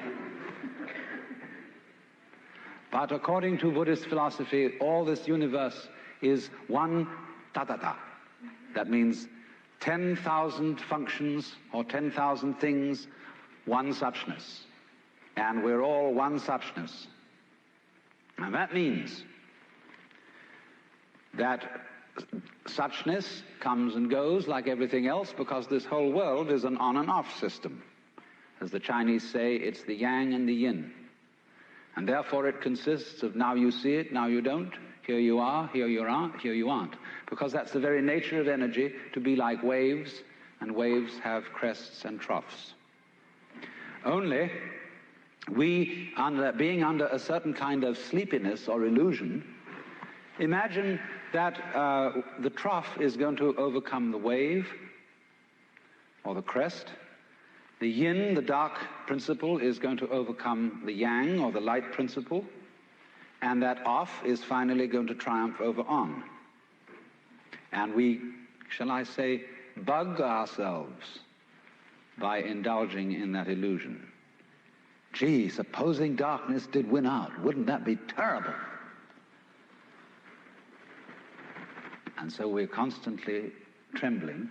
But according to Buddhist philosophy, all this universe is one tathata. That means 10,000 functions or 10,000 things, one suchness. And we're all one suchness. And that means that suchness comes and goes like everything else, because this whole world is an on and off system. As the Chinese say, it's the yang and the yin. And therefore it consists of now you see it, now you don't, here you are, here you aren't, here you aren't. Because that's the very nature of energy, to be like waves, and waves have crests and troughs. Only we, being under a certain kind of sleepiness or illusion, imagine that the trough is going to overcome the wave or the crest. The yin, the dark principle, is going to overcome the yang, or the light principle, and that off is finally going to triumph over on. And we, shall I say, bug ourselves by indulging in that illusion. Gee, supposing darkness did win out, wouldn't that be terrible? And so we're constantly trembling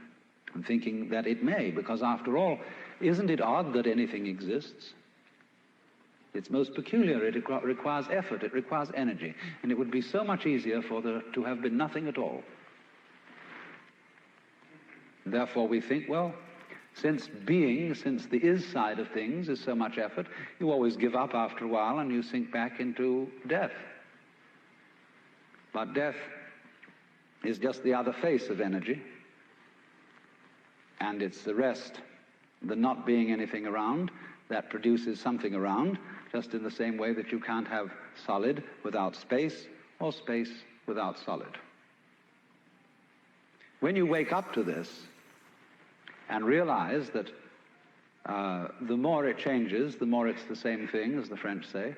and thinking that it may, because after all, isn't it odd that anything exists? It's most peculiar. It requires effort. It requires energy. And it would be so much easier for there to have been nothing at all. Therefore we think, well, since the is side of things is so much effort, you always give up after a while and you sink back into death. But death is just the other face of energy. And it's the rest, the not being anything around, that produces something around, just in the same way that you can't have solid without space, or space without solid. When you wake up to this and realize that the more it changes, the more it's the same thing, as the French say,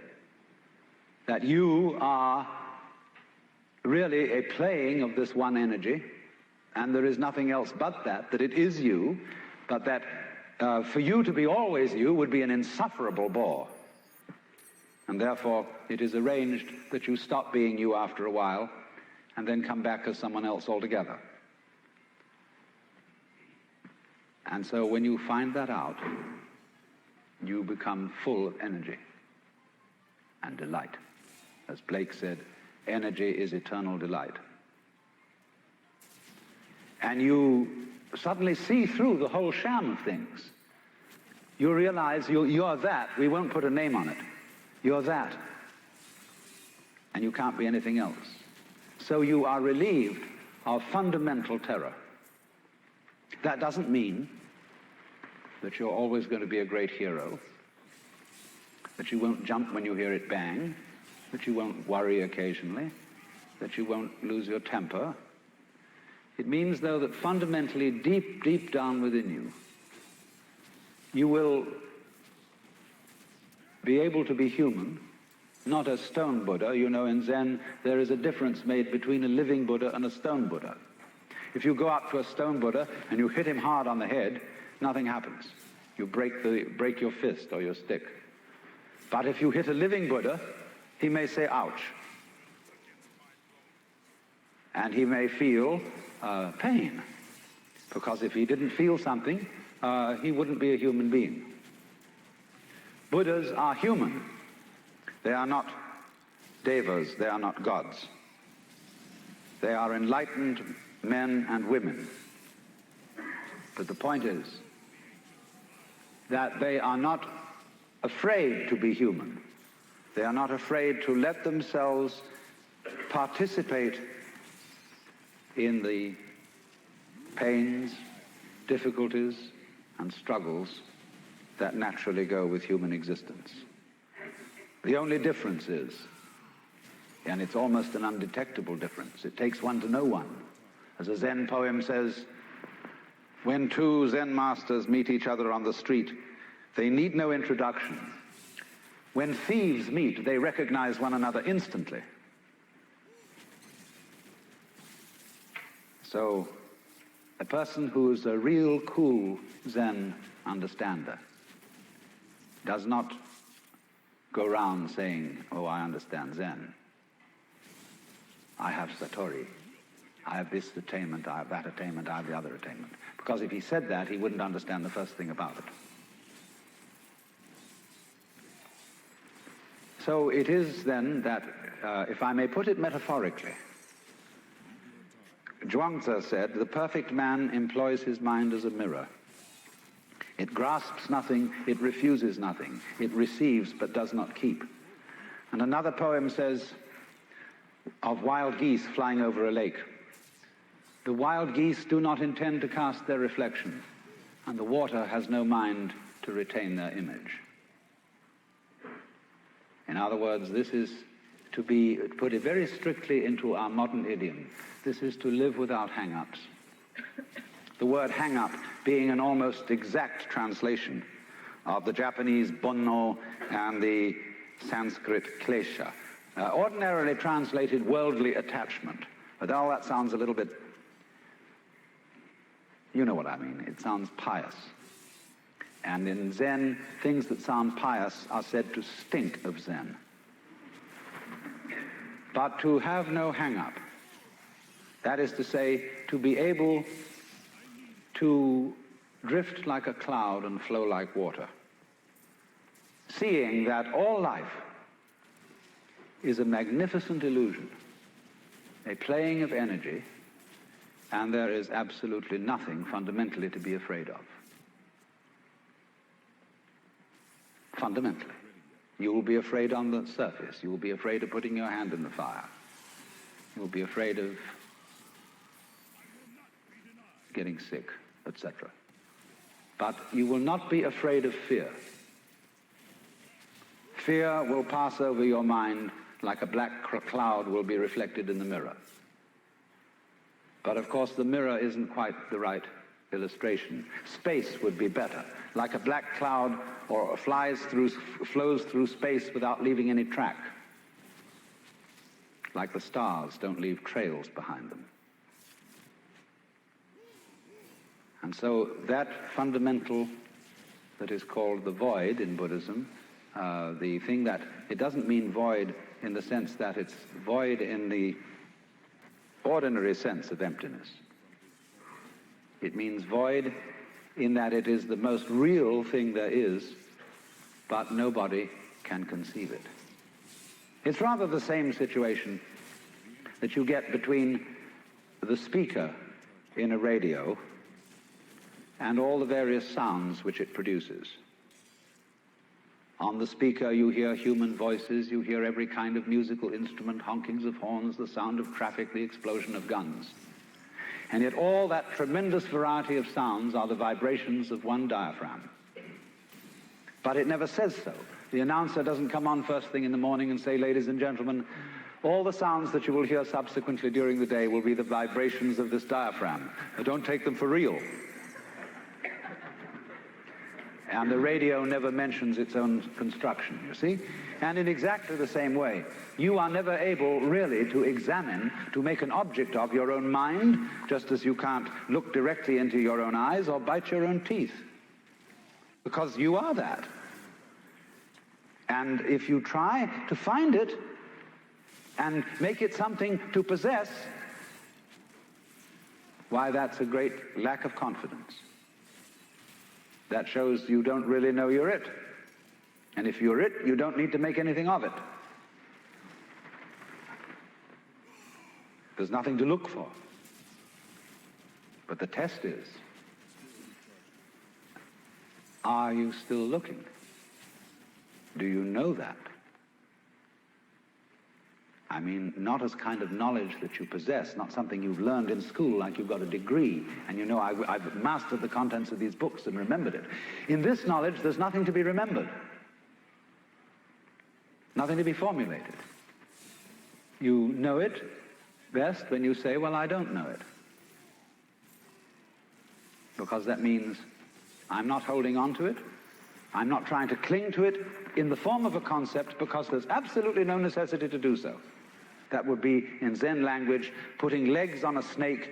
that you are really a playing of this one energy, and there is nothing else but that it is you, but that for you to be always you would be an insufferable bore. And therefore it is arranged that you stop being you after a while and then come back as someone else altogether. And so when you find that out, you become full of energy and delight. As Blake said, energy is eternal delight. And you suddenly see through the whole sham of things. You realize you're that. We won't put a name on it. You're that. And you can't be anything else. So you are relieved of fundamental terror. That doesn't mean that you're always going to be a great hero, that you won't jump when you hear it bang, that you won't worry occasionally, that you won't lose your temper. It means, though, that fundamentally, deep, deep down within you, you will be able to be human, not a stone Buddha. You know, in Zen, there is a difference made between a living Buddha and a stone Buddha. If you go up to a stone Buddha and you hit him hard on the head, nothing happens. You break your fist or your stick. But if you hit a living Buddha, he may say, ouch. And he may feel pain. Because if he didn't feel something, he wouldn't be a human being. Buddhas are human. They are not devas. They are not gods. They are enlightened men and women. But the point is that they are not afraid to be human. They are not afraid to let themselves participate in the pains, difficulties, and struggles that naturally go with human existence. The only difference is, and it's almost an undetectable difference, it takes one to know one. As a Zen poem says, when two Zen masters meet each other on the street, they need no introduction. When thieves meet, they recognize one another instantly. So, a person who's a real cool Zen understander does not go around saying, oh, I understand Zen. I have Satori. I have this attainment, I have that attainment, I have the other attainment. Because if he said that, he wouldn't understand the first thing about it. So it is then that, if I may put it metaphorically, Zhuangzi said, the perfect man employs his mind as a mirror. It grasps nothing, it refuses nothing. It receives but does not keep. And another poem says of wild geese flying over a lake. The wild geese do not intend to cast their reflection, and the water has no mind to retain their image. In other words, this is to be put it very strictly into our modern idiom. This is to live without hang-ups. The word hang-up being an almost exact translation of the Japanese bonno and the Sanskrit klesha. Ordinarily translated worldly attachment. But all that sounds a little bit, you know what I mean. It sounds pious. And in Zen, things that sound pious are said to stink of Zen. But to have no hang-up, that is to say, to be able to drift like a cloud and flow like water, seeing that all life is a magnificent illusion, a playing of energy, and there is absolutely nothing fundamentally to be afraid of. Fundamentally. You will be afraid on the surface. You will be afraid of putting your hand in the fire. You will be afraid of getting sick, etc. But you will not be afraid of fear. Fear will pass over your mind like a black cloud will be reflected in the mirror. But of course the mirror isn't quite the right illustration. Space would be better. Like a black cloud or flows through space without leaving any track. Like the stars don't leave trails behind them. And so that fundamental that is called the void in Buddhism, the thing that, it doesn't mean void in the sense that it's void in the ordinary sense of emptiness. It means void in that it is the most real thing there is but nobody can conceive it. It's rather the same situation that you get between the speaker in a radio and all the various sounds which it produces. On the speaker you hear human voices, you hear every kind of musical instrument, honkings of horns, the sound of traffic, the explosion of guns. And yet all that tremendous variety of sounds are the vibrations of one diaphragm. But it never says so. The announcer doesn't come on first thing in the morning and say, ladies and gentlemen, all the sounds that you will hear subsequently during the day will be the vibrations of this diaphragm. But don't take them for real. And the radio never mentions its own construction, you see? And in exactly the same way, you are never able really to examine, to make an object of your own mind, just as you can't look directly into your own eyes or bite your own teeth. Because you are that. And if you try to find it and make it something to possess, why, that's a great lack of confidence. That shows you don't really know you're it. And if you're it, you don't need to make anything of it. There's nothing to look for. But the test is, are you still looking? Do you know that? I mean, not as kind of knowledge that you possess, not something you've learned in school like you've got a degree, and you know, I've mastered the contents of these books and remembered it. In this knowledge, there's nothing to be remembered. Nothing to be formulated. You know it best when you say, well, I don't know it. Because that means I'm not holding on to it. I'm not trying to cling to it in the form of a concept, because there's absolutely no necessity to do so. That would be, in Zen language, putting legs on a snake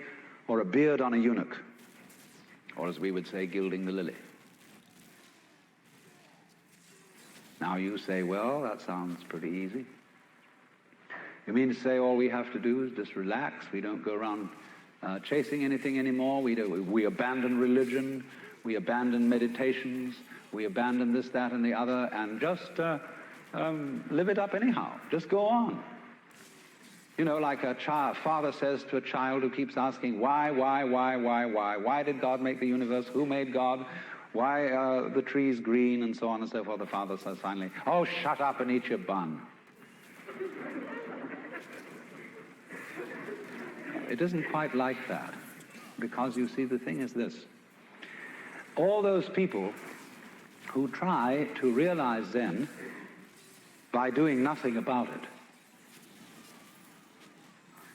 or a beard on a eunuch. Or as we would say, gilding the lily. Now you say, well, that sounds pretty easy. You mean to say all we have to do is just relax? We don't go around chasing anything anymore? We abandon religion, we abandon meditations, we abandon this, that, and the other, and just live it up anyhow. Just go on. You know, like a father says to a child who keeps asking, why? Why did God make the universe? Who made God? Why are the trees green? And so on and so forth. The father says finally, oh, shut up and eat your bun. It isn't quite like that. Because you see, the thing is this. All those people who try to realize Zen by doing nothing about it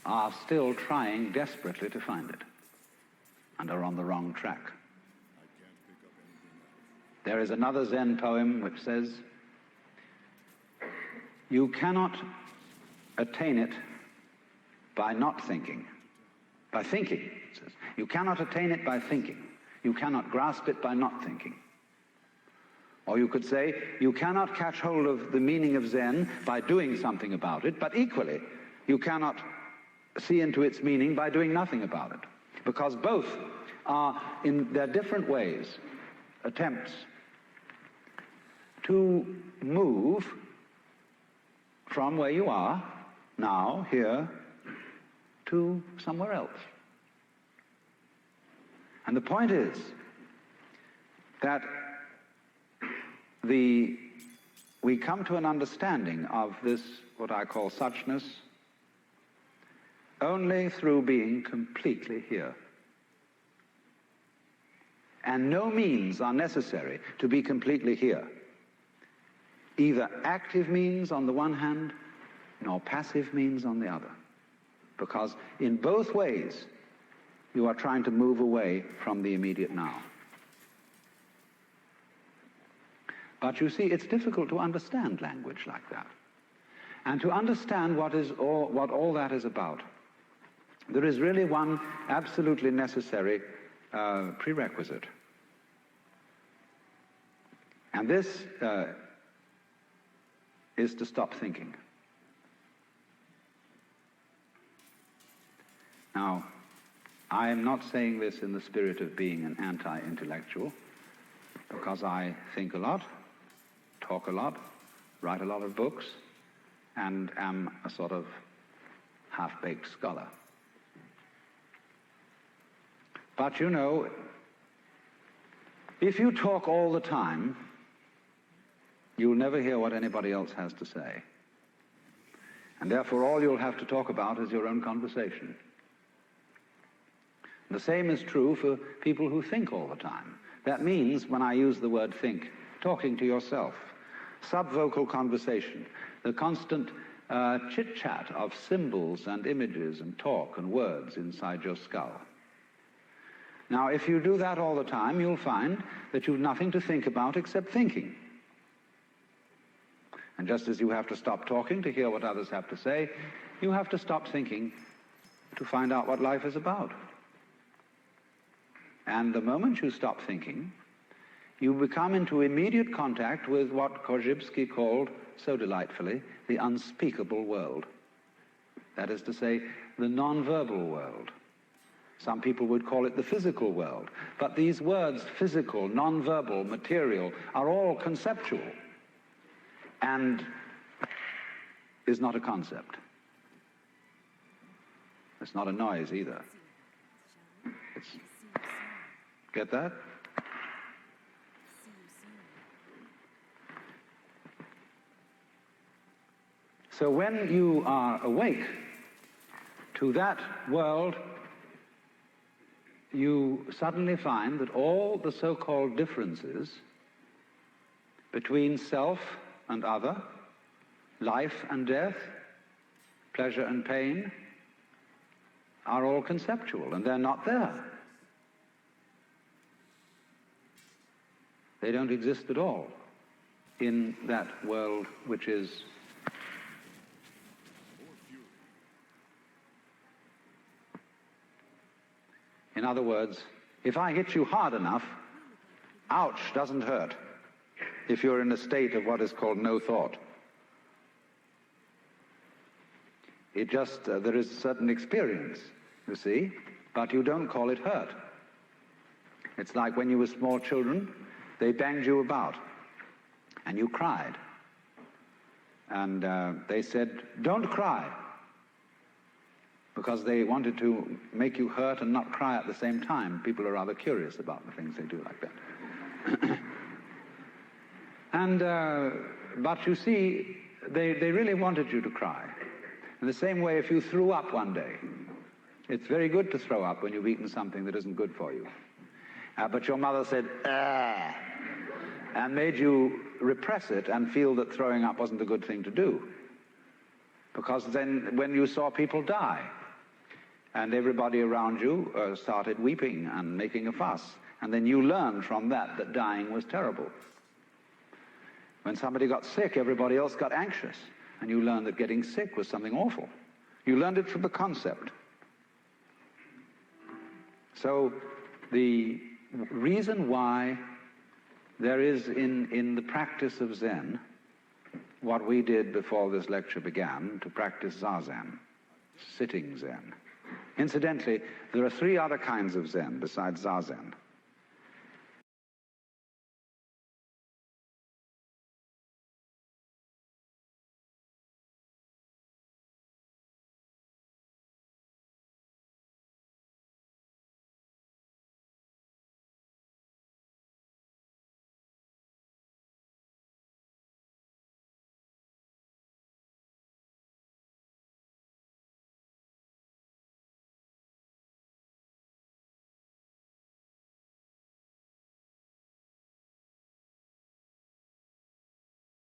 are still trying desperately to find it and are on the wrong track. There is another Zen poem which says, you cannot attain it by not thinking. By thinking, it says. You cannot attain it by thinking. You cannot grasp it by not thinking. Or you could say, you cannot catch hold of the meaning of Zen by doing something about it, but equally, you cannot see into its meaning by doing nothing about it. Because both are, in their different ways, attempts to move from where you are, now, here, to somewhere else. And the point is that we come to an understanding of this, what I call suchness, only through being completely here. And no means are necessary to be completely here. Either active means on the one hand, nor passive means on the other. Because in both ways, you are trying to move away from the immediate now. But you see, it's difficult to understand language like that. And to understand what all that is about, there is really one absolutely necessary prerequisite. And this is to stop thinking. Now, I am not saying this in the spirit of being an anti-intellectual, because I think a lot, talk a lot, write a lot of books, and am a sort of half-baked scholar. But you know, if you talk all the time, you'll never hear what anybody else has to say. And therefore, all you'll have to talk about is your own conversation. The same is true for people who think all the time. That means, when I use the word think, talking to yourself, subvocal conversation, the constant chit-chat of symbols and images and talk and words inside your skull. Now, if you do that all the time, you'll find that you've nothing to think about except thinking. And just as you have to stop talking to hear what others have to say, you have to stop thinking to find out what life is about. And the moment you stop thinking, you become into immediate contact with what Korzybski called, so delightfully, the unspeakable world. That is to say, the non-verbal world. Some people would call it the physical world. But these words, physical, non-verbal, material, are all conceptual, and is not a concept. It's not a noise either. Get that? So when you are awake to that world, you suddenly find that all the so-called differences between self and other, life and death, pleasure and pain, are all conceptual, and they're not there. They don't exist at all in that world which is in other words, if I hit you hard enough, ouch doesn't hurt if you're in a state of what is called no thought. It just, there is a certain experience, you see, but you don't call it hurt. It's like when you were small children, they banged you about, and you cried. And they said, don't cry, because they wanted to make you hurt and not cry at the same time. People are rather curious about the things they do like that. And, but you see, they really wanted you to cry. In the same way, if you threw up one day, it's very good to throw up when you've eaten something that isn't good for you. But your mother said, ah, and made you repress it and feel that throwing up wasn't a good thing to do. Because then when you saw people die, and everybody around you started weeping and making a fuss, and then you learned from that that dying was terrible. When somebody got sick, everybody else got anxious, and you learned that getting sick was something awful. You learned it from the concept. So the reason why there is in the practice of Zen what we did before this lecture began, to practice Zazen, sitting Zen. Incidentally, there are 3 other kinds of Zen besides Zazen.